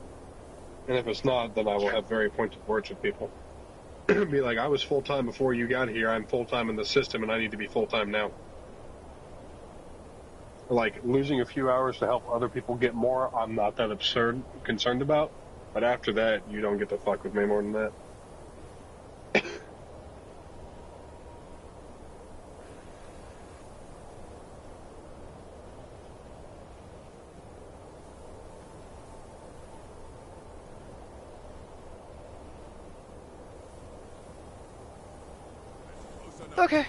[SPEAKER 3] And if it's not, then I will have very pointed words with people. Be like, I was full-time before you got here, I'm full-time in the system, and I need to be full-time now. Like, losing a few hours to help other people get more, I'm not that concerned about. But after that, you don't get to fuck with me more than that.
[SPEAKER 1] Okay.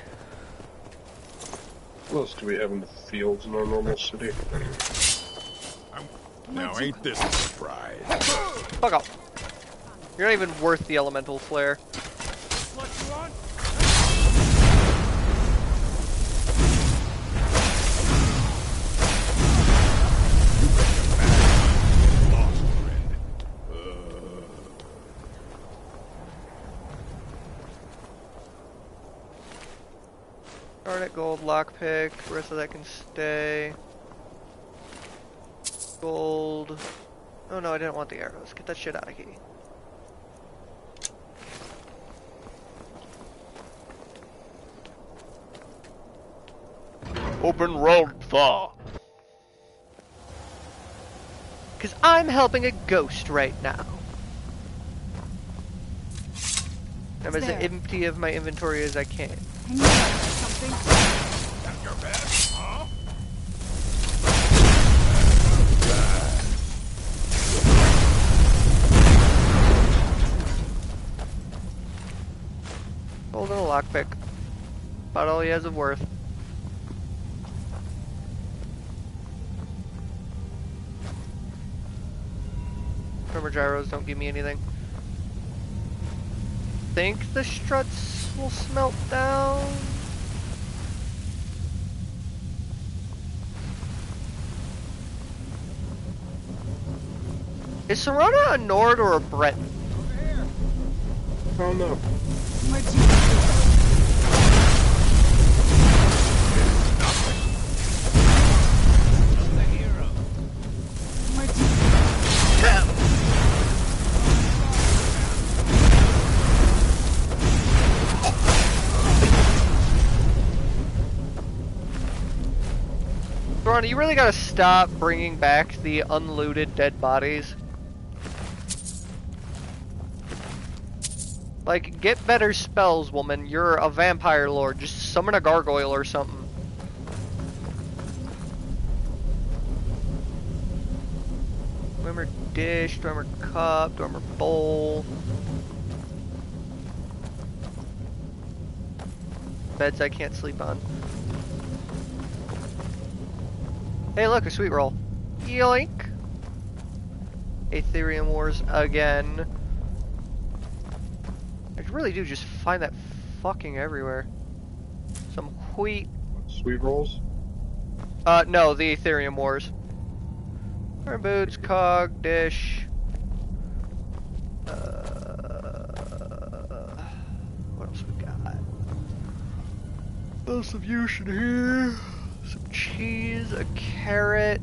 [SPEAKER 3] What else do we have in the fields in our normal city?
[SPEAKER 9] Now ain't this a surprise?
[SPEAKER 1] Fuck off. You're not even worth the elemental flare. Garnet gold lockpick, the rest of that can stay. Gold. Oh no, I didn't want the arrows. Get that shit out of here. Open road thaw. Cause I'm helping a ghost right now. I'm as
[SPEAKER 5] there.
[SPEAKER 1] empty of my inventory as I can.
[SPEAKER 5] Can you tell us something?
[SPEAKER 9] That's your best, huh?
[SPEAKER 1] Holding a lockpick. About all he has of worth. Tremor gyros don't give me anything. Think the struts will smelt down? Is Serana a Nord or a Breton?
[SPEAKER 3] Oh no.
[SPEAKER 5] Where'd you go?
[SPEAKER 9] The hero.
[SPEAKER 5] Where'd you go?
[SPEAKER 1] Serana, you really gotta stop bringing back the unlooted dead bodies. Like, get better spells, woman. You're a vampire lord. Just summon a gargoyle or something. Dwemer dish, Dwemer cup, Dwemer bowl. Beds I can't sleep on. Hey, look, a sweet roll. Yoink! Aetherium Wars again. I really do just find that fucking everywhere. Some wheat.
[SPEAKER 3] Sweet rolls?
[SPEAKER 1] No, the Aetherium Wars. Iron boots, cog, dish. What else we got? What else of use in here? Some cheese, a carrot.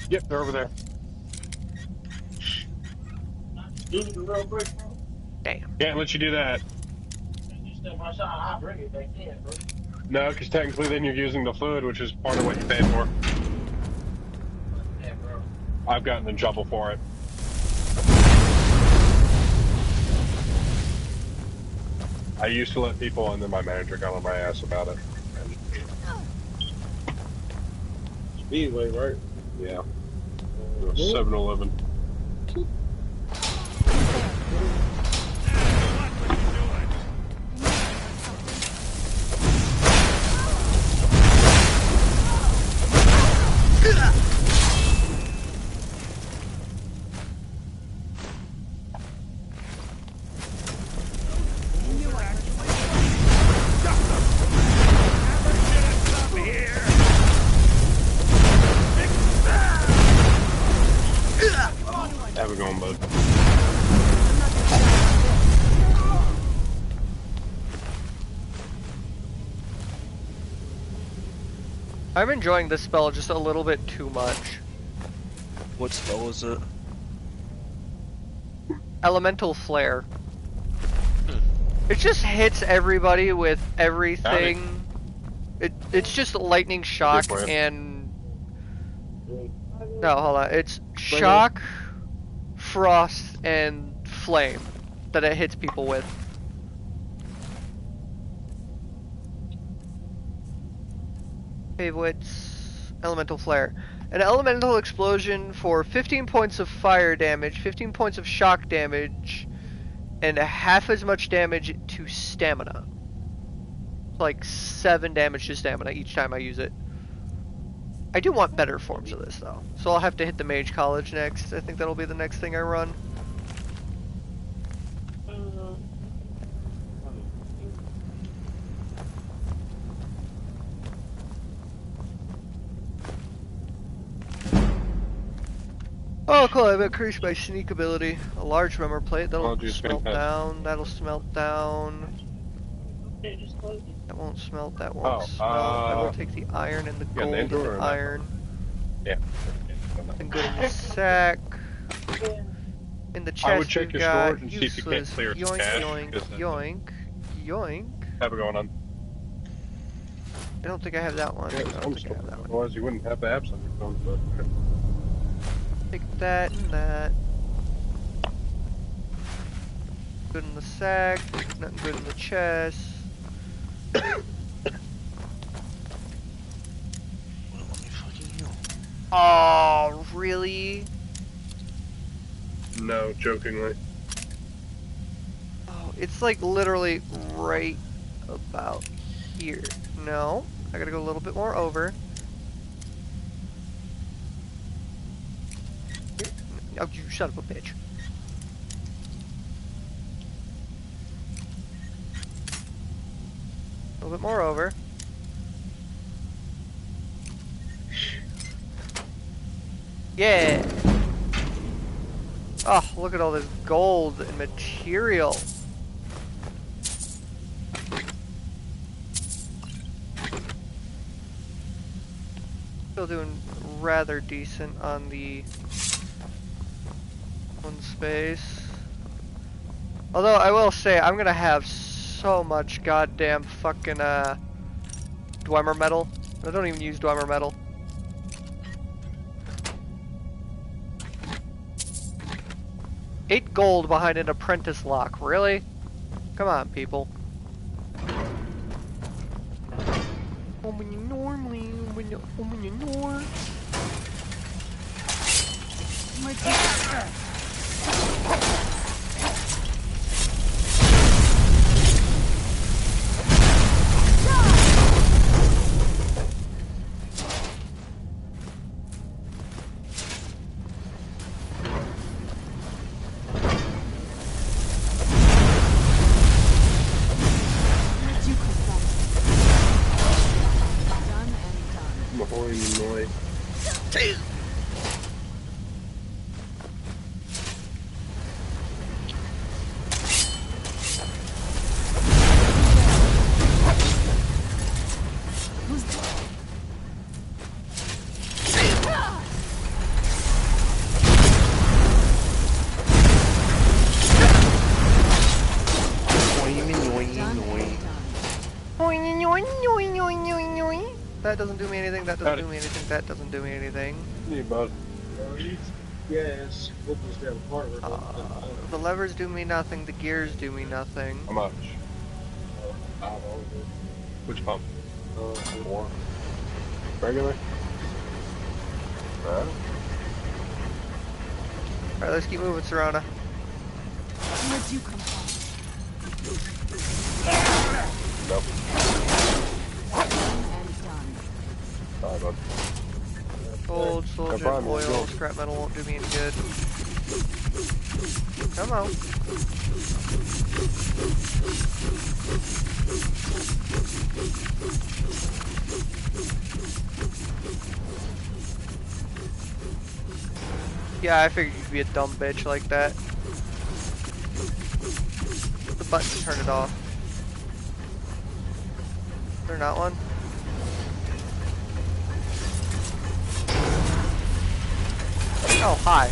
[SPEAKER 3] Yep, they're over there.
[SPEAKER 1] Damn.
[SPEAKER 3] Can't let you do that. No, because technically then you're using the food, which is part of what you paid for. I've gotten in trouble for it. I used to let people, and then my manager got on my ass about it.
[SPEAKER 2] Speedway, right?
[SPEAKER 3] Yeah. 7-Eleven. Have it going, bud.
[SPEAKER 1] I'm enjoying this spell just a little bit too much.
[SPEAKER 4] What spell is it?
[SPEAKER 1] Elemental Flare. It just hits everybody with everything. It's just lightning shock and... No, hold on. It's shock, frost, and flame that it hits people with. Favorites, Elemental Flare. An elemental explosion for 15 points of fire damage, 15 points of shock damage, and half as much damage to stamina. Like 7 damage to stamina each time I use it. I do want better forms of this though, so I'll have to hit the Mage College next. I think that'll be the next thing I run. Oh cool, I've increased my sneak ability. A large member plate, that'll smelt down, that'll smelt down. That won't smelt, that won't smelt. I will take the iron and the gold and the iron.
[SPEAKER 3] Yeah.
[SPEAKER 1] And good in the sack. In the chest,
[SPEAKER 3] I would check
[SPEAKER 1] we've
[SPEAKER 3] your
[SPEAKER 1] got
[SPEAKER 3] storage and see if you can't
[SPEAKER 1] useless.
[SPEAKER 3] clear
[SPEAKER 1] Yoink,
[SPEAKER 3] cache,
[SPEAKER 1] yoink,
[SPEAKER 3] because
[SPEAKER 1] yoink, yoink.
[SPEAKER 3] have it going on.
[SPEAKER 1] I don't think I have that one.
[SPEAKER 3] Yeah,
[SPEAKER 1] I don't
[SPEAKER 3] some
[SPEAKER 1] think I have
[SPEAKER 3] storage.
[SPEAKER 1] that one.
[SPEAKER 3] Otherwise, you wouldn't have the apps on your phone. But
[SPEAKER 1] Take that and that. Good in the sack. Nothing good in the chest. Oh, really?
[SPEAKER 3] no, jokingly.
[SPEAKER 1] Oh, it's like literally right about here. No, I gotta go a little bit more over. Here. Oh, you son of a bitch. A little bit more over. Yeah. Oh, look at all this gold and material. Still doing rather decent on the one space. Although I will say I'm gonna have so much goddamn fucking Dwemer metal. I don't even use Dwemer metal. $8 gold behind an apprentice lock, really? Come on, people. When you normally, when you norm. That doesn't do me anything, that doesn't do me anything, that doesn't do me anything.
[SPEAKER 3] Hey, bud.
[SPEAKER 2] Yes, we'll just have a part of it.
[SPEAKER 1] The levers do me nothing, the gears do me nothing.
[SPEAKER 3] How much? Which pump? 4. Regular?
[SPEAKER 1] Alright, let's keep moving, Serana.
[SPEAKER 5] Where'd you come from?
[SPEAKER 3] Nope.
[SPEAKER 5] And done.
[SPEAKER 3] Sorry, bud.
[SPEAKER 1] Gold, soldier,
[SPEAKER 3] Confirm,
[SPEAKER 1] oil,
[SPEAKER 3] gold.
[SPEAKER 1] scrap metal won't do me any good. Come on. Yeah, I figured you'd be a dumb bitch like that. The button to turn it off. Is there not one? Oh, hi.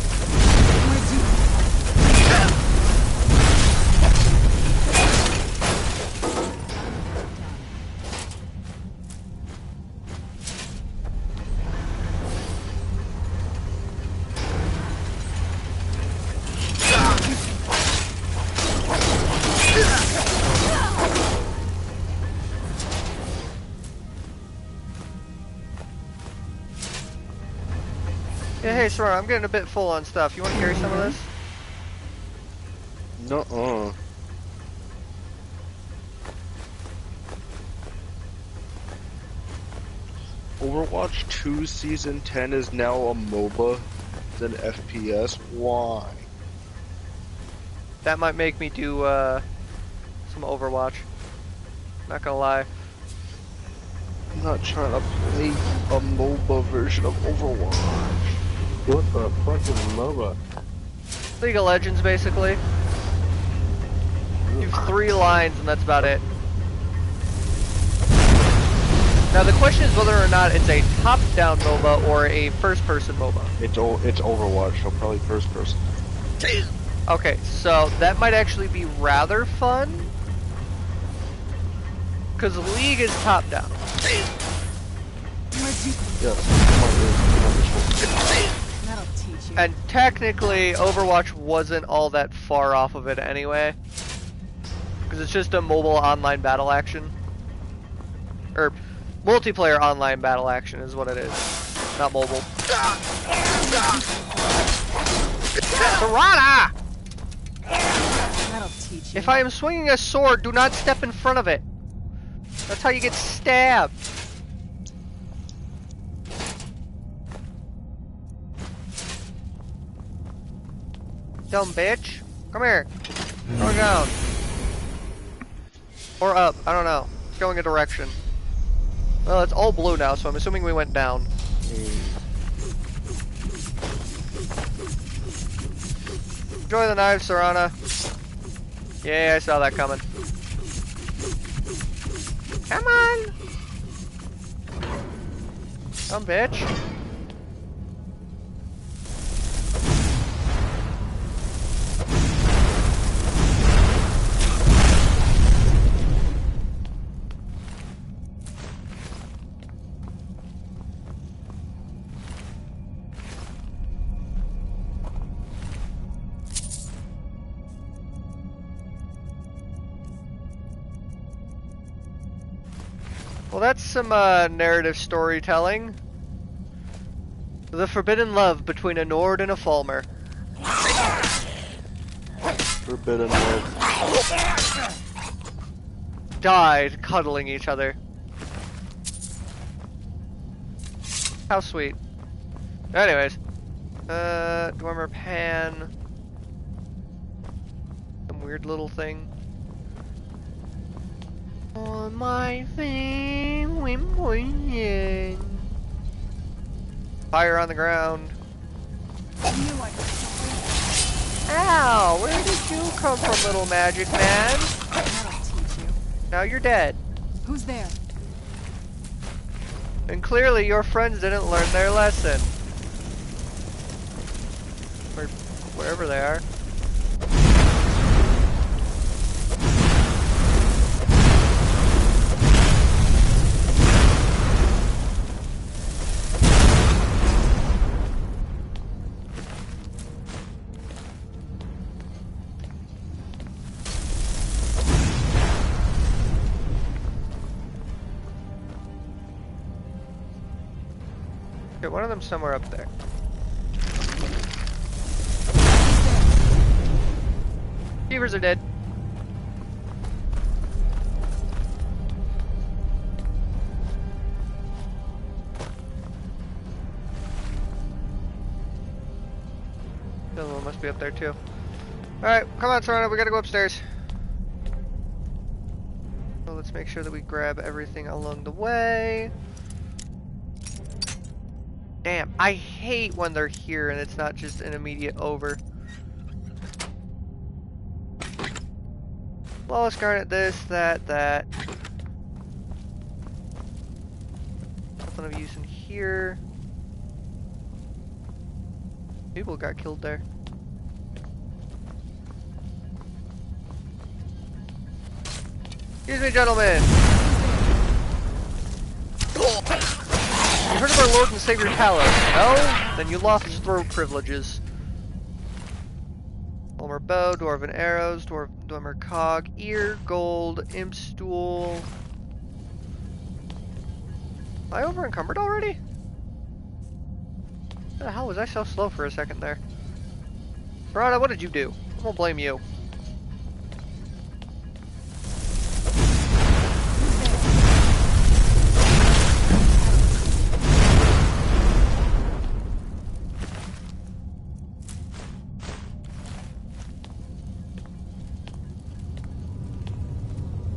[SPEAKER 1] Yeah, hey, Sora, I'm getting a bit full on stuff. You want to carry some of this?
[SPEAKER 4] Nuh-uh. Overwatch 2 Season 10 is now a MOBA than FPS. Why?
[SPEAKER 1] That might make me do some Overwatch. Not gonna lie.
[SPEAKER 4] I'm not trying to play a MOBA version of Overwatch.
[SPEAKER 3] What the fuck is MOBA?
[SPEAKER 1] League of Legends, basically. You have 3 lines and that's about it. Now the question is whether or not it's a top-down MOBA or a first-person MOBA.
[SPEAKER 4] It's Overwatch, so probably first person.
[SPEAKER 1] Okay, so that might actually be rather fun. Because League is top-down.
[SPEAKER 4] Yes.
[SPEAKER 5] That'll teach you.
[SPEAKER 1] And technically, Overwatch wasn't all that far off of it anyway. Because it's just a mobile online battle action. Or, multiplayer online battle action is what it is. Not mobile. Piranha!
[SPEAKER 5] That'll teach you.
[SPEAKER 1] If I am swinging a sword, do not step in front of it. That's how you get stabbed. Dumb bitch. Come here. Go down. Or up. I don't know. It's going a direction. Well, it's all blue now, so I'm assuming we went down. Enjoy the knife, Serana. Yeah, I saw that coming. Come on! Dumb bitch. Well, that's some narrative storytelling. The forbidden love between a Nord and a Falmer.
[SPEAKER 4] Forbidden love.
[SPEAKER 1] Died cuddling each other. How sweet. Anyways. Dwemer Pan. Some weird little thing. On my thing, when pointing. Fire on the ground. Ow! Where did you come from, little magic man?
[SPEAKER 5] That'll teach you.
[SPEAKER 1] Now you're dead.
[SPEAKER 5] Who's there?
[SPEAKER 1] And clearly your friends didn't learn their lesson. Or wherever they are. Okay, one of them somewhere up there. Beavers are dead. The other one must be up there too. Alright, come on, Serana, we gotta go upstairs. So let's make sure that we grab everything along the way. Damn, I hate when they're here and it's not just an immediate over. Flawless Garnet, this, that. Nothing of use in here. People got killed there. Excuse me, gentlemen. You heard of our Lord and Savior Talos? No? Then you lost his throat privileges. Dwemer Bow, Dwarven Arrows, Dwemer Cog, Ear, Gold, Imp Stool. Am I over encumbered already? What the hell was I so slow for a second there? Serana, what did you do? I'm gonna blame you.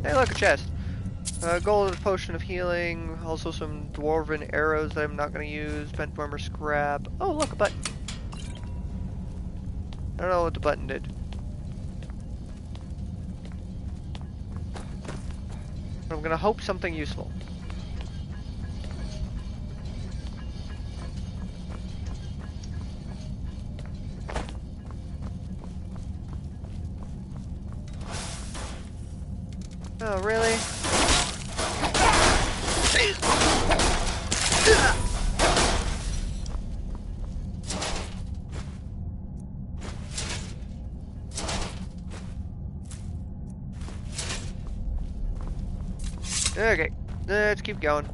[SPEAKER 1] Hey, look, a chest. Gold potion of healing. Also some dwarven arrows that I'm not going to use. Bent Dwemer scrap. Oh, look, a button. I don't know what the button did. I'm going to hope something useful. Oh, really? Okay, let's keep going.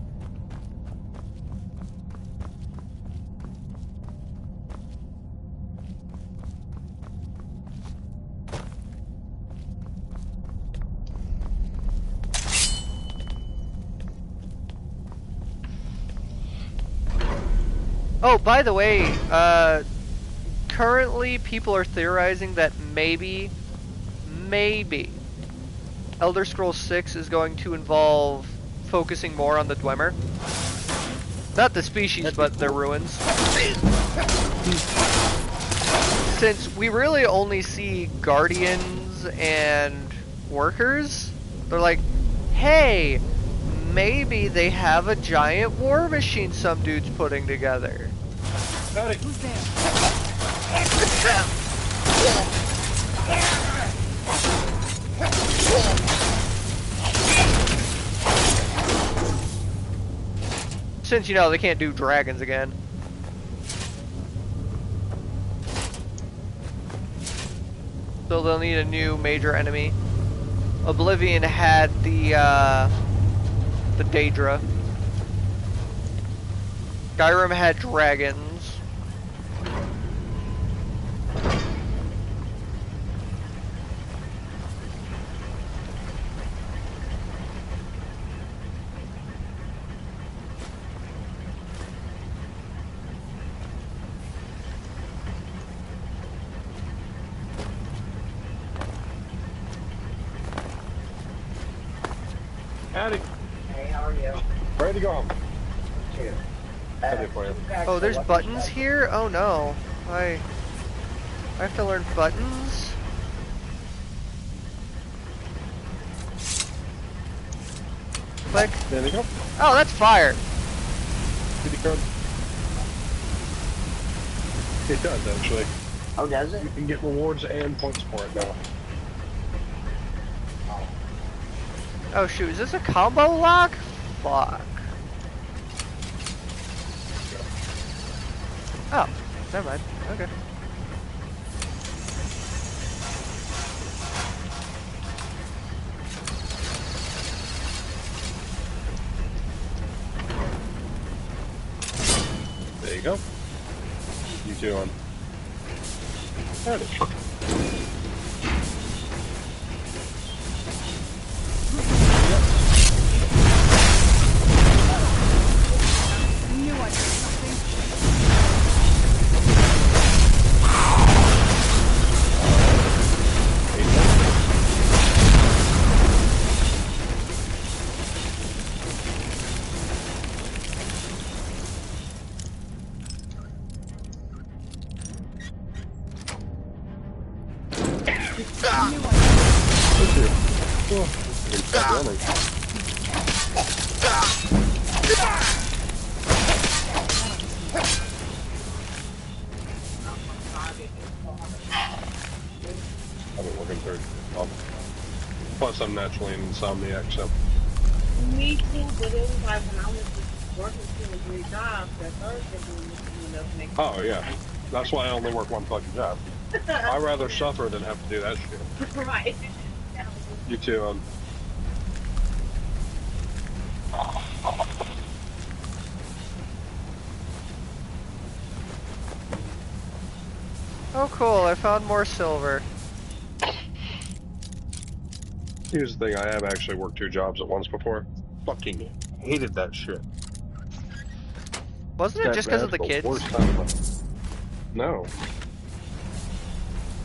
[SPEAKER 1] Oh, by the way, currently people are theorizing that maybe Elder Scrolls 6 is going to involve focusing more on the Dwemer. Not the species, but their ruins. Since we really only see guardians and workers, they're like, hey, maybe they have a giant war machine some dude's putting together.
[SPEAKER 8] Who's there?
[SPEAKER 1] Since, you know, they can't do dragons again. So they'll need a new major enemy. Oblivion had the Daedra. Skyrim had dragons.
[SPEAKER 3] Howdy.
[SPEAKER 7] Hey, how are you?
[SPEAKER 3] Ready to go home.
[SPEAKER 7] Cheers.
[SPEAKER 3] Ready for you.
[SPEAKER 1] Oh, there's buttons here? Oh no. I have to learn buttons? Click.
[SPEAKER 3] There we go.
[SPEAKER 1] Oh, that's fire.
[SPEAKER 3] CD card. It does, actually.
[SPEAKER 7] Oh, does it?
[SPEAKER 3] You can get rewards and points for it now.
[SPEAKER 1] Oh shoot, is this a combo lock? Fuck. Oh, never mind. Okay.
[SPEAKER 3] There you go. You two on. Howdy.
[SPEAKER 8] Knew I did something.
[SPEAKER 3] I've been working third. Plus, I'm naturally an insomniac, so.
[SPEAKER 7] Me too, but it was like when I was working 2 or 3 jobs, that Thursday was enough next
[SPEAKER 3] Oh, yeah. That's why I only work one fucking job. I'd rather suffer than have to do that shit.
[SPEAKER 7] Right.
[SPEAKER 3] You too,
[SPEAKER 1] Oh cool, I found more silver.
[SPEAKER 3] Here's the thing, I have actually worked 2 jobs at once before. Fucking hated that shit.
[SPEAKER 1] Wasn't it just because of the kids?
[SPEAKER 3] Worst time of my... No.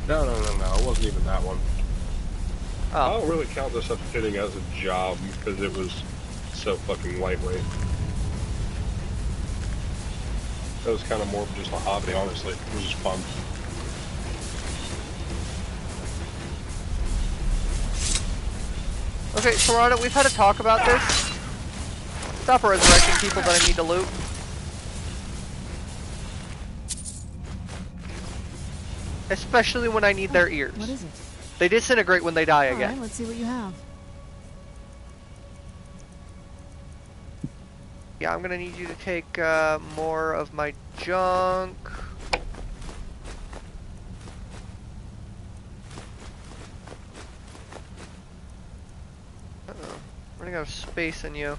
[SPEAKER 3] No, it wasn't even that one. I
[SPEAKER 1] Oh.
[SPEAKER 3] don't really count this as fitting as a job because it was so fucking lightweight. It was kind of more of just a hobby, honestly. It was just fun.
[SPEAKER 1] Okay, Serrano, we've had a talk about this. Stop resurrecting people that I need to loot. Especially when I need their ears.
[SPEAKER 5] What is it?
[SPEAKER 1] They disintegrate when they die
[SPEAKER 5] All
[SPEAKER 1] again.
[SPEAKER 5] right, let's see what you have.
[SPEAKER 1] Yeah, I'm gonna need you to take more of my junk. Uh-oh. Running out of space in you.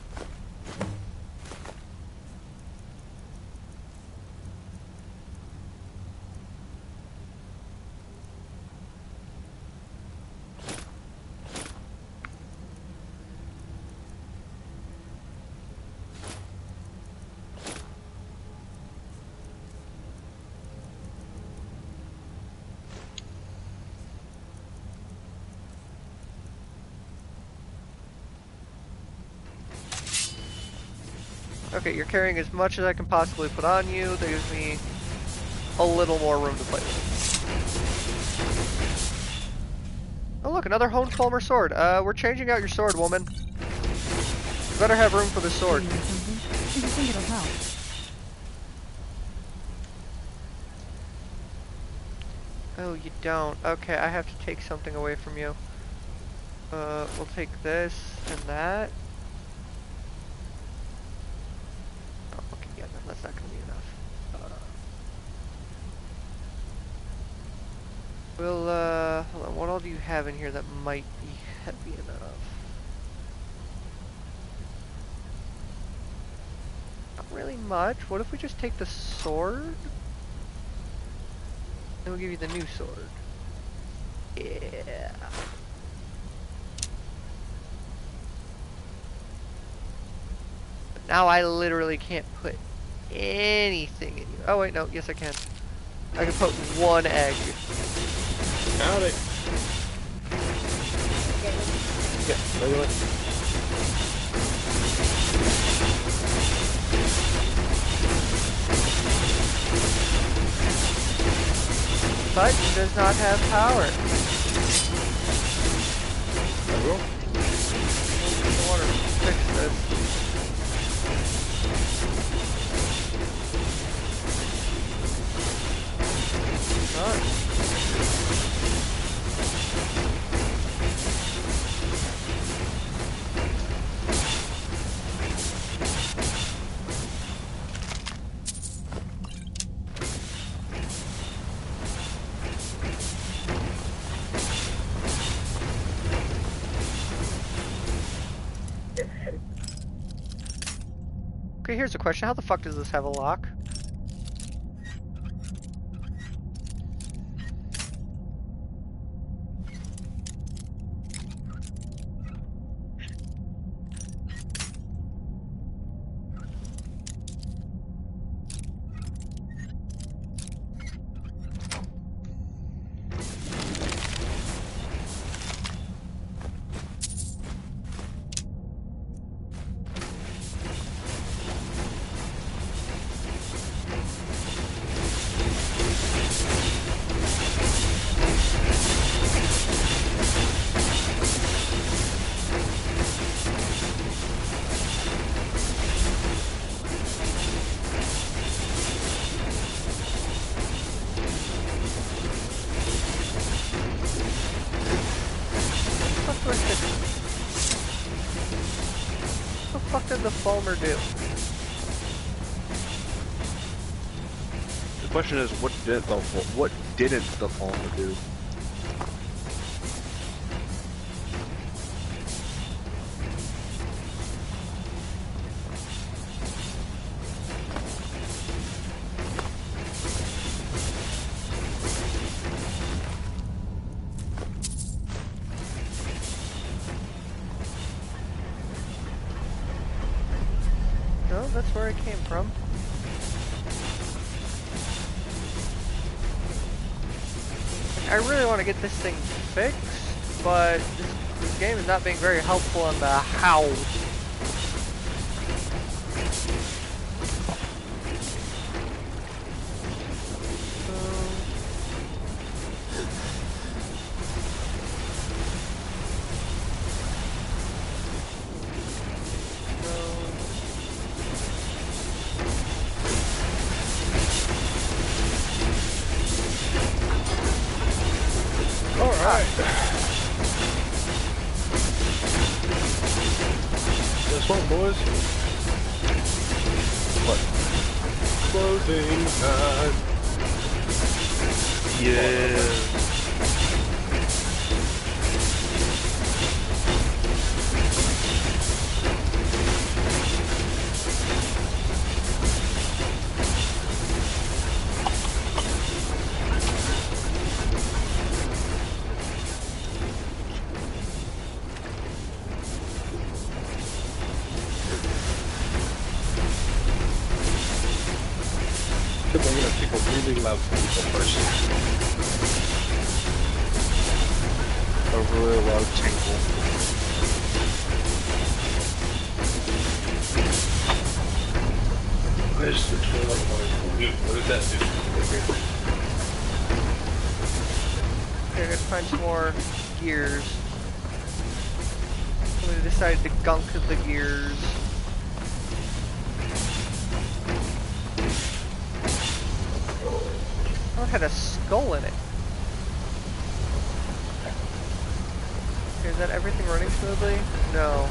[SPEAKER 1] Okay, you're carrying as much as I can possibly put on you. That gives me a little more room to play with. Oh look, another honed Fulmer sword. We're changing out your sword, woman. You better have room for the sword.
[SPEAKER 5] Do you think it'll help?
[SPEAKER 1] Oh, you don't. Okay, I have to take something away from you. We'll take this and that. Oh, okay, yeah, no, that's not gonna be enough. Hold on, what all do you have in here that might be heavy enough? Not really much. What if we just take the sword? Then we'll give you the new sword. Yeah. But now I literally can't put anything in you. Oh wait, no, yes I can. I can put one egg.
[SPEAKER 3] Howdy. Yeah, regular.
[SPEAKER 1] But it does not have power.
[SPEAKER 3] I will.
[SPEAKER 1] I want to fix this. Not. Okay, here's a question. How the fuck does this have a lock? What did the Fulmer do?
[SPEAKER 4] The question is, what didn't the Fulmer do?
[SPEAKER 1] No, that's where it came from. I really want to get this thing fixed, but this game is not being very helpful on the how.
[SPEAKER 3] closing time.
[SPEAKER 4] Yeah.
[SPEAKER 3] I'm gonna take a really loud tinkle first.
[SPEAKER 4] A really loud tinkle.
[SPEAKER 3] Where's the toilet water? What did that do?
[SPEAKER 1] Okay, I gotta find some more gears. Somebody decided to gunk the gears. Oh, it had a skull in it. Okay, is that everything running smoothly? No.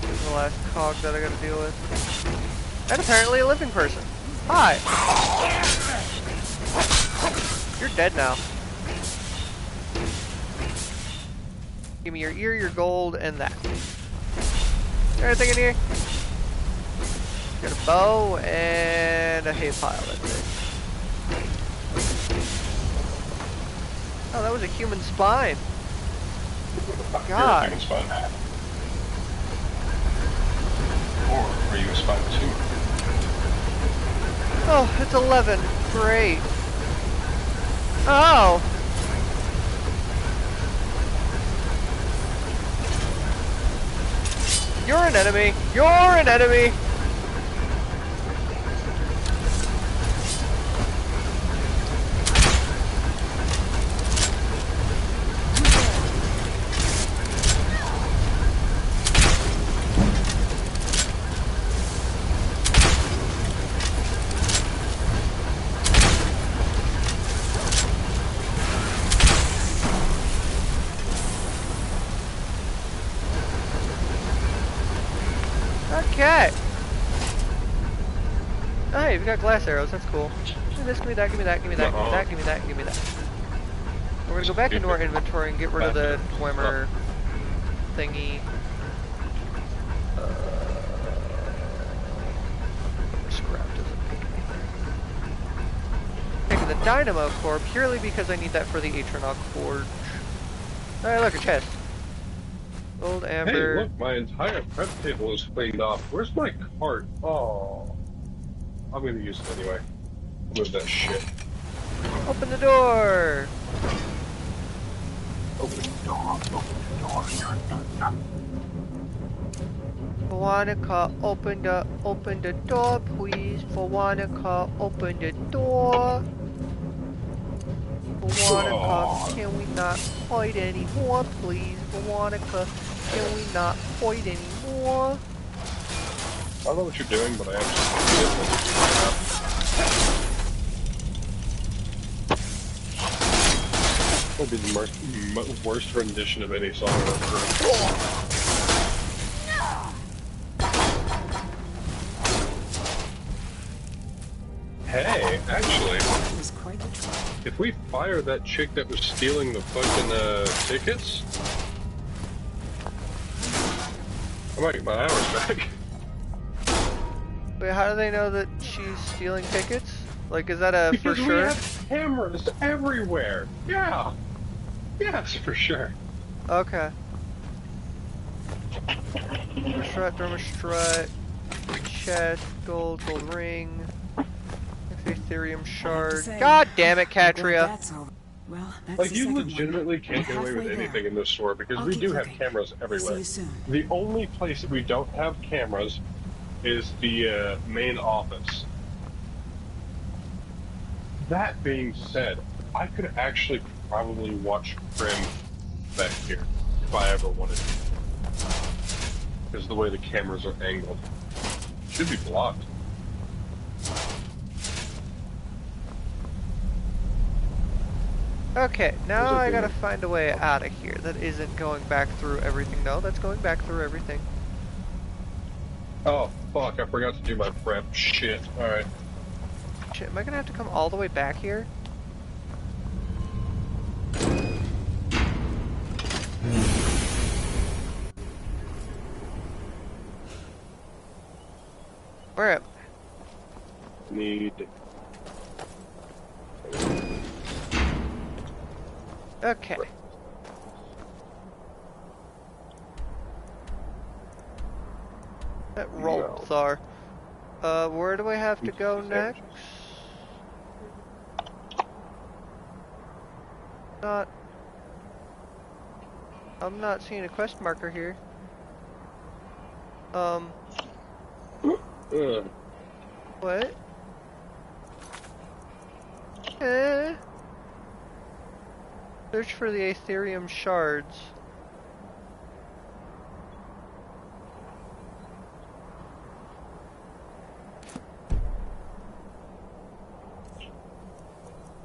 [SPEAKER 1] This is the last cog that I gotta deal with. And apparently a living person. Hi! You're dead now. Give me your ear, your gold, and that. Is there anything in here? Got a bow and a hay pile, that's it. Oh, that was a human spine. God.
[SPEAKER 3] Human spine. Or are you a spine too?
[SPEAKER 1] Oh, it's 11. Great. Oh! You're an enemy! You're an enemy! Okay. Oh, hey, we got glass arrows. That's cool. Give me this, give me that, give me that, give me that, give me that, give me that, give me that. We're gonna go back into our inventory and get rid of the Dwemer thingy. Scrap doesn't make anything. Taking the dynamo core purely because I need that for the Atronach forge. Alright, look, a chest. Gold, amber.
[SPEAKER 3] Hey, look, my entire prep table is cleaned off. Where's my cart? Oh. I'm gonna use it anyway. Move that shit.
[SPEAKER 1] Open the door!
[SPEAKER 3] Open the door, open the door.
[SPEAKER 1] Veronica, open the door, please. Veronica, open the door. Veronica, can we not fight anymore, please? Veronica, can we not fight anymore?
[SPEAKER 3] I don't know what you're doing, but I actually will be the worst rendition of any song I've ever heard. Hey, actually,
[SPEAKER 8] It was quite the trip.
[SPEAKER 3] if we fire that chick that was stealing the fucking tickets, I might get my hours back.
[SPEAKER 1] Wait, how do they know that she's stealing tickets? Like, is that a
[SPEAKER 3] Because
[SPEAKER 1] for
[SPEAKER 3] we
[SPEAKER 1] sure?
[SPEAKER 3] have cameras everywhere. Yeah. Yes, for sure.
[SPEAKER 1] Okay. Thermal strut, chest, gold ring, Ethereum shard.
[SPEAKER 8] say,
[SPEAKER 1] God damn it,
[SPEAKER 8] I'm glad
[SPEAKER 1] Katria.
[SPEAKER 8] that's over. Well, that's
[SPEAKER 3] Like,
[SPEAKER 8] the
[SPEAKER 3] you
[SPEAKER 8] second one.
[SPEAKER 3] legitimately can't get away with
[SPEAKER 8] Halfway there.
[SPEAKER 3] anything in this store because
[SPEAKER 8] I'll
[SPEAKER 3] we
[SPEAKER 8] keep
[SPEAKER 3] do have
[SPEAKER 8] looking.
[SPEAKER 3] cameras
[SPEAKER 8] See
[SPEAKER 3] everywhere.
[SPEAKER 8] you soon.
[SPEAKER 3] The only place that we don't have cameras is the main office. That being said, I could actually probably watch Prim back here if I ever wanted to. Because the way the cameras are angled. Should be blocked.
[SPEAKER 1] Okay, now
[SPEAKER 3] There's a
[SPEAKER 1] I gotta
[SPEAKER 3] thing.
[SPEAKER 1] find a way out of here that isn't going back through everything. No, that's going back through everything.
[SPEAKER 3] Oh, fuck, I forgot to do my prep. Shit. Alright.
[SPEAKER 1] Shit, am I gonna have to come all the way back here? Where am I?
[SPEAKER 3] Need...
[SPEAKER 1] Okay. That rolled Thar. Where do I have to go next? I'm not seeing a quest marker here. What? Search for the Aetherium shards.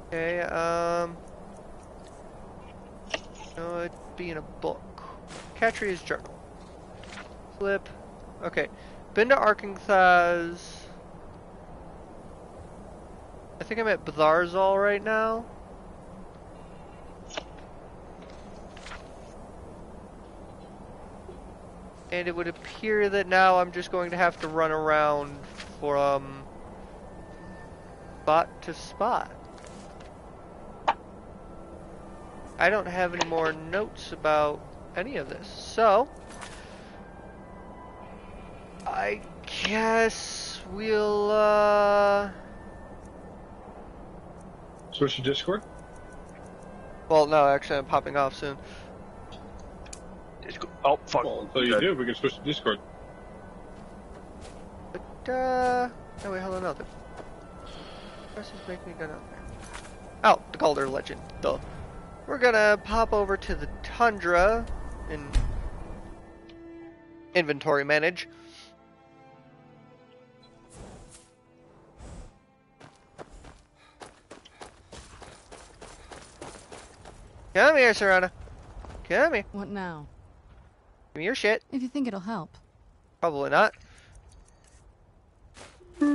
[SPEAKER 1] Okay, no, it'd be in a book. Catria's journal. Flip. Okay. Been to Arkanthaz. I think I'm at Btharzal right now. And it would appear that now I'm just going to have to run around from spot to spot. I don't have any more notes about any of this, so I guess we'll
[SPEAKER 3] Switch to Discord?
[SPEAKER 1] well, no, actually I'm popping off soon.
[SPEAKER 4] Oh, fuck.
[SPEAKER 3] Well, until you do, we can switch to Discord.
[SPEAKER 1] But, no, wait, hold on, no. The press is making me go down there. Oh, the Calder Legend, duh. We're gonna pop over to the Tundra and inventory manage. Come here, Serana. Come here.
[SPEAKER 5] What now?
[SPEAKER 1] Give me your shit.
[SPEAKER 5] If you think it'll help.
[SPEAKER 1] Probably not. The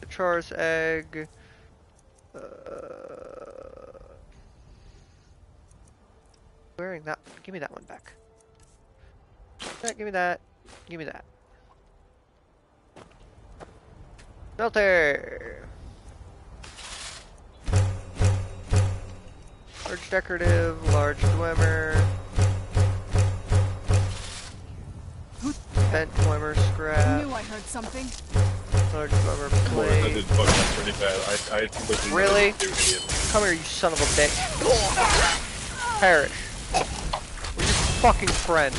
[SPEAKER 1] Chaurus egg. Wearing that. Give me that one back. Give me that. Give me that. Smelter. Large decorative, large dwemer. Bent dwemer
[SPEAKER 5] I
[SPEAKER 1] scrap.
[SPEAKER 5] knew I heard something.
[SPEAKER 1] Large dwemer
[SPEAKER 3] I
[SPEAKER 1] plate.
[SPEAKER 3] did fuck up pretty bad. I literally
[SPEAKER 1] Really?
[SPEAKER 3] didn't do any of it.
[SPEAKER 1] Come here, you son of a bitch. Perish. We're just fucking friends.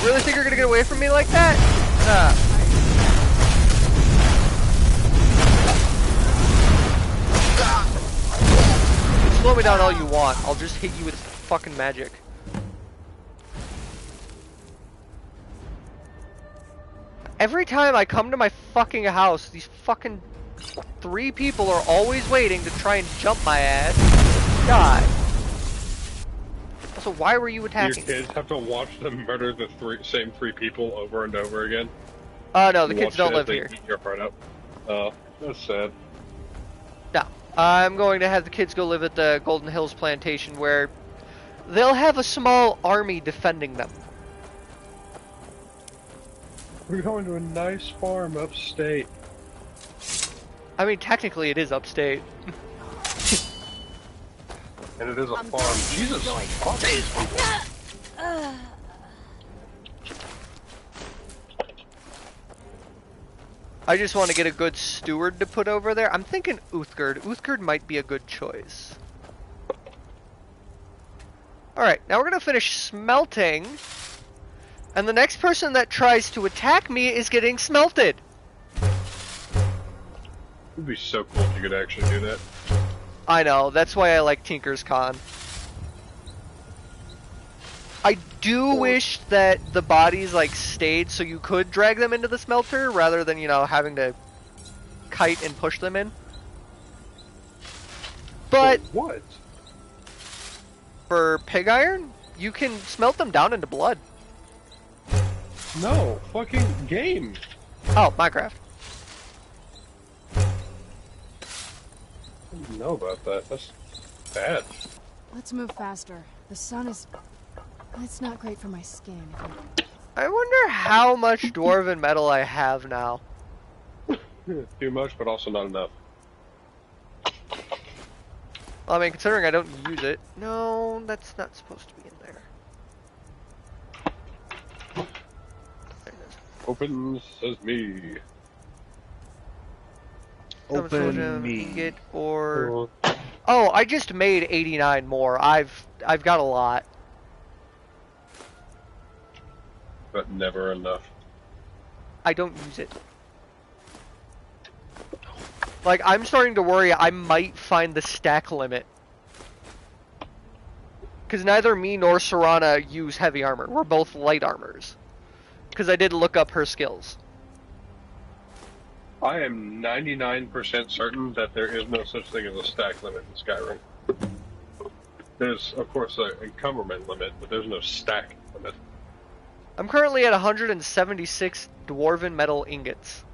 [SPEAKER 1] You really think you're gonna get away from me like that? Nah. Slow me down all you want. I'll just hit you with fucking magic. Every time I come to my fucking house, these fucking 3 people are always waiting to try and jump my ass. Die. Also, why were you attacking?
[SPEAKER 3] Your kids have to watch them murder the same three people over and over again.
[SPEAKER 1] Oh no, the
[SPEAKER 3] You
[SPEAKER 1] kids
[SPEAKER 3] watch
[SPEAKER 1] don't
[SPEAKER 3] it
[SPEAKER 1] live
[SPEAKER 3] as they
[SPEAKER 1] here.
[SPEAKER 3] eat your heart out. Oh, that's sad.
[SPEAKER 1] No. I'm going to have the kids go live at the Golden Hills plantation where they'll have a small army defending them.
[SPEAKER 3] We're going to a nice farm upstate.
[SPEAKER 1] I mean, technically it is upstate.
[SPEAKER 3] And it is a farm. Jesus fuck these people.
[SPEAKER 1] I just want to get a good steward to put over there. I'm thinking Uthgerd. Uthgerd might be a good choice. Alright, now we're going to finish smelting. And the next person that tries to attack me is getting smelted.
[SPEAKER 3] It would be so cool if you could actually do that.
[SPEAKER 1] I know, that's why I like Tinker's Con. I do wish that the bodies like stayed so you could drag them into the smelter rather than, you know, having to kite and push them in. But
[SPEAKER 3] what?
[SPEAKER 1] For pig iron, you can smelt them down into blood.
[SPEAKER 3] No, fucking game.
[SPEAKER 1] Oh, Minecraft.
[SPEAKER 3] I didn't know about that. That's bad.
[SPEAKER 5] Let's move faster. The sun is... It's not great for my skin.
[SPEAKER 1] I wonder how much dwarven metal I have now.
[SPEAKER 3] Too much, but also not enough.
[SPEAKER 1] Well, I mean, considering I don't use it. No, that's not supposed to be in there.
[SPEAKER 3] Open sesame.
[SPEAKER 4] Open me.
[SPEAKER 1] Get or... Oh, I just made 89 more. I've got a lot.
[SPEAKER 3] But never enough.
[SPEAKER 1] I don't use it. Like, I'm starting to worry I might find the stack limit. Because neither me nor Serana use heavy armor. We're both light armors. Because I did look up her skills.
[SPEAKER 3] I am 99% certain that there is no such thing as a stack limit in Skyrim. There's, of course, an encumberment limit, but there's no stack limit.
[SPEAKER 1] I'm currently at 176 dwarven metal ingots.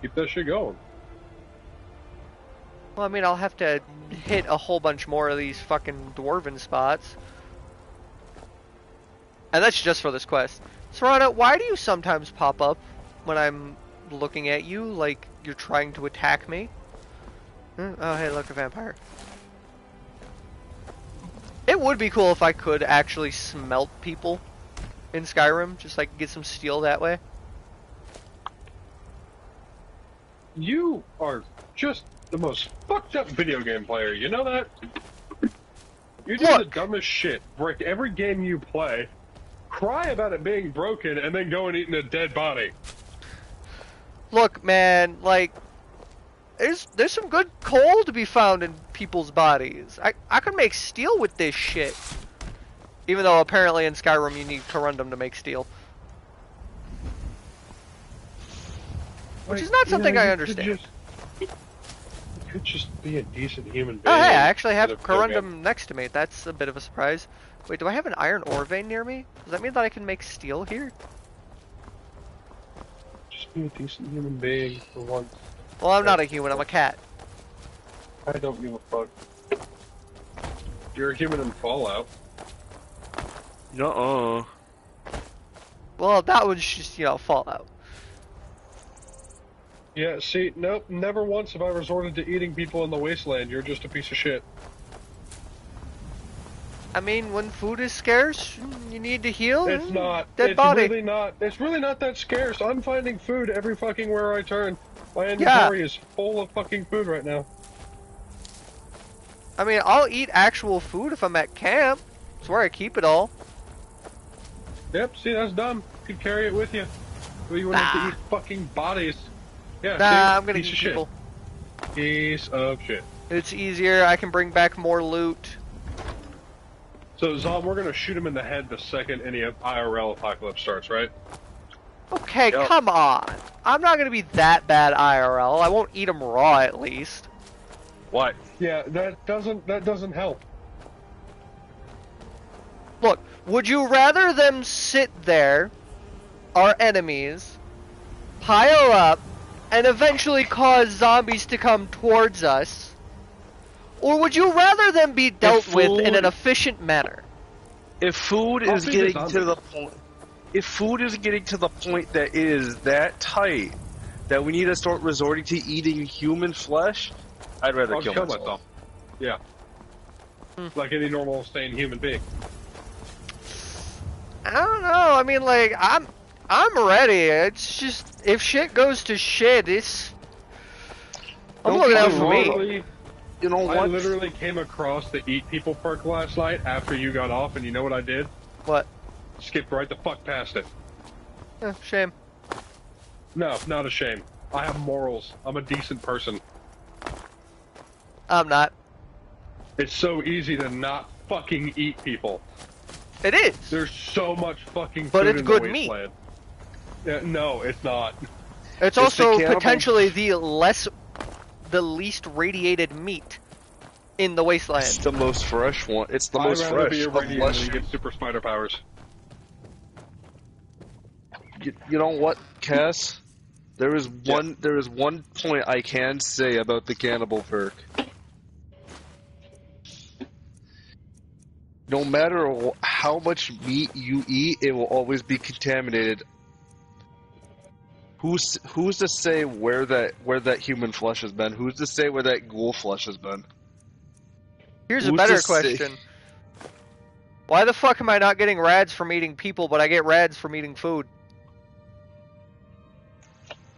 [SPEAKER 3] Keep that shit going.
[SPEAKER 1] Well, I mean, I'll have to hit a whole bunch more of these fucking dwarven spots. And that's just for this quest. Serana, why do you sometimes pop up when I'm looking at you like you're trying to attack me? Oh, hey, look, a vampire. It would be cool if I could actually smelt people in Skyrim, just like get some steel that way.
[SPEAKER 3] You are just the most fucked up video game player, you know that? You do the dumbest shit. Break every game you play, cry about it being broken, and then go and eat a dead body.
[SPEAKER 1] Look, man, like, there's some good coal to be found in people's bodies. I could make steel with this shit. Even though apparently in Skyrim you need corundum to make steel. Which is not something I understand.
[SPEAKER 3] You could just be a decent human being.
[SPEAKER 1] Oh, hey, I actually have corundum next to me. That's a bit of a surprise. Wait, do I have an iron ore vein near me? Does that mean that I can make steel here?
[SPEAKER 3] Just be a decent human being for once.
[SPEAKER 1] Well, I'm not a human, I'm a cat.
[SPEAKER 3] I don't give a fuck. You're a human in Fallout.
[SPEAKER 4] Nuh-uh.
[SPEAKER 1] Well, that was just, you know, Fallout.
[SPEAKER 3] Yeah, see, nope, never once have I resorted to eating people in the wasteland. You're just a piece of shit.
[SPEAKER 1] I mean, when food is scarce, you need to heal.
[SPEAKER 3] It's not.
[SPEAKER 1] Dead body.
[SPEAKER 3] Really not. It's really not that scarce. I'm finding food every fucking where I turn. My inventory is full of fucking food right now.
[SPEAKER 1] I mean, I'll eat actual food if I'm at camp. It's where I keep it all.
[SPEAKER 3] Yep, see, that's dumb. You could carry it with you. Well, you wouldn't have to eat fucking bodies. Yeah,
[SPEAKER 1] nah,
[SPEAKER 3] see?
[SPEAKER 1] I'm gonna
[SPEAKER 3] Piece
[SPEAKER 1] eat
[SPEAKER 3] of shit.
[SPEAKER 1] people.
[SPEAKER 3] Piece of shit.
[SPEAKER 1] It's easier, I can bring back more loot.
[SPEAKER 3] So, Zom, we're gonna shoot him in the head the second any IRL apocalypse starts, right?
[SPEAKER 1] Okay, come on. I'm not gonna be that bad IRL. I won't eat them raw, at least.
[SPEAKER 4] What?
[SPEAKER 3] Yeah, that doesn't help.
[SPEAKER 1] Look, would you rather them sit there, our enemies, pile up, and eventually cause zombies to come towards us? Or would you rather them be dealt with in an efficient manner?
[SPEAKER 4] If food is getting to the point... If food is getting to the point that it is that tight that we need to start resorting to eating human flesh, I'd rather kill myself.
[SPEAKER 3] Yeah. Like any normal, sane human being.
[SPEAKER 1] I don't know. I mean, like, I'm ready. It's just, if shit goes to shit, I'm looking out for me.
[SPEAKER 4] You know what?
[SPEAKER 3] I literally came across the eat people perk last night after you got off, and you know what I did?
[SPEAKER 1] What?
[SPEAKER 3] Skipped right the fuck past it.
[SPEAKER 1] Shame.
[SPEAKER 3] No, not a shame. I have morals. I'm a decent person.
[SPEAKER 1] I'm not.
[SPEAKER 3] It's so easy to not fucking eat people.
[SPEAKER 1] It is.
[SPEAKER 3] There's so much fucking
[SPEAKER 1] But
[SPEAKER 3] food
[SPEAKER 1] it's
[SPEAKER 3] in
[SPEAKER 1] good
[SPEAKER 3] the
[SPEAKER 1] meat.
[SPEAKER 3] wasteland. Yeah, no, it's not.
[SPEAKER 1] It's also potentially the least radiated meat in the wasteland.
[SPEAKER 4] It's the most fresh one. It's the most
[SPEAKER 3] I'd rather
[SPEAKER 4] fresh.
[SPEAKER 3] be irradiated and get super spider powers.
[SPEAKER 4] You know what, Cass? There is one point I can say about the cannibal perk. No matter how much meat you eat, it will always be contaminated. Who's to say where that human flesh has been? Who's to say where that ghoul flesh has been?
[SPEAKER 1] Here's a better question. Why the fuck am I not getting rads from eating people, but I get rads from eating food?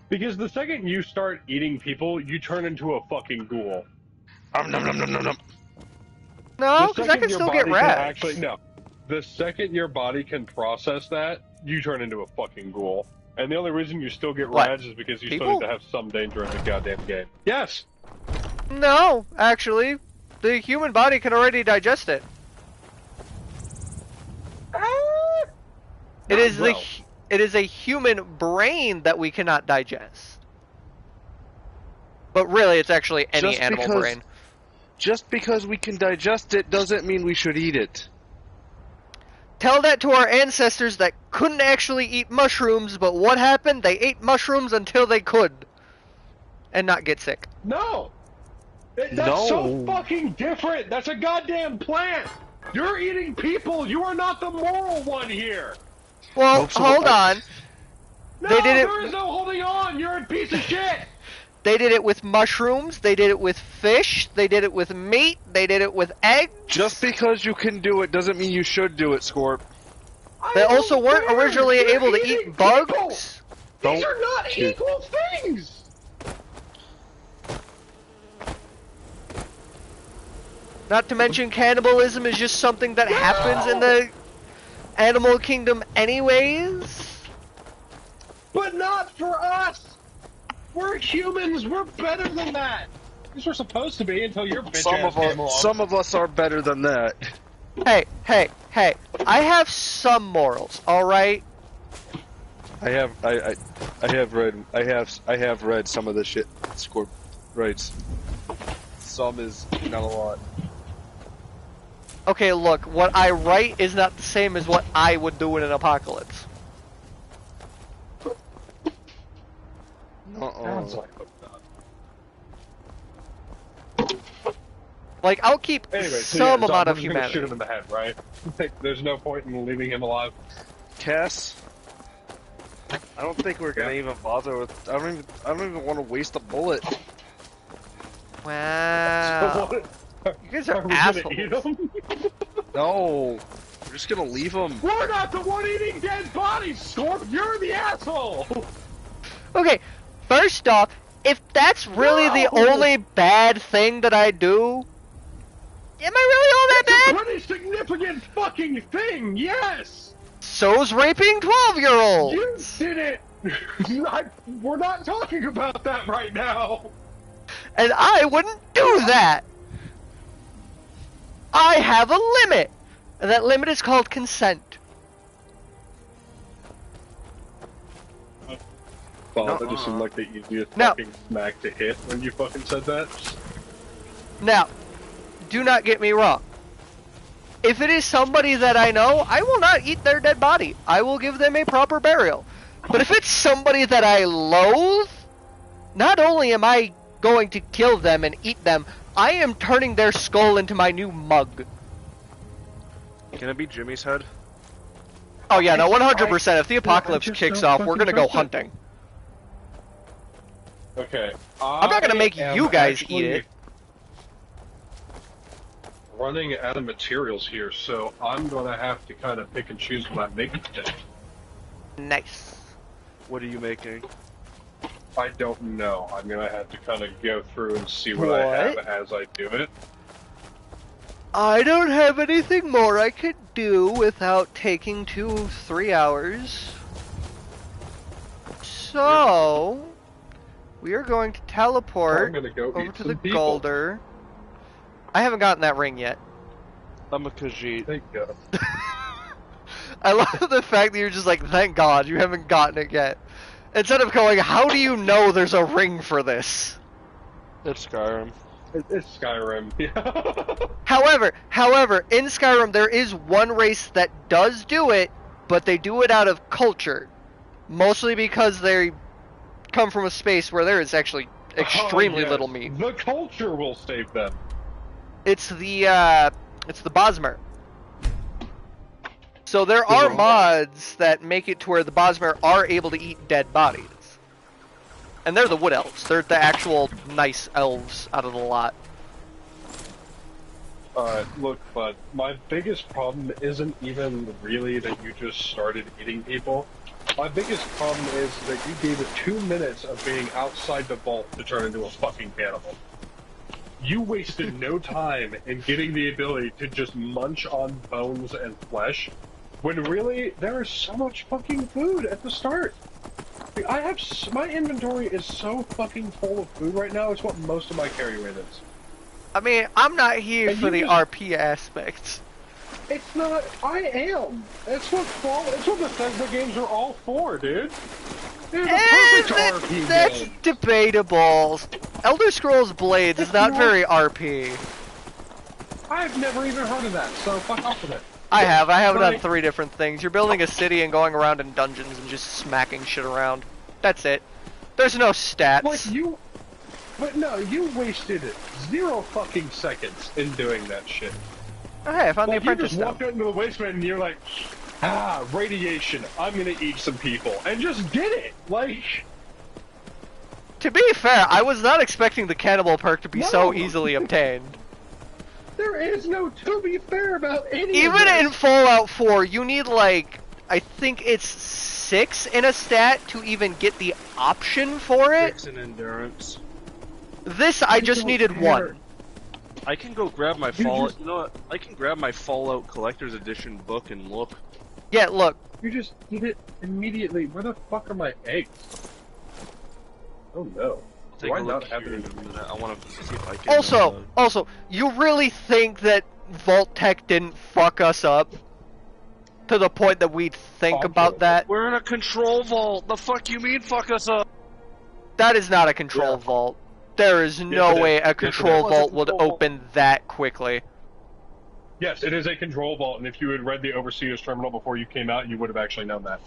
[SPEAKER 3] Because the second you start eating people, you turn into a fucking ghoul.
[SPEAKER 4] Nom nom nom nom nom.
[SPEAKER 1] No, because I can still get rads.
[SPEAKER 3] The second your body can process that, you turn into a fucking ghoul. And the only reason you still get rads is because you still need to have some danger in the goddamn game. Yes!
[SPEAKER 1] No, actually. The human body can already digest it. It is a human brain that we cannot digest. But really, it's actually any animal brain.
[SPEAKER 4] Just because we can digest it doesn't mean we should eat it.
[SPEAKER 1] Tell that to our ancestors that couldn't actually eat mushrooms, but what happened? They ate mushrooms until they could. And not get sick.
[SPEAKER 3] No! That's so fucking different! That's a goddamn plant! You're eating people! You are not the moral one here!
[SPEAKER 1] Well, hold on.
[SPEAKER 3] No, there is no holding on! You're a piece of shit!
[SPEAKER 1] They did it with mushrooms, they did it with fish, they did it with meat, they did it with eggs.
[SPEAKER 4] Just because you can do it doesn't mean you should do it, Scorp.
[SPEAKER 1] They also weren't originally able to eat bugs.
[SPEAKER 3] These are not equal things!
[SPEAKER 1] Not to mention cannibalism is just something that happens in the animal kingdom anyways.
[SPEAKER 3] But not for us! We're humans, we're better than that! At least we're supposed to be until your bitch ass came along.
[SPEAKER 4] Some of us are better than that.
[SPEAKER 1] Hey, I have some morals, alright?
[SPEAKER 4] I have read some of the shit Scorp writes. Some is not a lot.
[SPEAKER 1] Okay, look, what I write is not the same as what I would do in an apocalypse. Like, I'll keep some amount of humanity.
[SPEAKER 3] Shoot him in the head, right? There's no point in leaving him alive.
[SPEAKER 4] Cass, I don't think we're gonna even bother with. I don't even want to waste a bullet.
[SPEAKER 1] Wow. You guys are assholes.
[SPEAKER 4] No, we're just gonna leave him.
[SPEAKER 3] We're not the one eating dead bodies, Scorp. You're the asshole.
[SPEAKER 1] Okay, first off, if that's really the only bad thing that I do, am I really all that bad?
[SPEAKER 3] It's a pretty significant fucking thing, yes!
[SPEAKER 1] So's raping 12-year-olds!
[SPEAKER 3] You did it! We're not talking about that right now!
[SPEAKER 1] And I wouldn't do that! I have a limit! And that limit is called consent.
[SPEAKER 3] Bob, that just seemed like the easiest fucking smack to hit when you fucking said that.
[SPEAKER 1] Now, do not get me wrong. If it is somebody that I know, I will not eat their dead body. I will give them a proper burial. But if it's somebody that I loathe, not only am I going to kill them and eat them, I am turning their skull into my new mug.
[SPEAKER 4] Can it be Jimmy's head?
[SPEAKER 1] Oh yeah, no, 100%. If the apocalypse kicks off, we're gonna go hunting.
[SPEAKER 3] Okay.
[SPEAKER 1] I'm not gonna make you guys eat it.
[SPEAKER 3] Running out of materials here, so I'm gonna have to kind of pick and choose what I'm making today.
[SPEAKER 1] Nice.
[SPEAKER 4] What are you making?
[SPEAKER 3] I don't know. I'm gonna have to kind of go through and see what I have as I do it.
[SPEAKER 1] I don't have anything more I could do without taking 2-3 hours. So, we are going to teleport over to the Golder. I haven't gotten that ring yet.
[SPEAKER 4] I'm a Khajiit.
[SPEAKER 3] Thank God.
[SPEAKER 1] I love the fact that you're just like, thank God you haven't gotten it yet. Instead of going, how do you know there's a ring for this?
[SPEAKER 4] It's Skyrim.
[SPEAKER 3] It's Skyrim. Yeah.
[SPEAKER 1] However, in Skyrim there is one race that does do it, but they do it out of culture. Mostly because they come from a space where there is actually extremely
[SPEAKER 3] yes.
[SPEAKER 1] little meat.
[SPEAKER 3] The culture will save them.
[SPEAKER 1] It's the Bosmer. So there are
[SPEAKER 3] Right.
[SPEAKER 1] mods that make it to where the Bosmer are able to eat dead bodies. And they're the wood elves. They're the actual nice elves out of the lot.
[SPEAKER 3] Look, bud, my biggest problem isn't even really that you just started eating people. My biggest problem is that you gave it 2 minutes of being outside the vault to turn into a fucking cannibal. You wasted no time in getting the ability to just munch on bones and flesh, when really, there is so much fucking food at the start. My inventory is so fucking full of food right now, it's what most of my carry rate is.
[SPEAKER 1] I mean, I'm not here
[SPEAKER 3] And
[SPEAKER 1] for
[SPEAKER 3] you
[SPEAKER 1] the
[SPEAKER 3] just-
[SPEAKER 1] RP aspects.
[SPEAKER 3] It's not. I am. It's what Bethesda games are all for, dude. They're the perfect RP
[SPEAKER 1] That's
[SPEAKER 3] game.
[SPEAKER 1] debatable. Elder Scrolls Blades is not
[SPEAKER 3] not.
[SPEAKER 1] very RP.
[SPEAKER 3] I've never even heard of that, so fuck off with it.
[SPEAKER 1] I have it on
[SPEAKER 3] Like-
[SPEAKER 1] 3 different things. You're building a city and going around in dungeons and just smacking shit around. That's it. There's no stats.
[SPEAKER 3] But no, you wasted 0 fucking seconds in doing that shit.
[SPEAKER 1] Oh, hey, I found the
[SPEAKER 3] Like, you
[SPEAKER 1] apprentice
[SPEAKER 3] just
[SPEAKER 1] now.
[SPEAKER 3] walked out into the wasteland and you're like, radiation, I'm gonna eat some people. And just did it! Like...
[SPEAKER 1] To be fair, I was not expecting the cannibal perk to be so
[SPEAKER 3] No.
[SPEAKER 1] easily obtained.
[SPEAKER 3] There is no to be fair about any of
[SPEAKER 1] Even
[SPEAKER 3] this.
[SPEAKER 1] in Fallout 4, you need like, I think it's 6 in a stat to even get the option for it.
[SPEAKER 4] 6 in endurance.
[SPEAKER 1] This, I just
[SPEAKER 3] don't
[SPEAKER 1] needed
[SPEAKER 3] care.
[SPEAKER 1] 1.
[SPEAKER 4] I can go grab my
[SPEAKER 3] You
[SPEAKER 4] Fallout.
[SPEAKER 3] just-
[SPEAKER 4] You know what? I can grab my Fallout Collector's Edition book and look.
[SPEAKER 1] Yeah, look,
[SPEAKER 3] You just eat it immediately. Where the fuck are my eggs? Oh no.
[SPEAKER 4] Take
[SPEAKER 3] Do I
[SPEAKER 4] a
[SPEAKER 3] not
[SPEAKER 4] look
[SPEAKER 3] have
[SPEAKER 4] here
[SPEAKER 3] any?
[SPEAKER 4] in a minute. I want to see if I can.
[SPEAKER 1] also, you really think that Vault Tech didn't fuck us up? To the point that we'd think about that?
[SPEAKER 4] We're in a control vault. The fuck you mean fuck us up?
[SPEAKER 1] That is not a control
[SPEAKER 3] Yeah.
[SPEAKER 1] vault. There is no
[SPEAKER 3] it
[SPEAKER 1] way
[SPEAKER 3] is.
[SPEAKER 1] a
[SPEAKER 3] Yes, it
[SPEAKER 1] control
[SPEAKER 3] is.
[SPEAKER 1] vault would
[SPEAKER 4] Control vault.
[SPEAKER 1] open that quickly.
[SPEAKER 3] Yes, it is a control vault, and if you had read the Overseer's Terminal before you came out, you would have actually known that.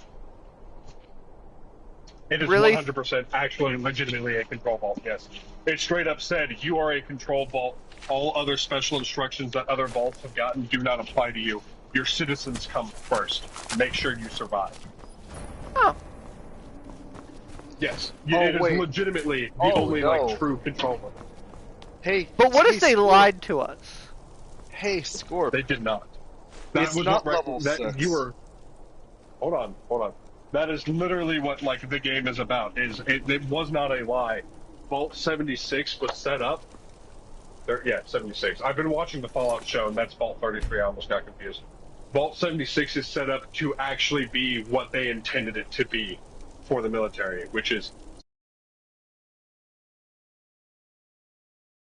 [SPEAKER 3] It is
[SPEAKER 1] Really?
[SPEAKER 3] 100% actually legitimately a control vault, yes. It straight up said, you are a control vault. All other special instructions that other vaults have gotten do not apply to you. Your citizens come first. Make sure you survive.
[SPEAKER 1] Oh.
[SPEAKER 3] Yes,
[SPEAKER 4] Oh,
[SPEAKER 3] it is
[SPEAKER 4] wait.
[SPEAKER 3] legitimately the
[SPEAKER 4] Oh,
[SPEAKER 3] only
[SPEAKER 4] no.
[SPEAKER 3] like true control vault.
[SPEAKER 4] Hey.
[SPEAKER 1] But what
[SPEAKER 4] hey,
[SPEAKER 1] if they
[SPEAKER 4] Scorp.
[SPEAKER 1] lied to us?
[SPEAKER 4] Hey, Scorp.
[SPEAKER 3] They did not.
[SPEAKER 4] It's not level
[SPEAKER 3] that
[SPEAKER 4] 6.
[SPEAKER 3] you were. Hold on. That is literally what like the game is about. It was not a lie. Vault 76 was set up. 76. I've been watching the Fallout show, and that's Vault 33. I almost got confused. Vault 76 is set up to actually be what they intended it to be for the military, which is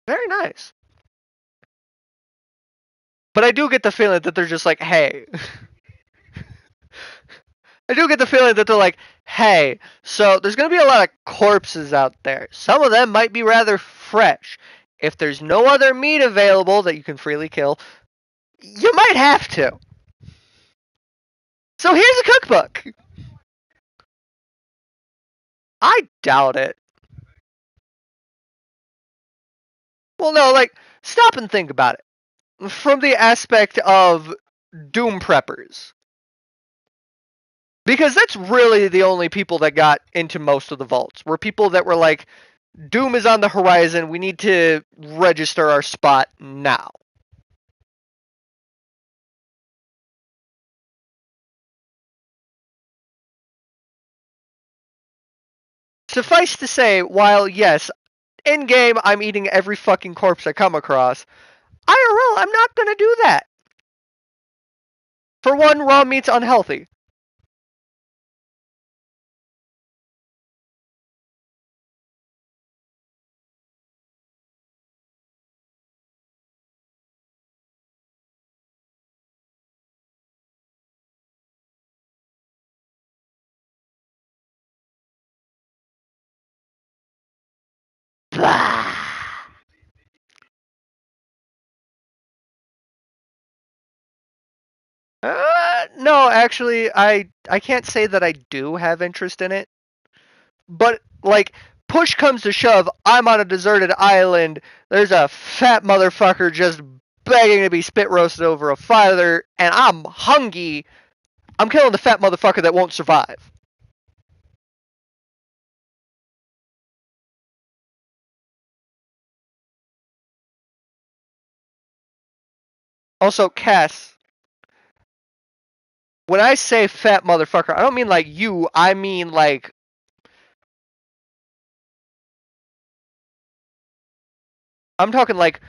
[SPEAKER 1] Very nice. But I do get the feeling that they're just like, hey. I do get the feeling that they're like, hey, so there's going to be a lot of corpses out there. Some of them might be rather fresh. If there's no other meat available that you can freely kill, you might have to. So here's a cookbook. I doubt it. Well, no, like, stop and think about it. From the aspect of Doom preppers. Because that's really the only people that got into most of the vaults. Were people that were like, Doom is on the horizon, we need to register our spot now. Suffice to say, while yes, in game I'm eating every fucking corpse I come across, IRL I'm not gonna do that. For one, raw meat's unhealthy. No, actually, I can't say that I do have interest in it. But, like, push comes to shove, I'm on a deserted island, there's a fat motherfucker just begging to be spit roasted over a fire, and I'm hungry. I'm killing the fat motherfucker that won't survive. Also, Cass, when I say fat motherfucker, I don't mean like you, I mean like... I'm talking like...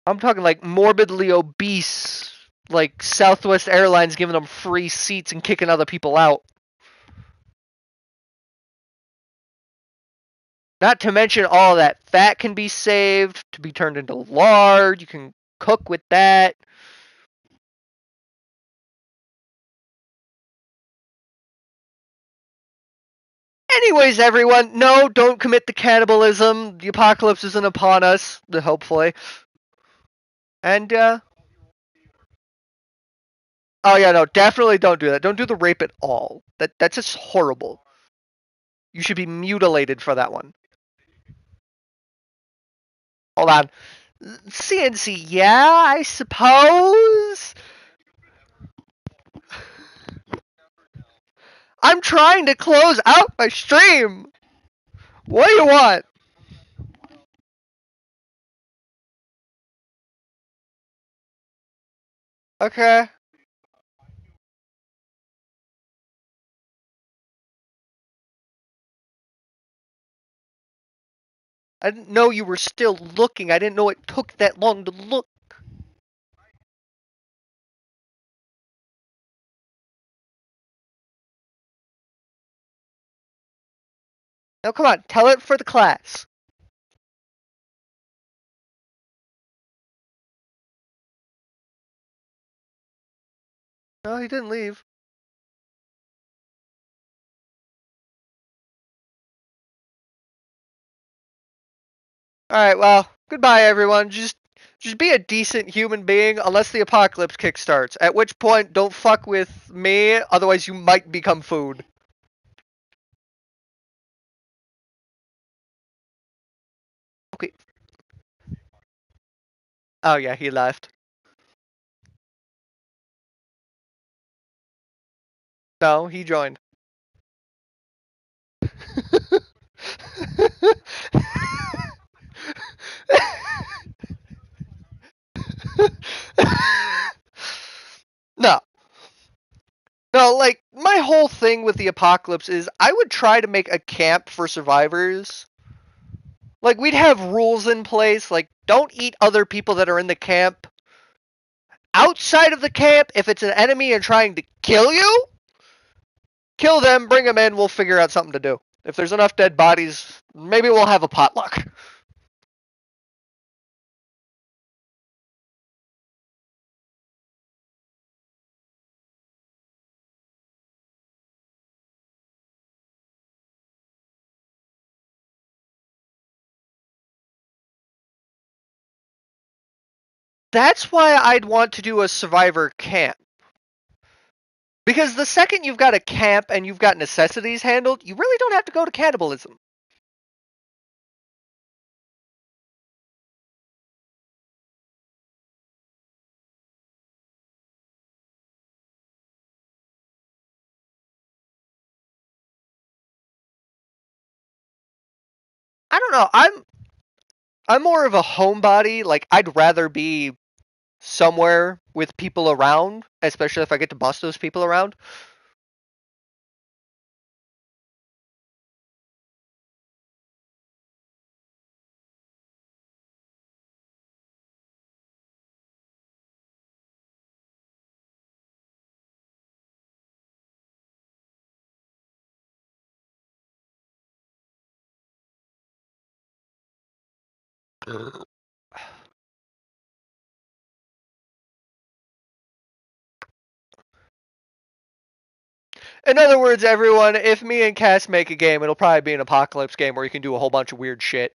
[SPEAKER 1] I'm talking like morbidly obese, like Southwest Airlines giving them free seats and kicking other people out. Not to mention all that fat can be saved to be turned into lard. You can cook with that. Anyways, everyone, no, don't commit the cannibalism. The apocalypse isn't upon us, hopefully. And, oh yeah, no, definitely don't do that. Don't do the rape at all. That's just horrible. You should be mutilated for that one. Hold on. CNC, yeah, I suppose. I'm trying to close out my stream. What do you want? Okay. I didn't know you were still looking. I didn't know it took that long to look. Now come on, tell it for the class. No, he didn't leave. Alright, well, goodbye everyone. Just be a decent human being unless the apocalypse kickstarts. At which point, don't fuck with me, otherwise you might become food. Okay. Oh yeah, he left. No, he joined. No. No, like, my whole thing with the apocalypse is I would try to make a camp for survivors. Like, we'd have rules in place, like, don't eat other people that are in the camp. Outside of the camp, if it's an enemy and trying to kill you, kill them, bring them in, we'll figure out something to do. If there's enough dead bodies, maybe we'll have a potluck. That's why I'd want to do a survivor camp. Because the second you've got a camp and you've got necessities handled, you really don't have to go to cannibalism. I don't know. I'm more of a homebody. Like, I'd rather be somewhere with people around, especially if I get to bust those people around. In other words, everyone, if me and Cass make a game, it'll probably be an apocalypse game where you can do a whole bunch of weird shit.